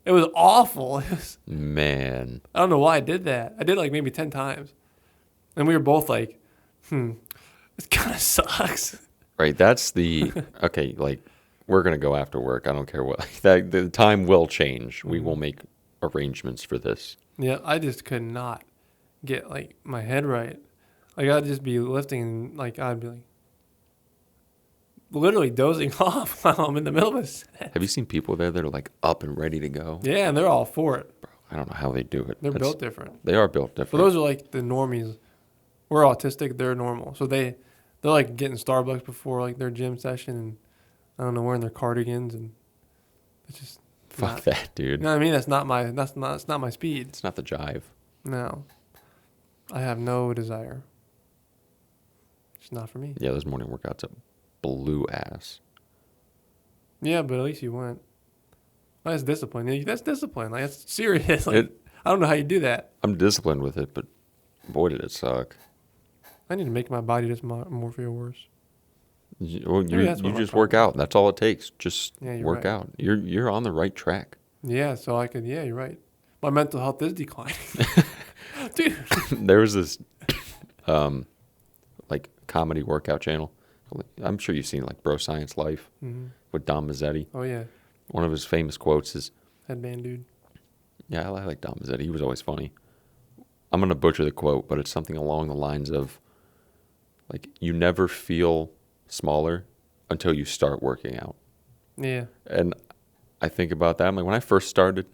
It was awful. It was, Man. I don't know why I did that. I did like maybe 10 times. And we were both like, this kind of sucks. Right, that's the okay. Like, we're gonna go after work. I don't care what. That the time will change. We will make arrangements for this. Yeah, I just could not get like my head right. Like I'd just be lifting and like I'd be like literally dozing off while I'm in the middle of a set. Have you seen people there that are like up and ready to go? Yeah, and they're all for it. Bro, I don't know how they do it. They're built different. They are built So different. those are like the normies. We're autistic, they're normal. So they're like getting Starbucks before like their gym session and I don't know, wearing their cardigans and it's just Fuck not, that, dude. You know what I mean? That's not my speed. It's not the jive. No. I have no desire. It's not for me. Yeah, those morning workouts are blue ass. Yeah, but at least you went. Well, that's discipline. Yeah, that's discipline. Like that's serious. Like, It- I don't know how you do that. I'm disciplined with it, but boy, did it suck. I need to make my body more feel worse. You Maybe that's what my just problem work out. That's all it takes. Just Yeah, you're work right. out. You're on the right track. Yeah, so I could. Yeah, you're right. My mental health is declining, dude. There was this like comedy workout channel. I'm sure you've seen like Bro Science Life with Dom Mazzetti. Oh yeah, One of his famous quotes is, headband dude. yeah, I like Dom Mazzetti. He was always funny. I'm going to butcher the quote, but it's something along the lines of, like, you never feel smaller until you start working out. Yeah, And I think about that. I'm like, when I first started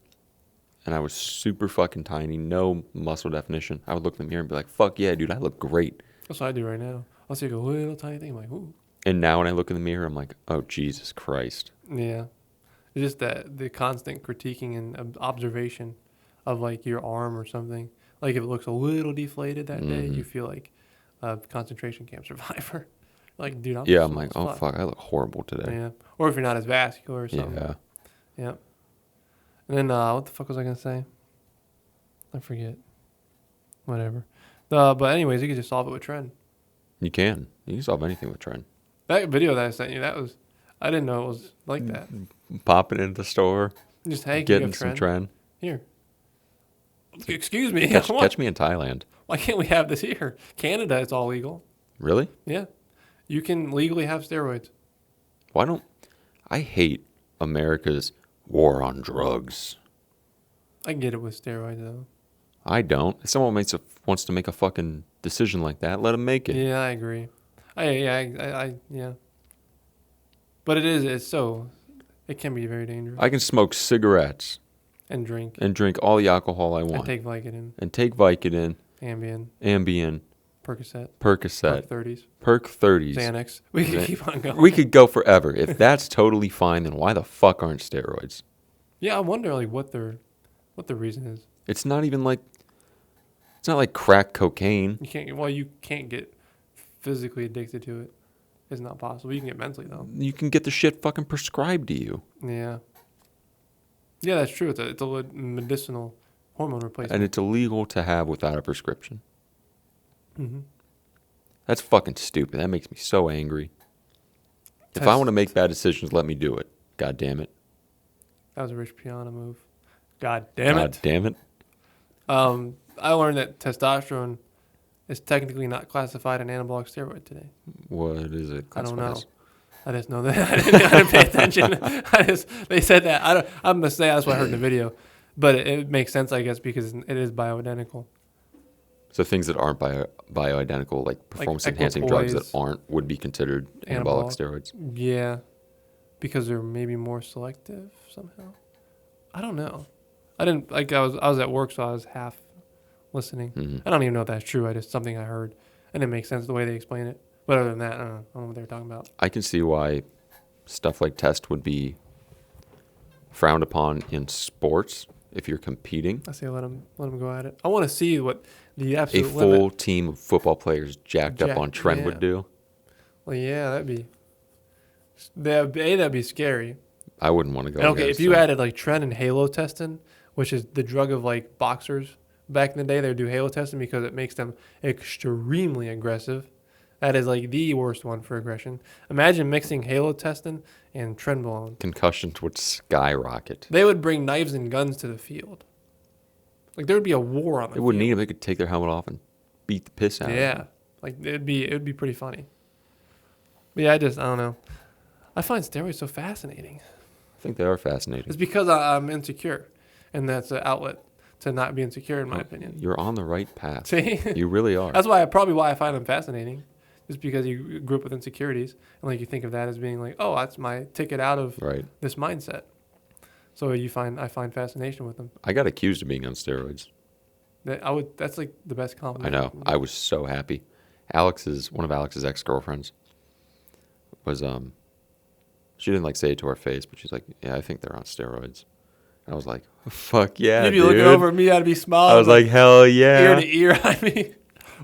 and I was super fucking tiny, no muscle definition, I would look in the mirror and be like, fuck yeah, dude, I look great. that's what I do right now. I'll see like a little tiny thing. I'm like, ooh. And now when I look in the mirror, I'm like, oh, Jesus Christ. Yeah, it's just that the constant critiquing and observation of like your arm or something. Like if it looks a little deflated that day, you feel like a concentration camp survivor. Like, dude, I'm Yeah, I'm small like, as oh, fuck, I look horrible today. Yeah, or if you're not as vascular or something. Yeah. Yep. And then what the fuck was I gonna say? I forget. Whatever. But anyways, you could just solve it with trend. You can solve anything with trend. That video that I sent you, I didn't know it was like that. Popping into the store, Just hey, can you getting have some trend? trend. Here. Excuse me. Catch me in Thailand. Why can't we have this here? Canada, it's all legal. Really? Yeah. You can legally have steroids. Why don't I hate America's war on drugs? I get it with steroids though. I don't. If someone wants to make a fucking decision like that, let them make it. Yeah, I agree. Yeah. But it can be very dangerous. I can smoke cigarettes And drink. and drink all the alcohol I And want. take Vicodin, And take Vicodin, Ambien, Ambien, Percocet, Percocet, Perc 30s, Perk 30s. Xanax. We can Xan- keep on going. We could go forever. If that's totally fine, then why the fuck aren't steroids? Yeah, I wonder like what the reason is. It's not even like, it's not like crack cocaine. You can't get physically addicted to it. It's not possible. You can get mentally though. You can get the shit fucking prescribed to you. Yeah. Yeah, that's true. It's a medicinal hormone replacement. And it's illegal to have without a prescription. Mm-hmm. That's fucking stupid. That makes me so angry. If I want to make bad decisions, let me do it. God damn it. That was a Rich Piana move. God damn God it. damn it. I learned that testosterone is technically not classified an anabolic steroid today. What is it? I don't know. classified I just know that. I didn't pay attention. They said that. I'm gonna say that's what I heard in the video, but it makes sense, I guess, because it is bioidentical. as? So things that aren't bioidentical, like performance-enhancing drugs that equipoise, would be considered anabolic anabolic. steroids. Yeah, because they're maybe more selective somehow. I don't know. I didn't like. I was at work, so I was half listening. Mm-hmm. I don't even know if that's true. I just something I heard, and it makes sense the way they explain it. But other than that, I don't know what they're talking about. I can see why stuff like test would be frowned upon in sports if you're competing. I say let them go at it. I want to see what the A absolute full limit. team of football players jacked up on Trent yeah. would do. Well, yeah, that'd be scary. I wouldn't want to go. And okay, if against you him. added like Tren and halo testing, which is the drug of like boxers back in the day, they would do halo testing because it makes them extremely aggressive. That is like the worst one for aggression. Imagine mixing halo testing and trenbolone. concussions would skyrocket. They would bring knives and guns to the field. Like there would be a war on the They wouldn't need field. them. They could take their helmet off and beat the piss out of Yeah, them. like it would be pretty funny. But yeah, I don't know. I find steroids so fascinating. I think they are fascinating. It's because I'm insecure, and that's an outlet to not be insecure, in my opinion. You're on the right path. See, You really are. that's probably why I find them fascinating, just because you grew up with insecurities, and like you think of that as being like, oh, that's my ticket out of Right. this mindset. So I find fascination with them. I got accused of being on steroids. That's like the best I compliment. know. I was so happy. One of Alex's ex-girlfriends was she didn't like say it to our face, but she's like, "Yeah, I think they're on steroids." And I was like, "Fuck yeah, You'd be dude." looking over at me, I'd be smiling. I was like, "Hell yeah." ear to ear. I mean,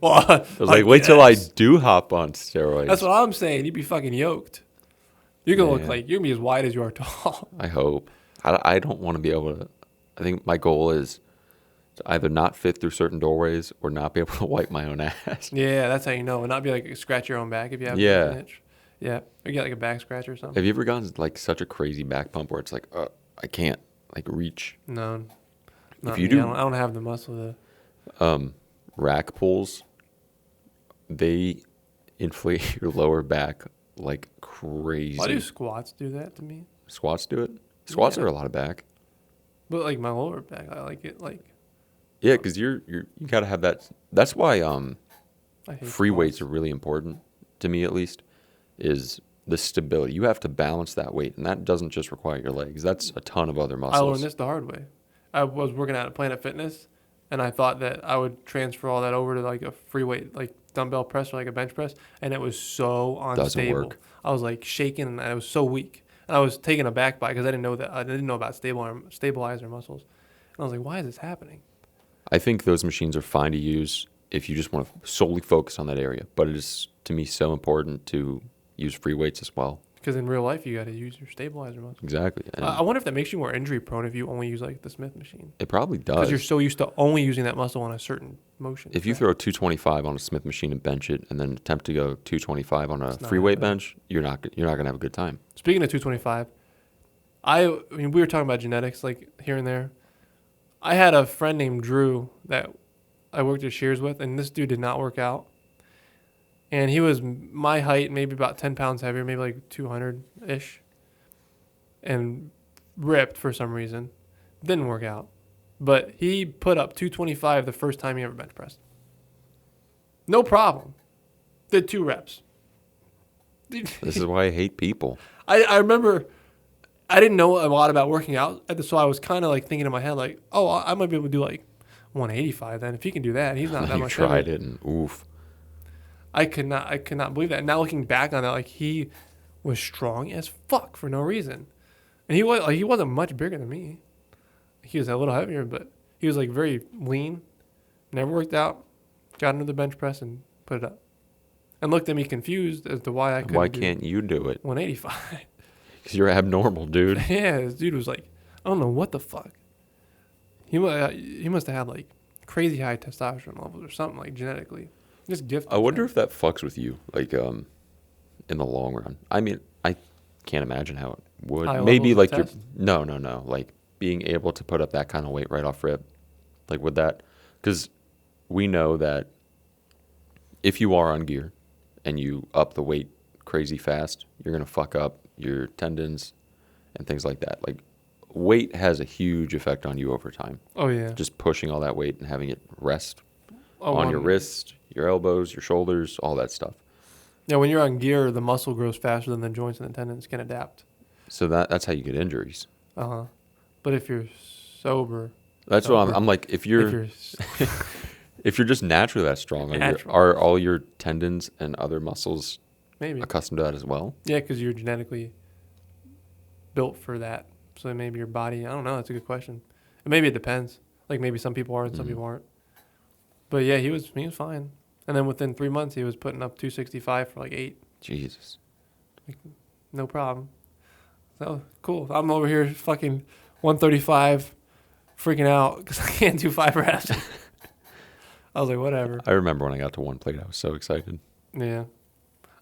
well, I was like, "Wait till I yes. do hop on steroids." That's what I'm saying. You'd be fucking yoked. You're gonna look Yeah. like you're gonna be as wide as you are tall. I hope. I don't want to be able to. I think my goal is to either not fit through certain doorways or not be able to wipe my own ass. Yeah, that's how you know, and not be like scratch your own back if you have Yeah. an itch. Yeah, or get like a back scratch or something. Have you ever gotten like such a crazy back pump where it's like, I can't like reach? No, not you me. do- I don't have the muscle to. Rack pulls, they inflate your lower back like crazy. Why do squats do that to me? Squats do it? Squats Yeah. are a lot of back. But like my lower back, I like it. Like Yeah, because you gotta have that. That's why I hate free weights are squats. really important to me, at least, is the stability. You have to balance that weight, and that doesn't just require your legs. That's a ton of other muscles. I learned this the hard way. I was working out at Planet Fitness, and I thought that I would transfer all that over to like a free weight, like dumbbell press or like a bench press, and it was so unstable. work. I was like shaking, and I was so weak. And I was taken aback by it because I didn't know about stabilizer muscles, and I was like, why is this happening? I think those machines are fine to use if you just want to solely focus on that area. But it is, to me, so important to use free weights as well. Because in real life, you got to use your stabilizer muscles. Exactly. And I wonder if that makes you more injury prone if you only use like the Smith machine. it probably Because does. you're so used to only using that muscle on a certain motion. If you throw 225 on a Smith machine and bench it, and then attempt to go 225 on a It's not free weight happening. bench, you're not gonna have a good time. Speaking of 225, I mean, we were talking about genetics like here and there. I had a friend named Drew that I worked at Shears with, and this dude did not work out. And he was my height, maybe about 10 pounds heavier, maybe like 200-ish, and ripped for some reason. Didn't work out. But he put up 225 the first time he ever bench pressed. No problem. Did 2 reps. This is why I hate people. I remember I didn't know a lot about working out, so I was kind of like thinking in my head, like, oh, I might be able to do like 185 then. If he can do that, he's not that You much tried heavier. it, and oof. I could not believe that. Now looking back on that, like he was strong as fuck for no reason, and he wasn't much bigger than me. He was a little heavier, but he was like very lean. Never worked out. Got into the bench press and put it up, and looked at me confused as to why I couldn't. Why do can't you do it? 185? Because you're abnormal, dude. Yeah, this dude was like, I don't know what the fuck. He must have had like crazy high testosterone levels or something, like genetically. Just gifted. I wonder if that fucks with you, like, in the long run. I mean, I can't imagine how it would. High Maybe levels like of you're test? no, like being able to put up that kind of weight right off rip, like would that? Because we know that if you are on gear and you up the weight crazy fast, you're gonna fuck up your tendons and things like that. Like weight has a huge effect on you over time. Oh yeah. Just pushing all that weight and having it rest Oh, on your wrist, your elbows, your shoulders, all that stuff. Yeah, when you're on gear, the muscle grows faster than the joints and the tendons can adapt. So that's how you get injuries. But if you're sober, That's what I'm like. If you're if if you're just naturally that strong, Natural. are all your tendons and other muscles maybe accustomed to that as well? yeah, because you're genetically built for that. So maybe your body. I don't know. That's a good question. Maybe it depends. Like maybe some people are and some people aren't. But yeah, he was fine. And then within 3 months, he was putting up 265 for like 8. Jesus. No problem. So cool. I'm over here fucking 135, freaking out because I can't do 5 reps. I was like, whatever. I remember when I got to 1 plate, I was so excited. Yeah.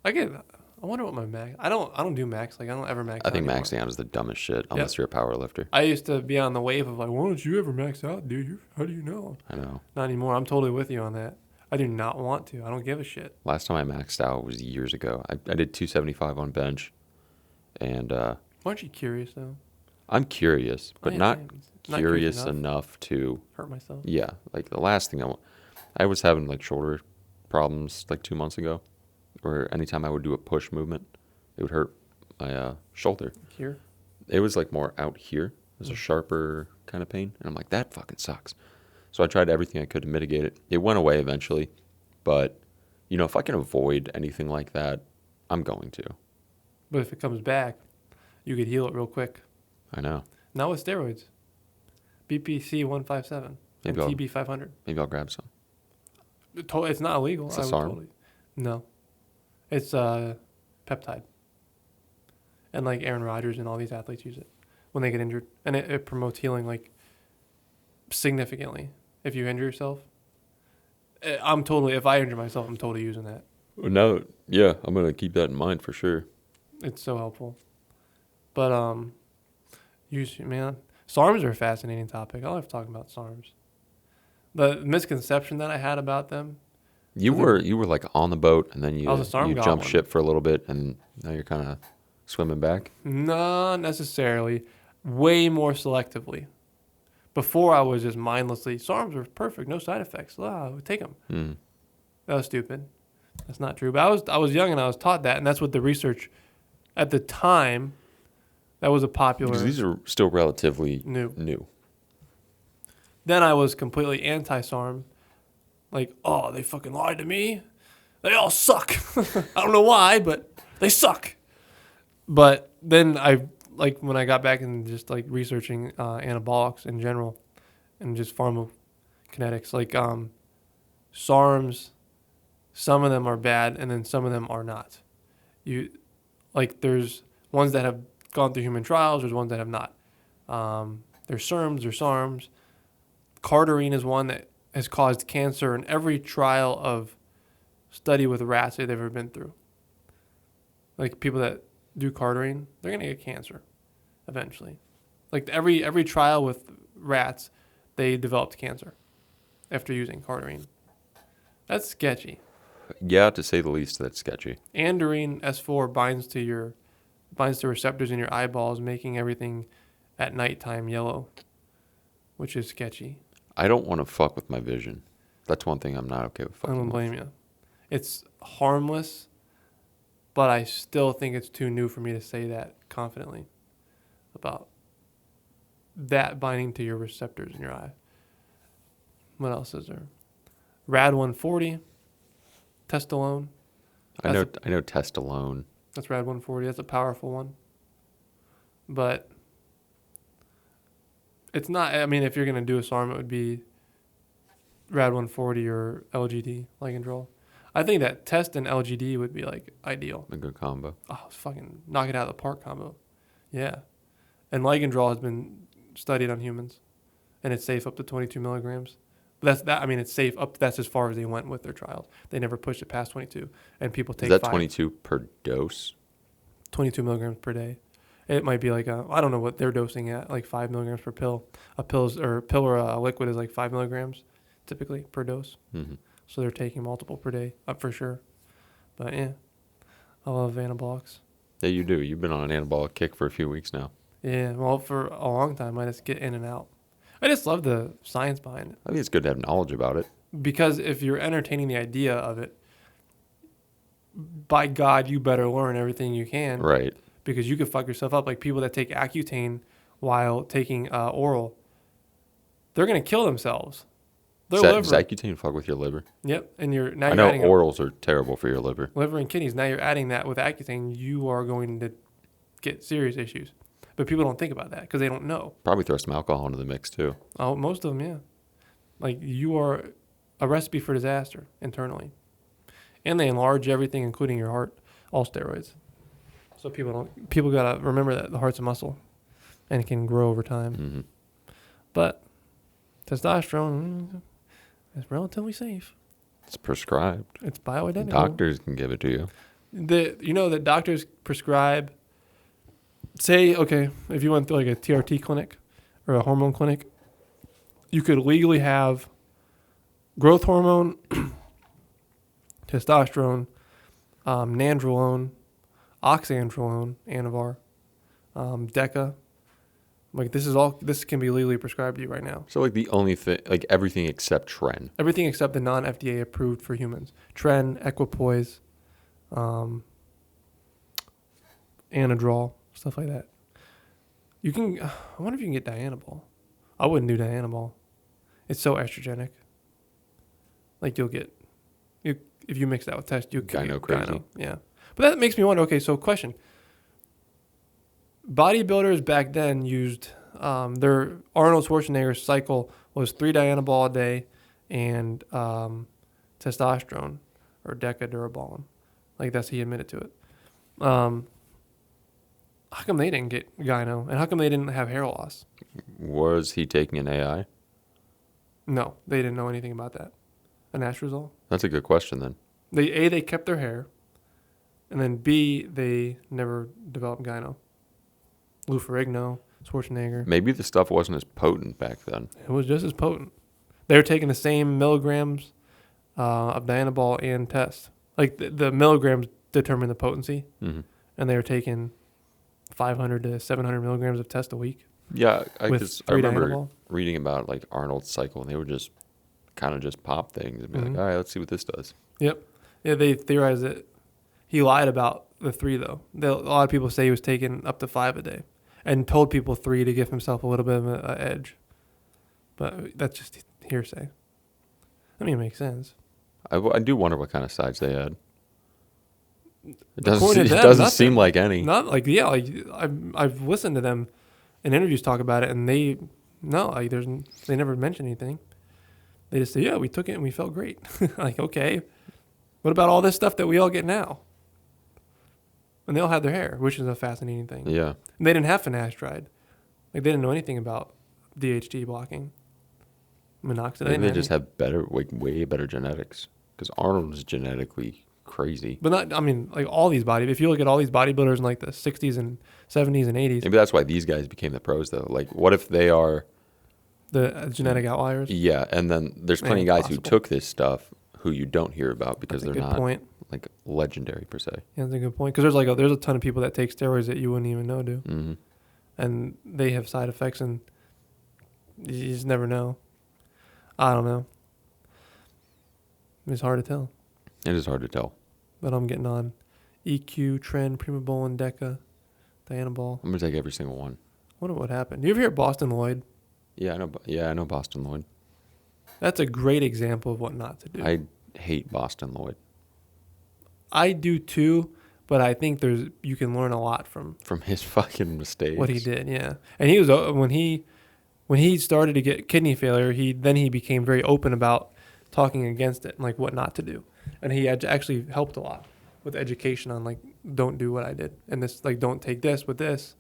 I wonder what my max. I don't do max. Like I don't ever max. I think out maxing out is the dumbest shit unless you're a power lifter. I used to be on the wave of like, why don't you ever max out, dude? How do you know? I know. Not anymore. I'm totally with you on that. I do not want to. I don't give a shit. Last time I maxed out was years ago. I did 275 on bench, and Why aren't you curious though? I'm curious, but not curious enough. enough to Hurt myself. Yeah, like the last thing I was having like shoulder problems like 2 months ago, where anytime I would do a push movement, it would hurt my shoulder. Here. It was like more out here. It was a sharper kind of pain, and I'm like, that fucking sucks. So I tried everything I could to mitigate it. It went away eventually, but you know, if I can avoid anything like that, I'm going to. But if it comes back, you could heal it real quick. I know. Not with steroids. BPC 157 and Maybe TB 500. Maybe I'll grab some. It's not illegal. It's a SARM? No. It's peptide. And like Aaron Rodgers and all these athletes use it when they get injured. And it promotes healing like significantly if you injure yourself. If I injure myself, I'm totally using that. No, yeah, I'm going to keep that in mind for sure. It's so helpful. But, man, SARMs are a fascinating topic. I love talking about SARMs. The misconception that I had about them. You were like on the boat, and then you SARM jumped goblin. ship for a little bit, and now you're kind of swimming back. Not necessarily. Way more selectively. Before I was just mindlessly, SARMs were perfect, no side effects. I would take them. Mm. That was stupid. That's not true. But I was young and I was taught that, and that's what the research at the time. That was a popular. Because these are still relatively new. Then I was completely anti-SARM. Like, oh, they fucking lied to me. They all suck. I don't know why, but they suck. But then when I got back into just like researching anabolics in general and just pharmacokinetics, like SARMs, some of them are bad and then some of them are not. There's ones that have gone through human trials, there's ones that have not. There's SERMs, there's SARMs. Cardarine is one that has caused cancer in every trial of study with rats they've ever been through. Like people that do Cardarine, they're going to get cancer eventually. Like every trial with rats, they developed cancer after using Cardarine. That's sketchy. Yeah, to say the least, that's sketchy. Andarine S4 binds to receptors in your eyeballs, making everything at nighttime yellow, which is sketchy. I don't want to fuck with my vision. That's one thing I'm not okay with I fucking don't with. blame you. It's harmless, but I still think it's too new for me to say that confidently about that binding to your receptors in your eye. What else is there? Rad 140, Testolone. I know test alone. That's Rad 140. That's a powerful one. But it's not, I mean, if you're going to do a SARM, it would be Rad 140 or LGD, Ligandrol. I think that test and LGD would be like ideal. A good combo. Oh, it's fucking knock it out of the park combo. Yeah. And Ligandrol has been studied on humans, and it's safe up to 22 milligrams. But it's safe up. That's as far as they went with their trials. They never pushed it past 22. And people take Is that 22 per dose? 22 milligrams per day. It might be like I don't know what they're dosing at, like 5 milligrams per pill. A pill or a liquid is like 5 milligrams typically per dose. Mm-hmm. So they're taking multiple per day, for sure. But yeah, I love anabolics. Yeah, you do. You've been on an anabolic kick for a few weeks now. Yeah, well, for a long time, I just get in and out. I just love the science behind it. I think it's good to have knowledge about it. Because if you're entertaining the idea of it, by God, you better learn everything you can. Right. Because you could fuck yourself up. Like people that take Accutane while taking oral, they're going to kill themselves. Their liver. Does Accutane fuck with your liver? Yep. And you're I know adding orals are terrible for your liver. liver and kidneys. Now you're adding that with Accutane. You are going to get serious issues. But people don't think about that because they don't know. Probably throw some alcohol into the mix too. Oh, most of them, yeah. Like you are a recipe for disaster internally, and they enlarge everything, including your heart. All steroids. So people gotta remember that the heart's a muscle, and it can grow over time. Mm-hmm. But testosterone is relatively safe. It's prescribed. It's bioidentical. Doctors can give it to you. That doctors prescribe. Say, okay, if you went through like a TRT clinic or a hormone clinic, you could legally have growth hormone, testosterone, nandrolone, oxandrolone, Anavar, Deca. Like this can be legally prescribed to you right now. So like the only thing, like everything except Tren. Everything except the non-FDA approved for humans. Tren, Equipoise, Anadrol, stuff like that. You can. I wonder if you can get Dianabol. I wouldn't do Dianabol. It's so estrogenic. Like if you mix that with test, you can Gyno get crazy. gyno. Yeah, but that makes me wonder. Okay, so question. Bodybuilders back then used their Arnold Schwarzenegger's cycle was 3 Dianabol a day and testosterone or Decadurabolin. Like that's he admitted to it. How come they didn't get gyno and how come they didn't have hair loss? Was he taking an AI? No, they didn't know anything about that. Anastrozole. That's a good question then. They kept their hair, and then B, they never developed gyno. Lou Ferrigno, Schwarzenegger. Maybe the stuff wasn't as potent back then. It was just as potent. They were taking the same milligrams of Dianabol and test. Like the milligrams determine the potency, Mm-hmm. and they were taking 500 to 700 milligrams of test a week. Yeah, With I 3 remember Dianabol? reading about like Arnold's cycle, and they would just kind of just pop things and be Mhm. like, all right, let's see what this does. Yep. Yeah, they theorized that he lied about the 3 though. A lot of people say he was taking up to 5 a day, and told people 3 to give himself a little bit of an edge. But that's just hearsay. I mean, it makes sense. I do wonder what kind of sides they had. It According to them, doesn't nothing. seem like any. Not like like I've listened to them in interviews talk about it, and they never mention anything. They just say, yeah, we took it and we felt great. Like, okay, what about all this stuff that we all get now? And they all had their hair, which is a fascinating thing. Yeah. And they didn't have finasteride. Like, they didn't know anything about DHT blocking. Minoxidil. Maybe they just have better, like way better genetics. Because Arnold is genetically crazy. But not, I mean, like all these if you look at all these bodybuilders in like the 60s and 70s and 80s, Maybe that's why these guys became the pros, though. Like, what if they are... the genetic outliers. Yeah, and then there's plenty of guys who Impossible. took this stuff who you don't hear about because That's a they're good not point. like legendary per se. Yeah, that's a good point. Because there's a ton of people that take steroids that you wouldn't even know do. Mm-hmm. And they have side effects, and you just never know. I don't know. It's hard to tell. It is hard to tell. But I'm getting on EQ, Tren, Primobolan, Deca, Dianabol. I'm gonna take every single one. Wonder what happened. You ever hear Boston Lloyd? Yeah, I know. Yeah, I know Boston Lloyd. That's a great example of what not to do. I hate Boston Lloyd I do too, but I think you can learn a lot from from his fucking mistakes. what he did. Yeah, and he was when he started to get kidney failure, he became very open about talking against it and like what not to do, and he had actually helped a lot with education on like don't do what I did, and this like don't take this with this,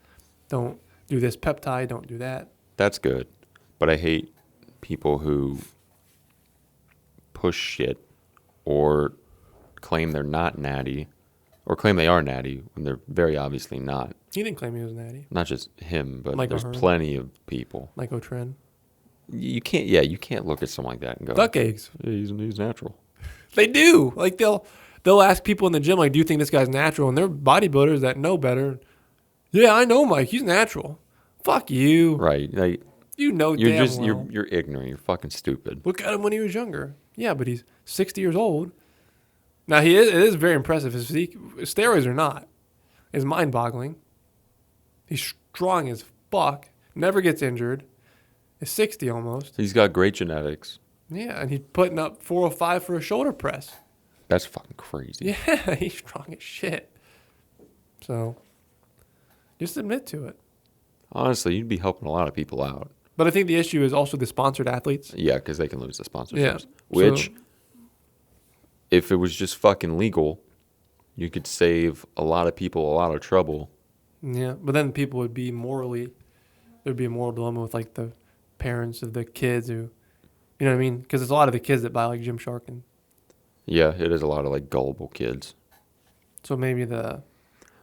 don't do this peptide, don't do that. That's good, but I hate people who push shit or claim they're not natty or claim they are natty when they're very obviously not. He didn't claim he was natty. Not just him, but Michael there's Hearn. plenty of people. Michael Tren. You can't look at someone like that and go, Duck eggs. "Yeah, he's natural." They do. Like they'll ask people in the gym like, do you think this guy's natural? And they're bodybuilders that know better. Yeah, I know Mike. He's natural. Fuck you. Right. Like, You know you're damn just well. you're ignorant. You're fucking stupid. Look at him when he was younger. Yeah, but he's 60 years old. Now it is very impressive. His physique, steroids are not. It's mind-boggling. He's strong as fuck. Never gets injured. Is 60 almost. He's got great genetics. Yeah, and he's putting up 405 for a shoulder press. That's fucking crazy. Yeah, he's strong as shit. So, just admit to it. Honestly, you'd be helping a lot of people out. But I think the issue is also the sponsored athletes. Yeah, because they can lose the sponsorships. Yeah. Which, So- if it was just fucking legal, you could save a lot of people a lot of trouble. Yeah, but then people would be there'd be a moral dilemma with like the parents of the kids who, you know what I mean? Because it's a lot of the kids that buy like Gymshark, and Yeah, it is a lot of like gullible kids. so maybe the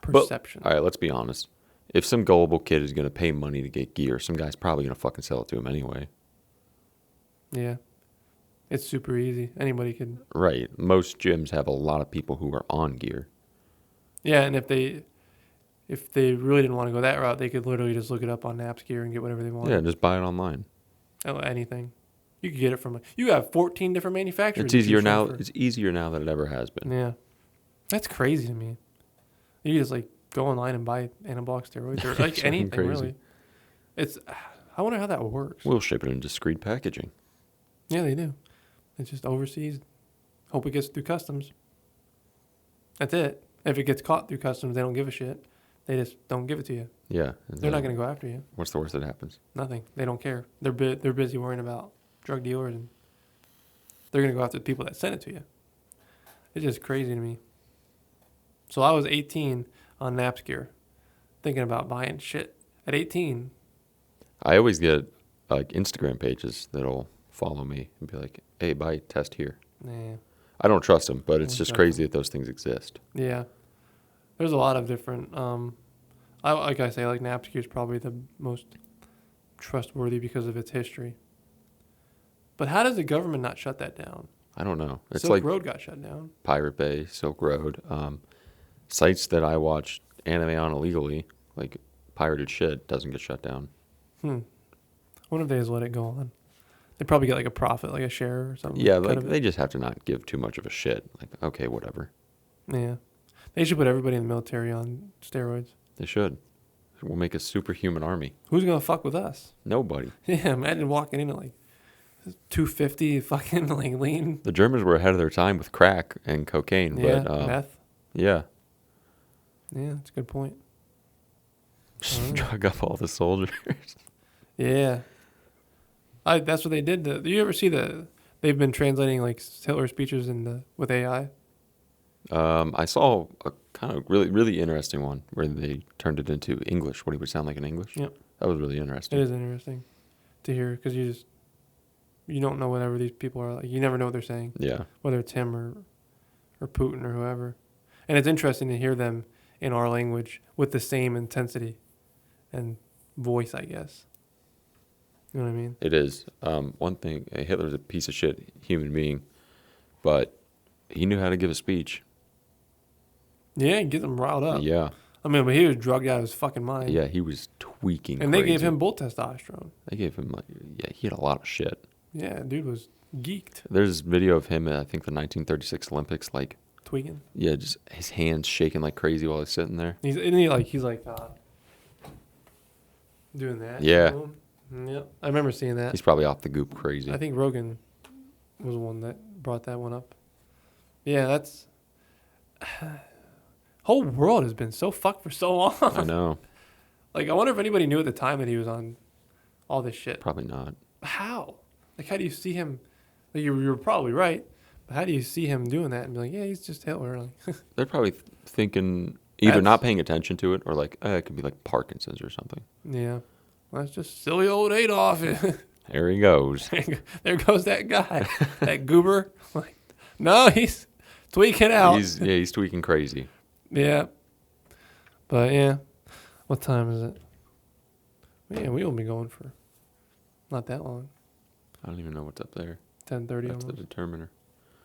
But, perception. all right, let's be honest. If some gullible kid is going to pay money to get gear, some guy's probably going to fucking sell it to him anyway. Yeah, it's super easy. Anybody could. Right. Most gyms have a lot of people who are on gear. Yeah, and if they really didn't want to go that route, they could literally just look it up on Naps Gear and get whatever they want. Yeah, just buy it online. Anything. You could get it from. You have 14 different manufacturers. It's to easier choose from now. for- It's easier now than it ever has been. Yeah, that's crazy to me. You just like go online and buy anabolic steroids or like It's anything crazy. really. It's. I wonder how that works. We'll ship it in discreet packaging. Yeah, they do. It's just overseas. Hope it gets through customs. That's it. If it gets caught through customs, they don't give a shit. They just don't give it to you. Yeah. They're not going to go after you. What's the worst that happens? Nothing. They don't care. They're busy worrying about drug dealers, and they're going to go after the people that sent it to you. It's just crazy to me. So I was 18 on Naps Gear, thinking about buying shit at 18. I always get like Instagram pages that'll follow me and be like, "Hey, buy test here." Nah. I don't trust them, but it's Don't just trust crazy that those things exist. Yeah. There's a lot of different. Like I say, like Naps Gear is probably the most trustworthy because of its history. But how does the government not shut that down? I don't know. It's Silk like Road got shut down. Pirate Bay, Silk Road, sites that I watch anime on illegally, like pirated shit, doesn't get shut down. I wonder if they just let it go on. They probably get like a profit, like a share or something. Yeah, cut like of it. they just have to not give too much of a shit. Like, okay, whatever. Yeah. They should put everybody in the military on steroids. They should. We'll make a superhuman army. Who's gonna fuck with us? Nobody. Yeah, imagine walking in at like 250 fucking like lean. The Germans were ahead of their time with crack and cocaine, Yeah, but meth. yeah, Yeah, that's a good point. just drug up all the soldiers. Yeah. That's what they did. Do you ever see they've been translating like Hitler speeches with AI? I saw a kind of really interesting one where they turned it into English, what he would sound like in English. Yep. That was really It interesting. is interesting to hear because you don't know whatever these people are like. You never know what they're saying, Yeah. whether it's him or Putin or whoever. And it's interesting to hear them in our language with the same intensity and voice, I guess. You know what I mean? It is. One thing, Hitler's a piece of shit human being, but he knew how to give a speech. Yeah, and get them riled up. Yeah. I mean, but he was drugged out of his fucking mind. Yeah, he was tweaking And they gave crazy. him bull testosterone. They gave him, like, yeah, he had a lot of shit. Yeah, dude was geeked, There's video of him at, I think, the 1936 Olympics, like, tweaking. yeah, just his hands shaking like crazy while he's sitting there. He's like doing that. Yeah. Boom. Yep. I remember seeing that. He's probably off the goop crazy. I think Rogan was the one that brought that one up. Yeah, that's whole world has been so fucked for so long. I know. Like, I wonder if anybody knew at the time that he was on all this shit. Probably not. How? Like, how do you see him? Like, you're probably right, but how do you see him doing that and be like, yeah, he's just Hitler? Like, They're probably thinking either That's- not paying attention to it or like, it could be like Parkinson's or something. yeah, well, that's just silly old Adolf. There he goes. There goes that guy, that goober. Like, no, he's tweaking out. He's tweaking crazy. Yeah. But yeah. What time is it? Yeah, we will be going for not that long. I don't even know what's up there. 10:30 That's the almost. determiner.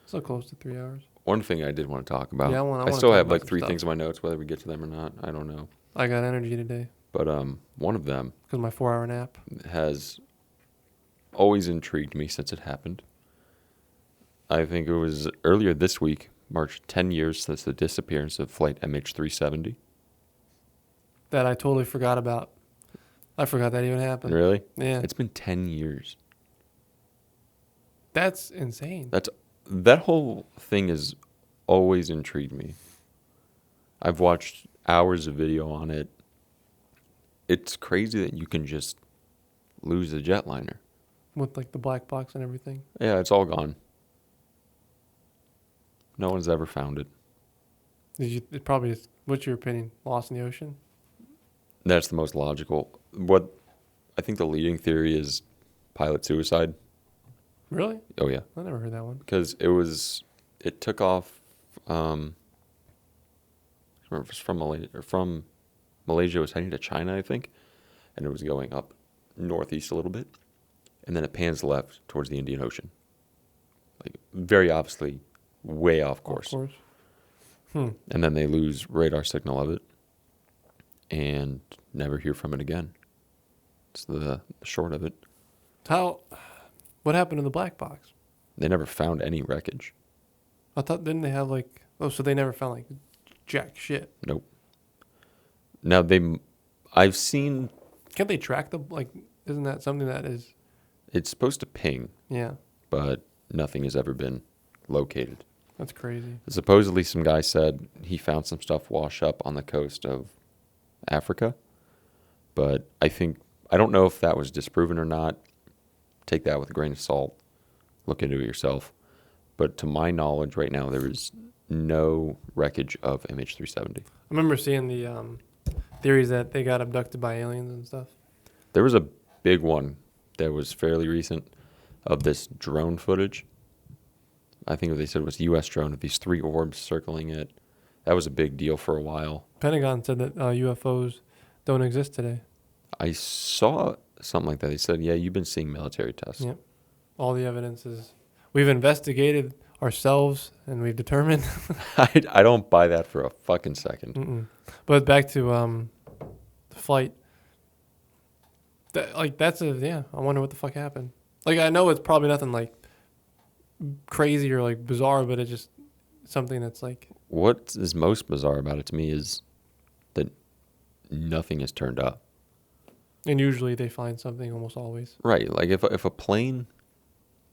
So close to 3 hours. One thing I did want to talk about. Yeah, I wanna still talk have about like some 3 stuff. things in my notes, whether we get to them or not. I don't know. I got energy today But one of them because my 4-hour nap. has always intrigued me since it happened. I think it was earlier this week, marked 10 years since the disappearance of Flight MH370. That I totally forgot about. I forgot that even happened. Really? Yeah. It's been 10 years. That's insane. That whole thing has always intrigued me. I've watched hours of video on it. it's crazy that you can just lose a jetliner. With like the black box and everything. Yeah, it's all gone. No one's ever found it. It probably is, what's your opinion? Lost in the ocean? That's the most logical. What I think the leading theory is pilot suicide. Really? Oh yeah, I never heard that one. because it took off. I remember it was from Malaysia. From Malaysia, it was heading to China, I think, and it was going up northeast a little bit, and then it pans left towards the Indian Ocean. Like very obviously, way off course. Of course. And then they lose radar signal of it, and never hear from it again. It's the short of it. What happened to the black box? They never found any wreckage. I thought, didn't they have like, so they never found like jack shit. Nope. Now I've seen. Can't they track isn't that something that is? It's supposed to ping, Yeah, but nothing has ever been located. that's crazy. Supposedly, some guy said he found some stuff wash up on the coast of Africa, but I don't know if that was disproven or not. Take that with a grain of salt. Look into it yourself. But to my knowledge, right now there is no wreckage of MH370. I remember seeing the theories that they got abducted by aliens and stuff. There was a big one that was fairly recent of this drone footage. I think they said it was a U.S. drone of these 3 orbs circling it. That was a big deal for a while. Pentagon said that UFOs don't exist today. I saw something like that. They said, yeah, you've been seeing military tests. Yep. All the evidence is, we've investigated ourselves and we've determined. I don't buy that for a fucking second. Mm-mm. But back to the flight. I wonder what the fuck happened. Like, I know it's probably nothing like crazy or like bizarre, but it's just something that's like. What is most bizarre about it to me is that nothing has turned up. And usually they find something almost always. Right. Like if a plane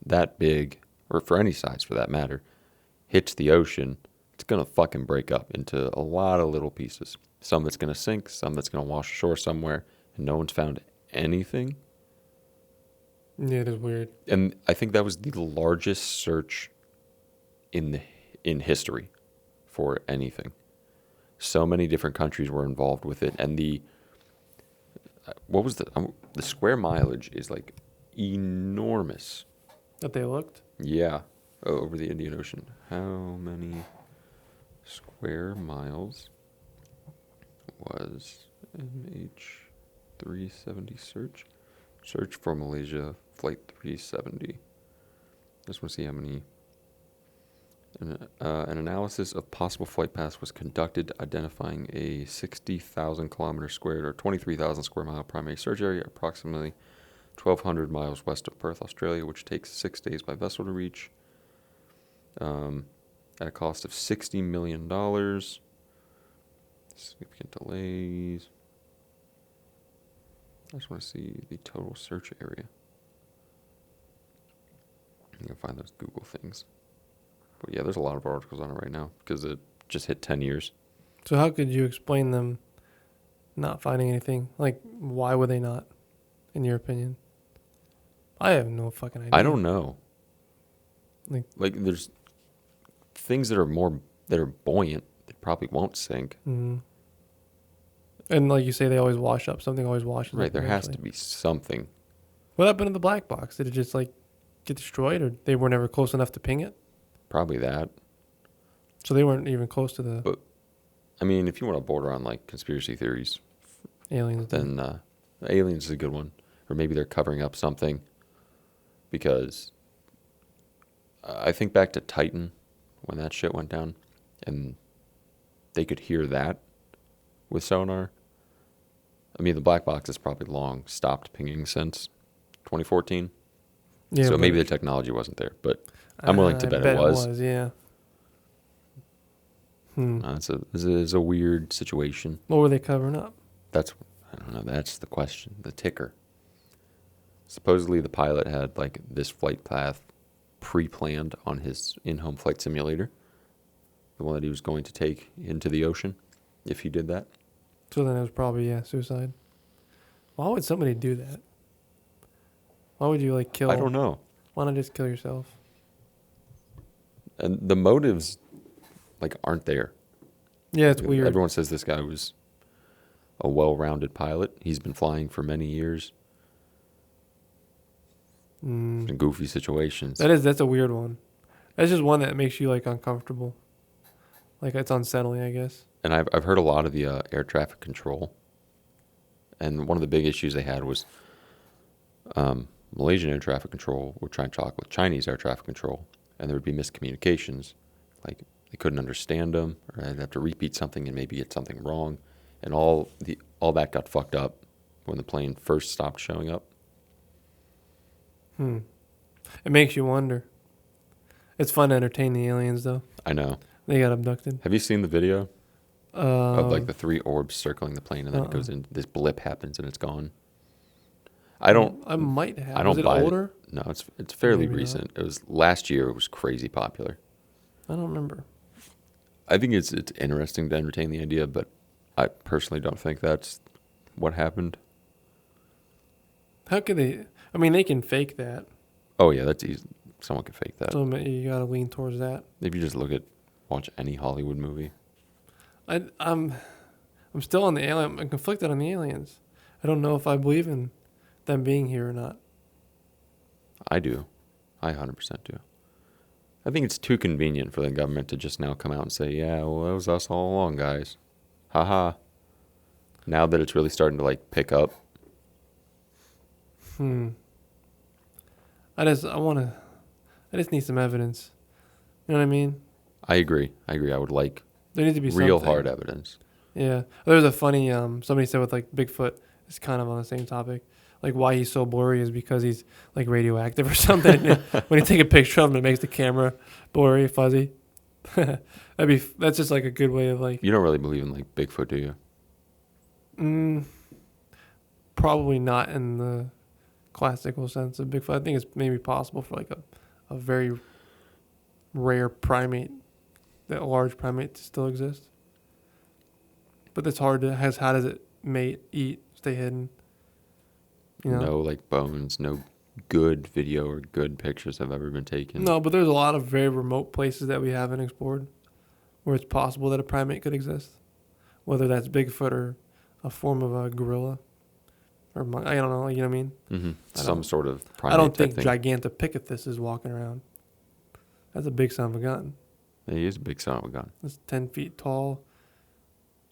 that big, or for any size for that matter, hits the ocean, it's going to fucking break up into a lot of little pieces. Some that's going to sink, some that's going to wash ashore somewhere, and no one's found anything. Yeah, it is weird. And I think that was the largest search in history for anything. So many different countries were involved with it, and the square mileage is like enormous. That they looked? Yeah, over the Indian Ocean. How many square miles was MH370 search? Search for Malaysia Flight 370. Just want to see how many. An analysis of possible flight paths was conducted, identifying a 60,000 kilometer squared or 23,000 square mile primary search area, approximately 1,200 miles west of Perth, Australia, which takes 6 days by vessel to reach, at a cost of $60 million. Significant delays. I just want to see the total search area. You can find those Google things. But yeah, there's a lot of articles on it right now because it just hit 10 years. So how could you explain them not finding anything? Like, why would they not, in your opinion? I have no fucking idea. I don't know. Like there's things that are buoyant that probably won't sink. Mm-hmm. And like you say, they always wash up. Something always washes up. Right, there has eventually. to be something. What happened to the black box? Did it just like get destroyed, or they were never close enough to ping it? Probably that. So they weren't even close to the But I mean, if you want to border on like conspiracy theories, aliens. then aliens is a good one. Or maybe they're covering up something. Because I think back to Titan when that shit went down, and they could hear that with sonar. I mean, the black box has probably long stopped pinging since 2014. Yeah, so maybe the technology wasn't there, but I'm willing to I bet it was. Yeah. This is a weird situation. What were they covering up? I don't know. That's the question. The ticker. Supposedly, the pilot had like this flight path pre-planned on his in-home flight simulator, the one that he was going to take into the ocean, if he did that. So then it was probably suicide. Why would somebody do that? Why would you like kill? I don't know. Why not just kill yourself? And the motives, like, aren't there. Yeah, it's weird. Everyone says this guy was a well-rounded pilot. He's been flying for many years in goofy situations. That's a weird one. That's just one that makes you like uncomfortable. Like it's unsettling, I guess. And I've heard a lot of the air traffic control. And one of the big issues they had was Malaysian air traffic control would try and talk with Chinese air traffic control, and there would be miscommunications. Like they couldn't understand them, or they'd have to repeat something and maybe get something wrong, and all that got fucked up when the plane first stopped showing up. It makes you wonder. It's fun to entertain the aliens, though. I know. They got abducted. Have you seen the video of like the 3 orbs circling the plane, and then it goes in? This blip happens and it's gone. I might have. I don't Is it buy older? it. No, it's fairly Maybe recent. It was last year. It was crazy popular. I don't remember. I think it's interesting to entertain the idea, but I personally don't think that's what happened. How could they? I mean, they can fake that. Oh yeah, that's easy. Someone can fake that. So you gotta lean towards that. If you just watch any Hollywood movie. I'm still on the alien. I'm conflicted on the aliens. I don't know if I believe in them being here or not. I do. I 100% do. I think it's too convenient for the government to just now come out and say, yeah, well, that was us all along, guys. Haha. Now that it's really starting to like pick up. I just need some evidence. You know what I mean? I agree. I would like There needs to be real something. hard evidence. Yeah. There was a funny, somebody said with like Bigfoot, it's kind of on the same topic. Like why he's so blurry is because he's like radioactive or something. When you take a picture of him, it makes the camera blurry, fuzzy. That's just like a good way of like. You don't really believe in like Bigfoot, do you? Probably not in the classical sense of Bigfoot. I think it's maybe possible for like a very rare primate, that large primate to still exist. But it's hard to, how does it mate, eat, stay hidden? You know? No like bones, no good video or good pictures have ever been taken. No, but there's a lot of very remote places that we haven't explored where it's possible that a primate could exist. Whether that's Bigfoot or a form of a gorilla. Or I don't know, you know what I mean? Mm-hmm. Some sort of primate I don't think thing. Gigantopithecus is walking around. That's a big son of a gun. Yeah, he is a big son of a gun. That's 10 feet tall.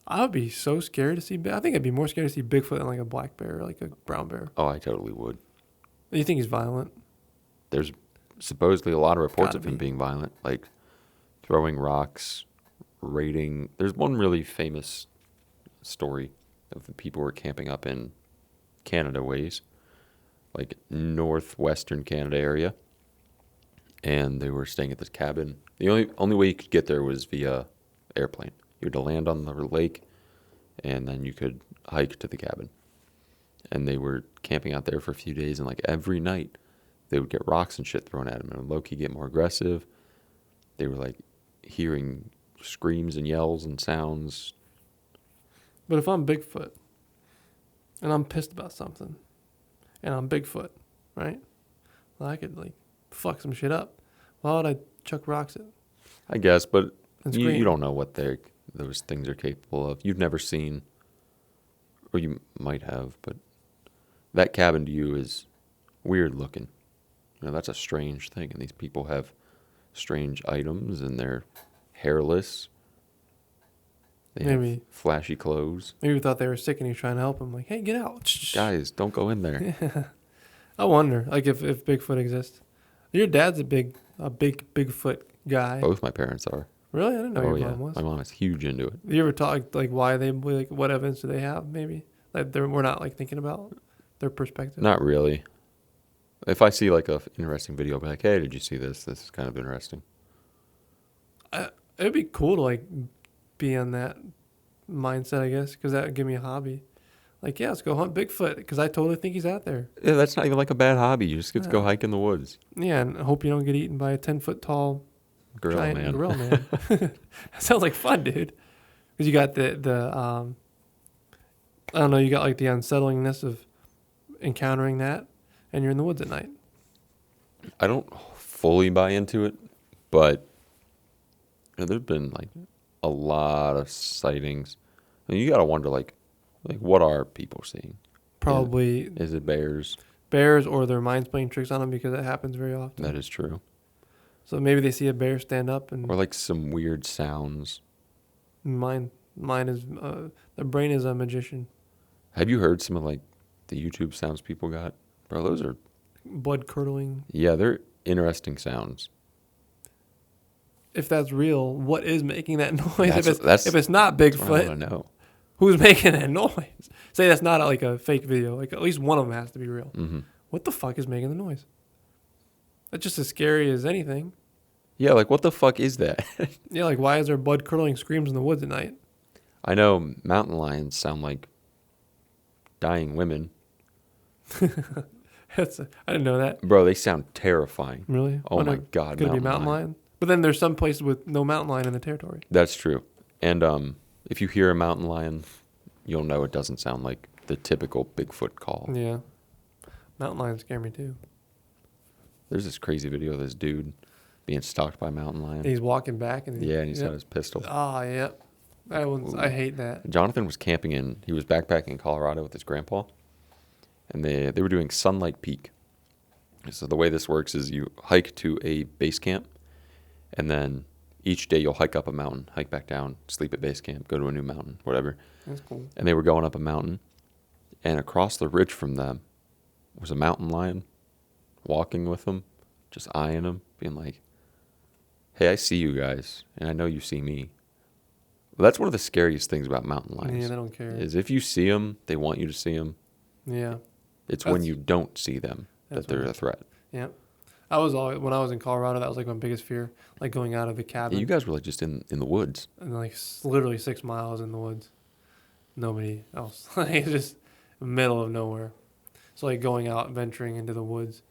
I would be so scared to see. I think I'd be more scared to see Bigfoot than like a black bear or like a brown bear. Oh, I totally would. You think he's violent? There's supposedly a lot of reports Gotta of him be. being violent, like throwing rocks, raiding. There's one really famous story of the people who were camping up in Canada ways, like northwestern Canada area, and they were staying at this cabin. The only way you could get there was via airplane. You had to land on the lake, and then you could hike to the cabin. And they were camping out there for a few days, and like every night, they would get rocks and shit thrown at them, and low-key get more aggressive. They were like hearing screams and yells and sounds. But if I'm Bigfoot and I'm pissed about something and I'm Bigfoot, right? Well, I could like fuck some shit up. Why would I chuck rocks at? I guess, but And you scream. don't know what those things are capable of. You've never seen, or you might have, but that cabin to you is weird looking. You know, that's a strange thing, and these people have strange items, and they're hairless. They Maybe. have flashy clothes. Maybe we thought they were sick and he was trying to help them. Like, hey, get out. Guys, don't go in there. I wonder, like, if Bigfoot exists. Your dad's a big Bigfoot guy. Both my parents are. Really? I didn't know Oh your yeah, mom was. my mom is huge into it. You ever talk like why they like what evidence do they have? Maybe like we're not like thinking about their perspective. Not really. If I see like a interesting video, I'll be like, hey, did you see this? This is kind of interesting. It'd be cool to like be on that mindset, I guess, because that would give me a hobby. Like, yeah, let's go hunt Bigfoot because I totally think he's out there. Yeah, that's not even like a bad hobby. You just get to go hike in the woods. Yeah, and I hope you don't get eaten by a 10-foot tall Gorilla giant man. gorilla man. That sounds like fun, dude. Because you got the I don't know, you got like the unsettlingness of encountering that, and you're in the woods at night. I don't fully buy into it, but there've been like a lot of sightings. And you gotta wonder like what are people seeing? Probably Is it bears? bears, or their mind's playing tricks on them, because it happens very often. That is true. So maybe they see a bear stand up, and Or like some weird sounds. mine is their brain is a magician. Have you heard some of like the YouTube sounds people got? Bro, those are Blood curdling. yeah, they're interesting sounds. If that's real, what is making that noise? That's if it's not That's what I Bigfoot, want to know. who's making that noise? Say that's not like a fake video. Like at least one of them has to be real. Mm-hmm. What the fuck is making the noise? That's just as scary as anything. Yeah, like what the fuck is that? Yeah, like why is there blood curdling screams in the woods at night? I know mountain lions sound like dying women. I didn't know that. Bro, they sound terrifying. Really? Oh Why my not? God, Could it be mountain mountain lion. lion? But then there's some places with no mountain lion in the territory. That's true. And if you hear a mountain lion, you'll know it doesn't sound like the typical Bigfoot call. Yeah. Mountain lions scare me too. There's this crazy video of this dude being stalked by a mountain lion. And he's walking back and Yeah, and he's yep. got his pistol. Oh, yeah. That one's, I hate that. Jonathan was he was backpacking in Colorado with his grandpa, and they were doing Sunlight Peak. So the way this works is you hike to a base camp, and then each day you'll hike up a mountain, hike back down, sleep at base camp, go to a new mountain, whatever. That's cool. And they were going up a mountain, and across the ridge from them was a mountain lion walking with them, just eyeing them, being like, hey, I see you guys, and I know you see me. Well, that's one of the scariest things about mountain lions. Yeah, they don't care. Is if you see them, they want you to see them. Yeah. It's when That's- you don't see them that that's they're right. a threat. Yeah. I was always, when I was in Colorado, that was like my biggest fear, like going out of the cabin. Yeah, you guys were like just in the woods. And like literally 6 miles in the woods. Nobody else. It's just middle of nowhere. So like going out, venturing into the woods,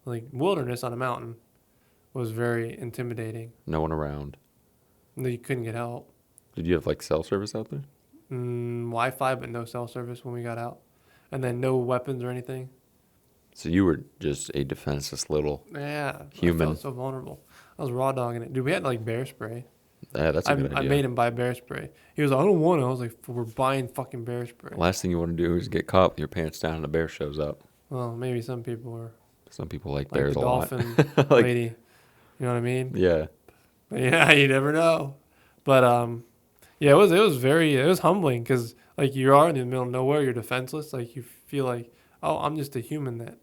like wilderness on a mountain, was very intimidating. No one around. You couldn't get help. Did you have like cell service out there? Wi-Fi, but no cell service when we got out, and then no weapons or anything. So you were just a defenseless little. Yeah, Human. I felt so vulnerable. I was raw dogging it, dude. We had like bear spray. Yeah, that's a good I idea. made him buy bear spray. He was like, I don't want it. I was like, we're buying fucking bear spray. Last thing you want to do is get caught with your pants down and a bear shows up. Well, maybe some people were Some people like like bears the a lot. dolphin Like- lady. You know what I mean? Yeah. But yeah, you never know. But yeah, it was humbling, because like you are in the middle of nowhere, you're defenseless. Like you feel like, oh, I'm just a human that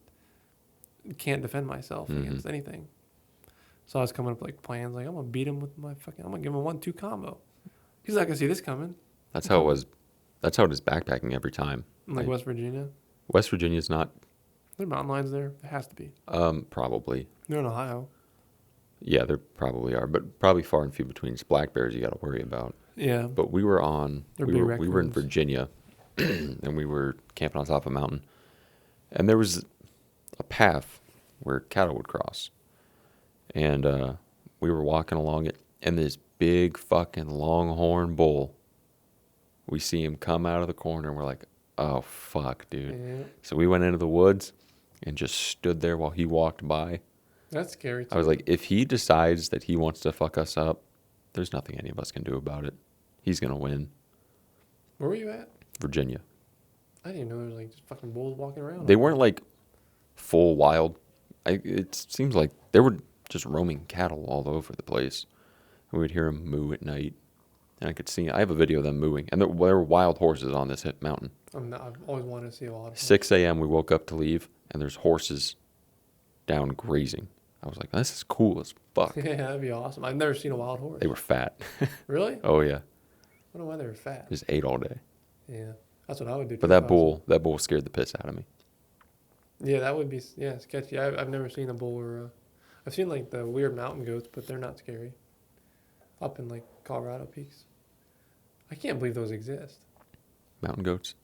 can't defend myself against anything. So I was coming up with like plans, like I'm gonna beat him with I'm gonna give him a 1-2 combo. He's not gonna see this coming. That's how it was. That's how it is backpacking every time. Like West Virginia, West Virginia's not there are mountain lions there. It has to be. probably. They're in Ohio. Yeah, there probably are, but probably far and few between. It's black bears you got to worry about. Yeah. But we were They're we big were in raccoons. Virginia, and we were camping on top of a mountain, and there was a path where cattle would cross, and we were walking along it, and this big fucking longhorn bull. We see him come out of the corner, and we're like, "Oh fuck, dude!" Yeah. So we went into the woods, and just stood there while he walked by. That's scary too. I was like, if he decides that he wants to fuck us up, there's nothing any of us can do about it. He's gonna win. Where were you at? Virginia. I didn't even know there was like just fucking bulls walking around. They weren't like full wild. It seems like they were just roaming cattle all over the place. And we'd hear them moo at night, and I could see. I have a video of them mooing, and there were wild horses on this mountain. I've always wanted to see a lot of 6 a.m. we woke up to leave, and there's horses down grazing. I was like, this is cool as fuck. Yeah, that'd be awesome. I've never seen a wild horse. They were fat. Really? Oh yeah, I don't know why they were fat. just ate all day. Yeah, that's what I would do. But too if that I was- bull scared the piss out of me. Yeah, that would be sketchy. I've never seen a bull or I've seen like the weird mountain goats, but they're not scary. Up in like Colorado peaks. I can't believe those exist. Mountain goats.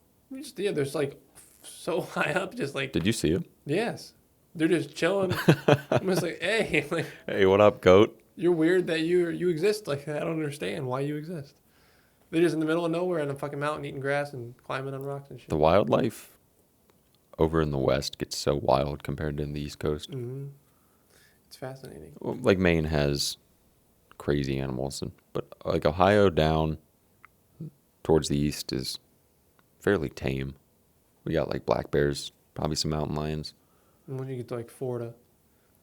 Yeah, there's like so high up, just like Did you see him? yes, they're just chilling. I'm just like, hey, like Hey, what up, goat? you're weird that you exist. Like I don't understand why you exist. They're just in the middle of nowhere on a fucking mountain eating grass and climbing on rocks and shit. The wildlife over in the West gets so wild compared to in the East Coast. Mm-hmm. It's fascinating. Well, like Maine has crazy animals, but like Ohio down towards the east is fairly tame. We got like black bears, probably some mountain lions. And when you get to like Florida,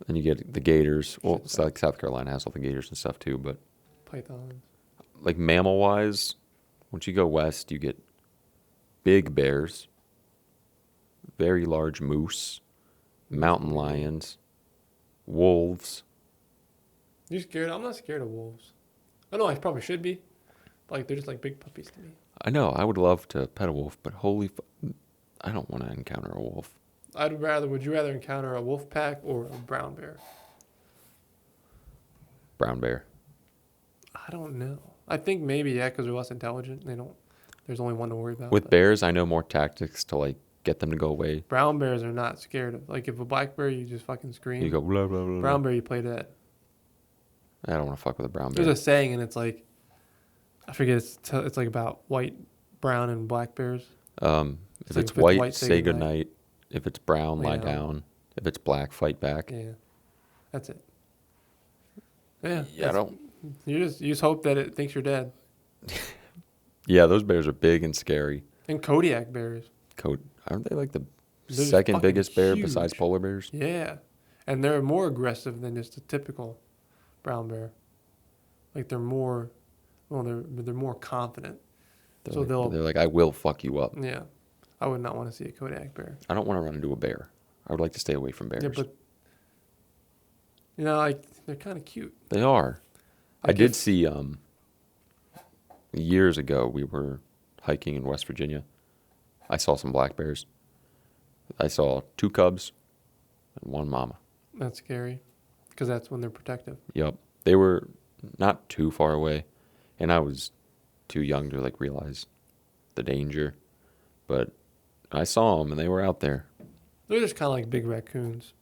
And you get the gators. Well, Shit, it's like South Carolina has all the gators and stuff too. But pythons. like mammal wise, once you go west, you get big bears, very large moose, mountain lions, wolves. You scared? I'm not scared of wolves. I know I probably should be. But like they're just like big puppies to me. I know, I would love to pet a wolf, but I don't want to encounter a wolf. Would you rather encounter a wolf pack or a brown bear? Brown bear. I don't know. I think maybe, yeah, because they're less intelligent. There's only one to worry about. With but bears, I know more tactics to like get them to go away. brown bears are not scared of. Like if a black bear, you just fucking scream. You go blah blah blah. Brown bear, you play dead. I don't want to fuck with a brown bear. There's a saying, and it's like, I forget. It's like about white, brown, and black bears. If like it's if it's white, white, say goodnight. If it's brown, Lay lie down. down. If it's black, fight back. Yeah, that's it. Yeah, Yeah, I don't. You just hope that it thinks you're dead. Yeah, those bears are big and scary. And Kodiak bears. Aren't they like the They're just second fucking biggest bear huge. besides polar bears? Yeah, and they're more aggressive than just a typical brown bear. Like they're more confident. So They're like, I will fuck you up. Yeah, I would not want to see a Kodiak bear. I don't want to run into a bear. I would like to stay away from bears. Yeah, but like they're kind of cute. They are. I Like did if- see years ago we were hiking in West Virginia. I saw some black bears. I saw 2 cubs and 1 mama. That's scary, because that's when they're protective. Yep. They were not too far away, and I was too young to like realize the danger, but I saw them and they were out there. They're just kind of like big raccoons.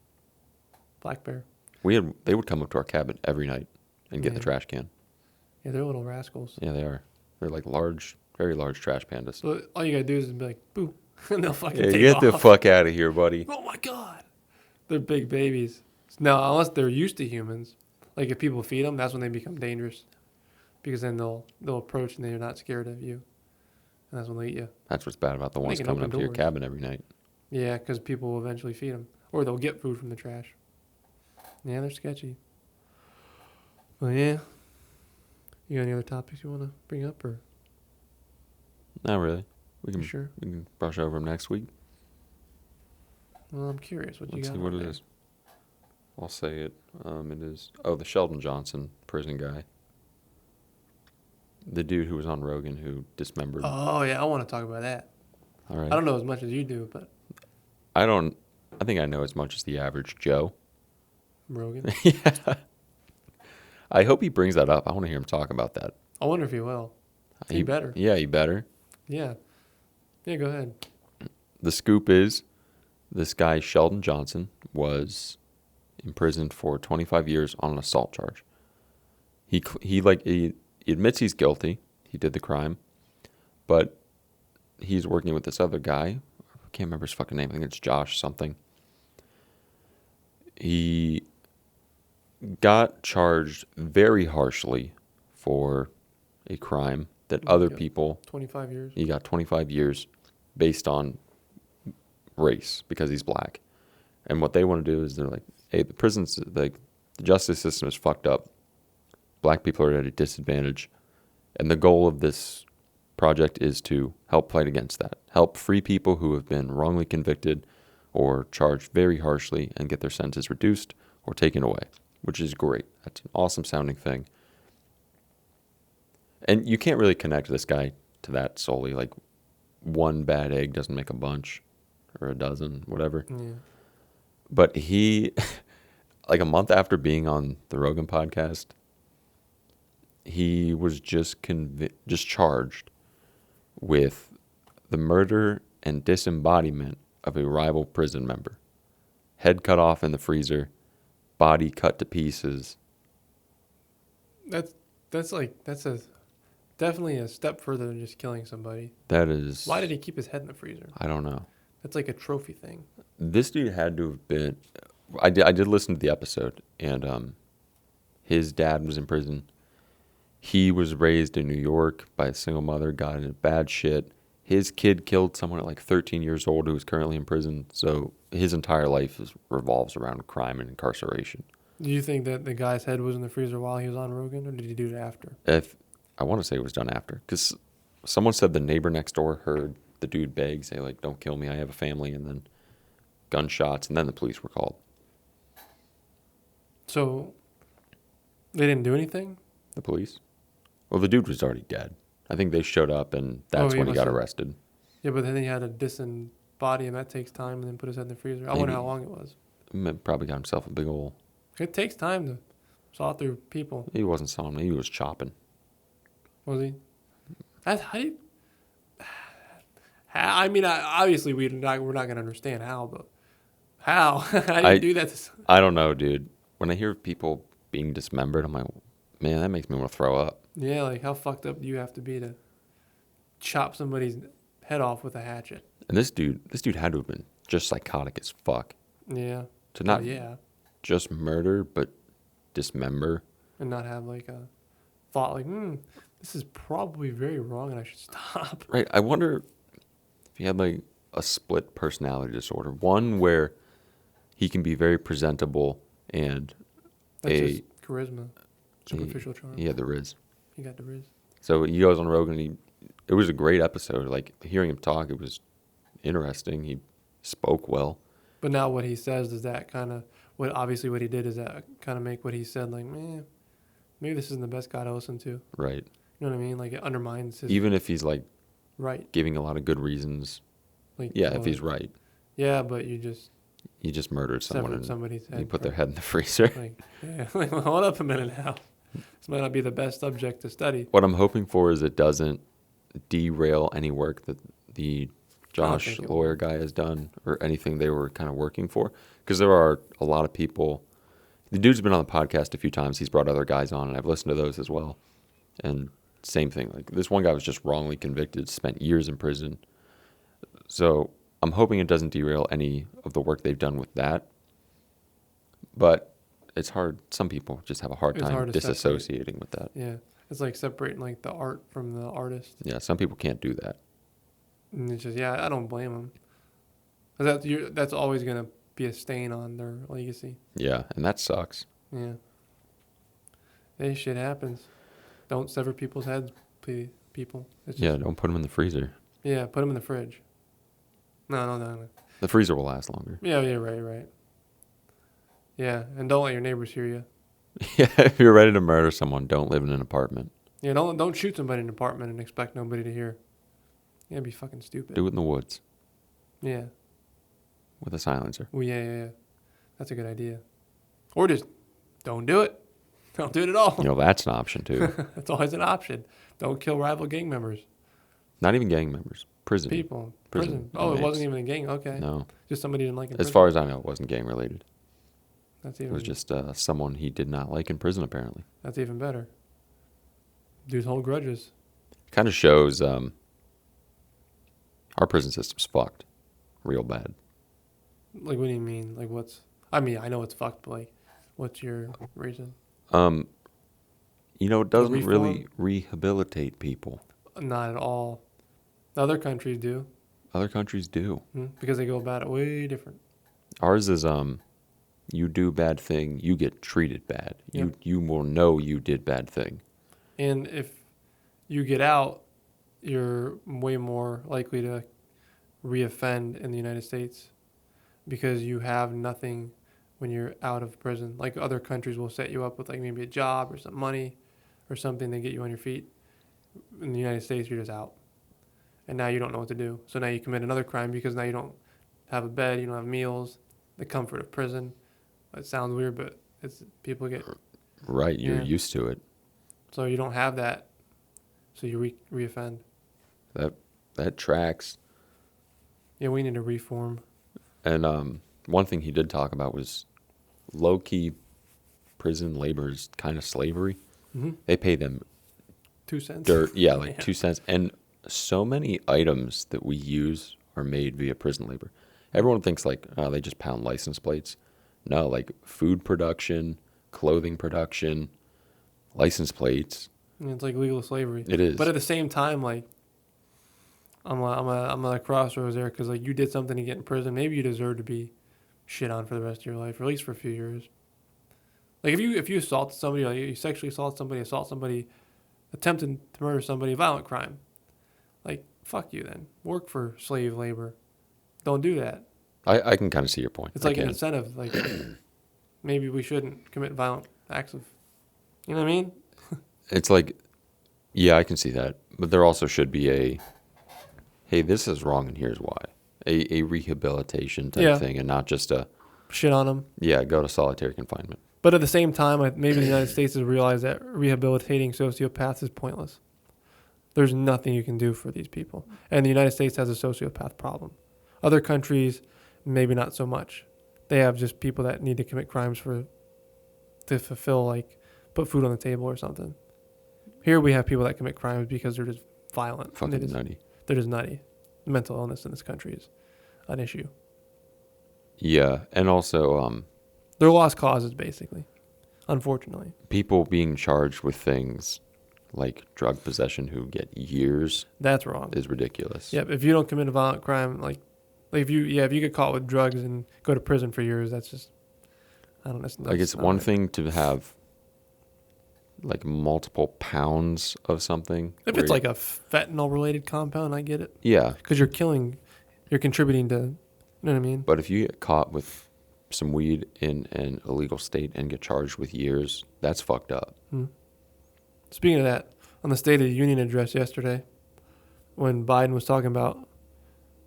Black bear. They would come up to our cabin every night and get the Yeah. trash can. Yeah, they're little rascals. Yeah, they are. They're like large, very large trash pandas. So all you gotta do is be like, boo, and they'll fucking Yeah, take get off. the fuck out of here, buddy. Oh my god, they're big babies. Now, unless they're used to humans, like if people feed them, that's when they become dangerous, because then they'll approach and they're not scared of you, and that's when they eat you. That's what's bad about the ones Making coming open up to your doors. cabin every night. Yeah, because people will eventually feed them, or they'll get food from the trash. Yeah, they're sketchy. Well, yeah. You got any other topics you want to bring up, or Not really. We you can sure? we can brush over them next week. Well, I'm curious what you Let's got. see what on it there. is. I'll say it. It is the Sheldon Johnson prison guy. The dude who was on Rogan who dismembered. Oh yeah, I want to talk about that. All right. I don't know as much as you do, but I think I know as much as the average Joe. Rogan. Yeah. I hope he brings that up. I want to hear him talk about that. I wonder if he will. He better. Yeah, he better. Yeah. Yeah, go ahead. The scoop is this guy, Sheldon Johnson, was imprisoned for 25 years on an assault charge. He admits he's guilty. He did the crime. But he's working with this other guy. I can't remember his fucking name. I think it's Josh something. He got charged very harshly for a crime that other Yeah. people. 25 years. He got 25 years based on race because he's black. And what they want to do is they're like, hey, the prisons, like, the justice system is fucked up. Black people are at a disadvantage. And the goal of this project is to help fight against that. Help free people who have been wrongly convicted or charged very harshly and get their sentences reduced or taken away, which is great. That's an awesome sounding thing. And you can't really connect this guy to that solely. Like, one bad egg doesn't make a bunch or a dozen, whatever. Yeah. But he, like a month after being on the Rogan podcast, he was just charged with the murder and disembodiment of a rival prison member. Head cut off in the freezer, body cut to pieces. That's definitely a step further than just killing somebody. That is... Why did he keep his head in the freezer? I don't know. It's like a trophy thing. This dude had to have been. I did listen to the episode, and his dad was in prison. He was raised in New York by a single mother, got into bad shit. His kid killed someone at like 13 years old who was currently in prison. So his entire life revolves around crime and incarceration. Do you think that the guy's head was in the freezer while he was on Rogan, or did he do it after? I want to say it was done after, because someone said the neighbor next door heard the dude beg, say like, "Don't kill me, I have a family," and then gunshots, and then the police were called. So they didn't do anything? The police? Well, the dude was already dead. I think they showed up, and that's he when he got must've- arrested. Yeah, but then he had to disembody him. That takes time, and then put his head in the freezer. I wonder Maybe. how long it was. Probably got himself a big ol'. It takes time to saw through people. He wasn't sawing me, he was chopping. Was he? How do you... I mean, obviously we're not going to understand how, but how? How do you do that? I don't know, dude. When I hear people being dismembered, I'm like, man, that makes me want to throw up. Yeah, like how fucked up do you have to be to chop somebody's head off with a hatchet? And this dude had to have been just psychotic as fuck. Yeah. To not yeah. just murder, but dismember. And not have like a thought like, this is probably very wrong and I should stop. Right. I wonder if he had like a split personality disorder. One where he can be very presentable and That's just charisma, superficial charm. he had the riz. He got the riz. So he goes on Rogan. It was a great episode. Like hearing him talk, it was interesting. He spoke well. But now what he says is that kind of what he did is that kind of make what he said like, man, maybe this isn't the best guy to listen to. Right. You know what I mean? Like it undermines his Even if he's like right. giving a lot of good reasons. Like Yeah, if he's right. Yeah, but you just murdered someone severed and somebody's head. you put their head in the freezer. Like, yeah, like, well, hold up a minute now. This might not be the best subject to study. What I'm hoping for is it doesn't derail any work that the Josh think it lawyer will. guy has done or anything they were kind of working for. Because there are a lot of people. The dude's been on the podcast a few times. He's brought other guys on, and I've listened to those as well. And same thing. Like this one guy was just wrongly convicted, spent years in prison. So I'm hoping it doesn't derail any of the work they've done with that. But it's hard. Some people just have a hard It's time hard to disassociating with that. Yeah, it's like separating like the art from the artist. Yeah, some people can't do that. And it's just, I don't blame them. That's always going to be a stain on their legacy. Yeah, and that sucks. Yeah. Hey, shit happens. Don't sever people's heads, please, people. It's Yeah, just, don't put them in the freezer. Yeah, put them in the fridge. No. The freezer will last longer. Yeah, right. Yeah, and don't let your neighbors hear you. Yeah, if you're ready to murder someone, don't live in an apartment. Yeah, don't shoot somebody in an apartment and expect nobody to hear. Yeah, it'd be fucking stupid. Do it in the woods Yeah. with a silencer. Well, yeah. That's a good idea. Or just don't do it. Don't do it at all. You know, that's an option too. That's always an option. Don't kill rival gang members. Not even gang members. Prison. People. Prison Prison. Oh, it inmates. wasn't even a gang. Okay. No. Just somebody didn't like in As prison. far as I know, it wasn't gang related. That's It even was just someone he did not like in prison, apparently. That's even better. Dudes hold grudges. Kind of shows our prison system's fucked. Real bad. Like, what do you mean? Like, I know it's fucked, but like, what's your reason? You know, it doesn't reform? really rehabilitate people. Not at all. Other countries do. Other countries do. Because they go about it way different. Ours is you do bad thing, you get treated bad. Yep. You will know you did bad thing. And if you get out, you're way more likely to reoffend in the United States because you have nothing when you're out of prison. Like other countries will set you up with like maybe a job or some money or something to get you on your feet. In the United States, you're just out. And now you don't know what to do. So now you commit another crime because now you don't have a bed, you don't have meals, the comfort of prison. It sounds weird, but people get... Right, you're Yeah. used to it. So you don't have that. So you reoffend. That tracks. Yeah, we need to reform. And one thing he did talk about was low-key prison labor is kind of slavery. Mm-hmm. They pay them 2 cents. dirt. Yeah, like 2 cents. And so many items that we use are made via prison labor. Everyone thinks like, oh, they just pound license plates. No, like food production, clothing production, license plates. And it's like legal slavery. It is. But at the same time, like, I'm at a crossroads there because like you did something to get in prison. Maybe you deserve to be shit on for the rest of your life, or at least for a few years. Like if you assault somebody, like you sexually assault somebody, attempting to murder somebody, violent crime, like fuck you then. Work for slave labor. Don't do that. I can kind of see your point. It's like an incentive. Like maybe we shouldn't commit violent acts of, you know what I mean? It's like, yeah, I can see that. But there also should be a, hey, this is wrong and here's why. A rehabilitation type thing and not just a, Shit on them. yeah, go to solitary confinement. But at the same time, maybe the United States has realized that rehabilitating sociopaths is pointless. There's nothing you can do for these people. And the United States has a sociopath problem. Other countries, maybe not so much. They have just people that need to commit crimes to fulfill, like, put food on the table or something. Here we have people that commit crimes because they're just violent. Fucking nutty. They're just nutty. Mental illness in this country is an issue. Yeah, and also They're lost causes, basically, unfortunately. people being charged with things like drug possession who get years That's wrong. is ridiculous. Yeah, if you don't commit a violent crime, like if you get caught with drugs and go to prison for years, that's just, I don't know. Like it's one thing to have like multiple pounds of something. If it's like a fentanyl related compound, I get it. Yeah, Because you're contributing to, you know what I mean? but if you get caught with some weed in an illegal state and get charged with years, that's fucked up. Speaking of that, on the State of the Union address yesterday, when Biden was talking about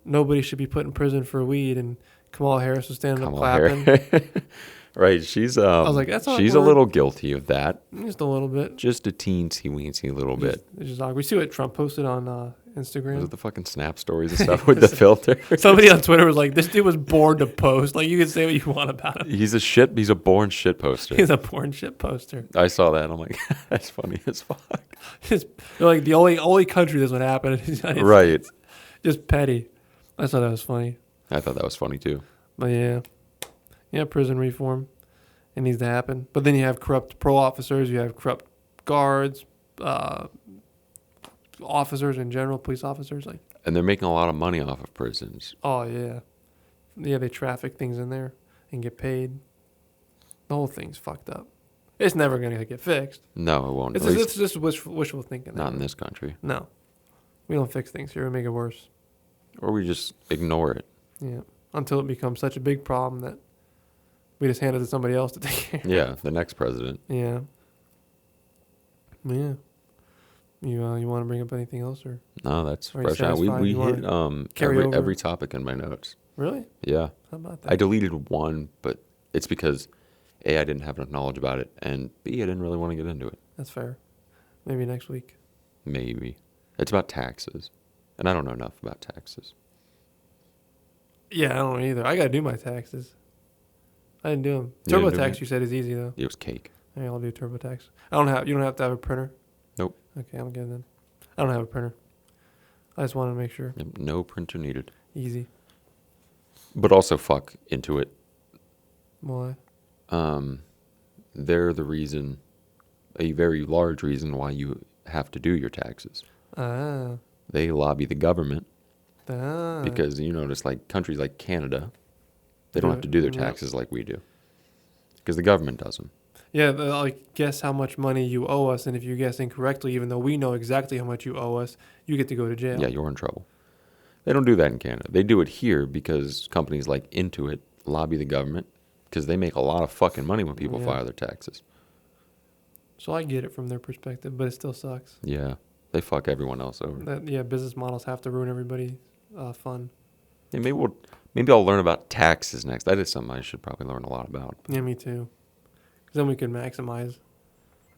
nobody should be put in prison for weed, and Kamala Harris was standing up clapping. Right, she's I was like, that's awkward. she's a little guilty of that. Just a little bit. Just a teensy-weensy little bit. It's just awkward. We see what Trump posted on Was Instagram. it the fucking Snap stories and stuff with the filter? Somebody on Twitter was like, this dude was born to post. Like, you can say what you want about him. He's a born shit poster. He's a porn shit poster. I saw that. I'm like, that's funny as fuck. They're like, the only country this would happen is the United Right. States. Just petty. I thought that was funny. I thought that was funny too. But yeah, prison reform. It needs to happen. But then you have corrupt pro officers. You have corrupt guards, officers in general, police officers. Like, And they're making a lot of money off of prisons. oh yeah, they traffic things in there and get paid. The whole thing's fucked up. It's never gonna get fixed. No, it won't. It's At least just wishful thinking. not in this country. No, we don't fix things here. We make it worse. Or we just ignore it. Yeah, until it becomes such a big problem that we just hand it to somebody else to take care of. Yeah, the next president. Yeah. Yeah. You want to bring up anything else, or No, that's Are you fresh out. satisfied? We You hit carry over? every topic in my notes. really? Yeah. How about that? I deleted one, but it's because A, I didn't have enough knowledge about it, and B, I didn't really want to get into it. That's fair. Maybe next week. Maybe. It's about taxes. And I don't know enough about taxes. Yeah, I don't know either. I got to do my taxes. I didn't do them. You didn't do TurboTax, them? you said, is easy though. It was cake. Yeah, I'll do TurboTax. You don't have to have a printer. Nope. Okay, I'm good then. I don't have a printer. I just wanted to make sure. Yep, no printer needed. Easy. But also fuck Intuit. Why? They're the reason, a very large reason why you have to do your taxes. Ah. They lobby the government Ah. because you notice like countries like Canada, they don't have to do their Yep. taxes like we do because the government does them. Yeah, they'll like guess how much money you owe us, and if you guess incorrectly, even though we know exactly how much you owe us, you get to go to jail. Yeah, you're in trouble. They don't do that in Canada. They do it here because companies like Intuit lobby the government because they make a lot of fucking money when people Yeah. file their taxes. So I get it from their perspective, but it still sucks. Yeah, they fuck everyone else over. Business models have to ruin everybody's fun. Hey, maybe I'll learn about taxes next. That is something I should probably learn a lot about. Yeah, me too. 'Cause then we could maximize,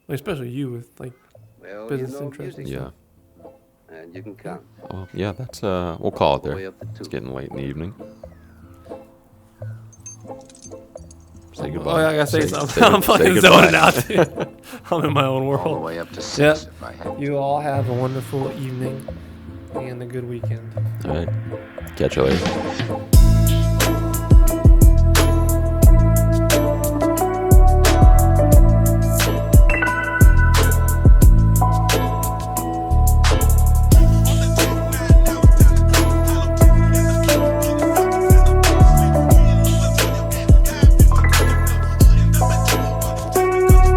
like, especially you with like Well, business you know interests and music, Yeah. stuff. and you can count Well, yeah, that's we'll call it all the way there. up to 2. It's getting late in the evening. Say Oh, goodbye. yeah, I gotta say something. say I'm good- say fucking goodbye. zoning out. Dude. I'm in my own All the world. way up to 6 Yep. if I had to. You all have a wonderful evening. and a good weekend. All right. Catch you later.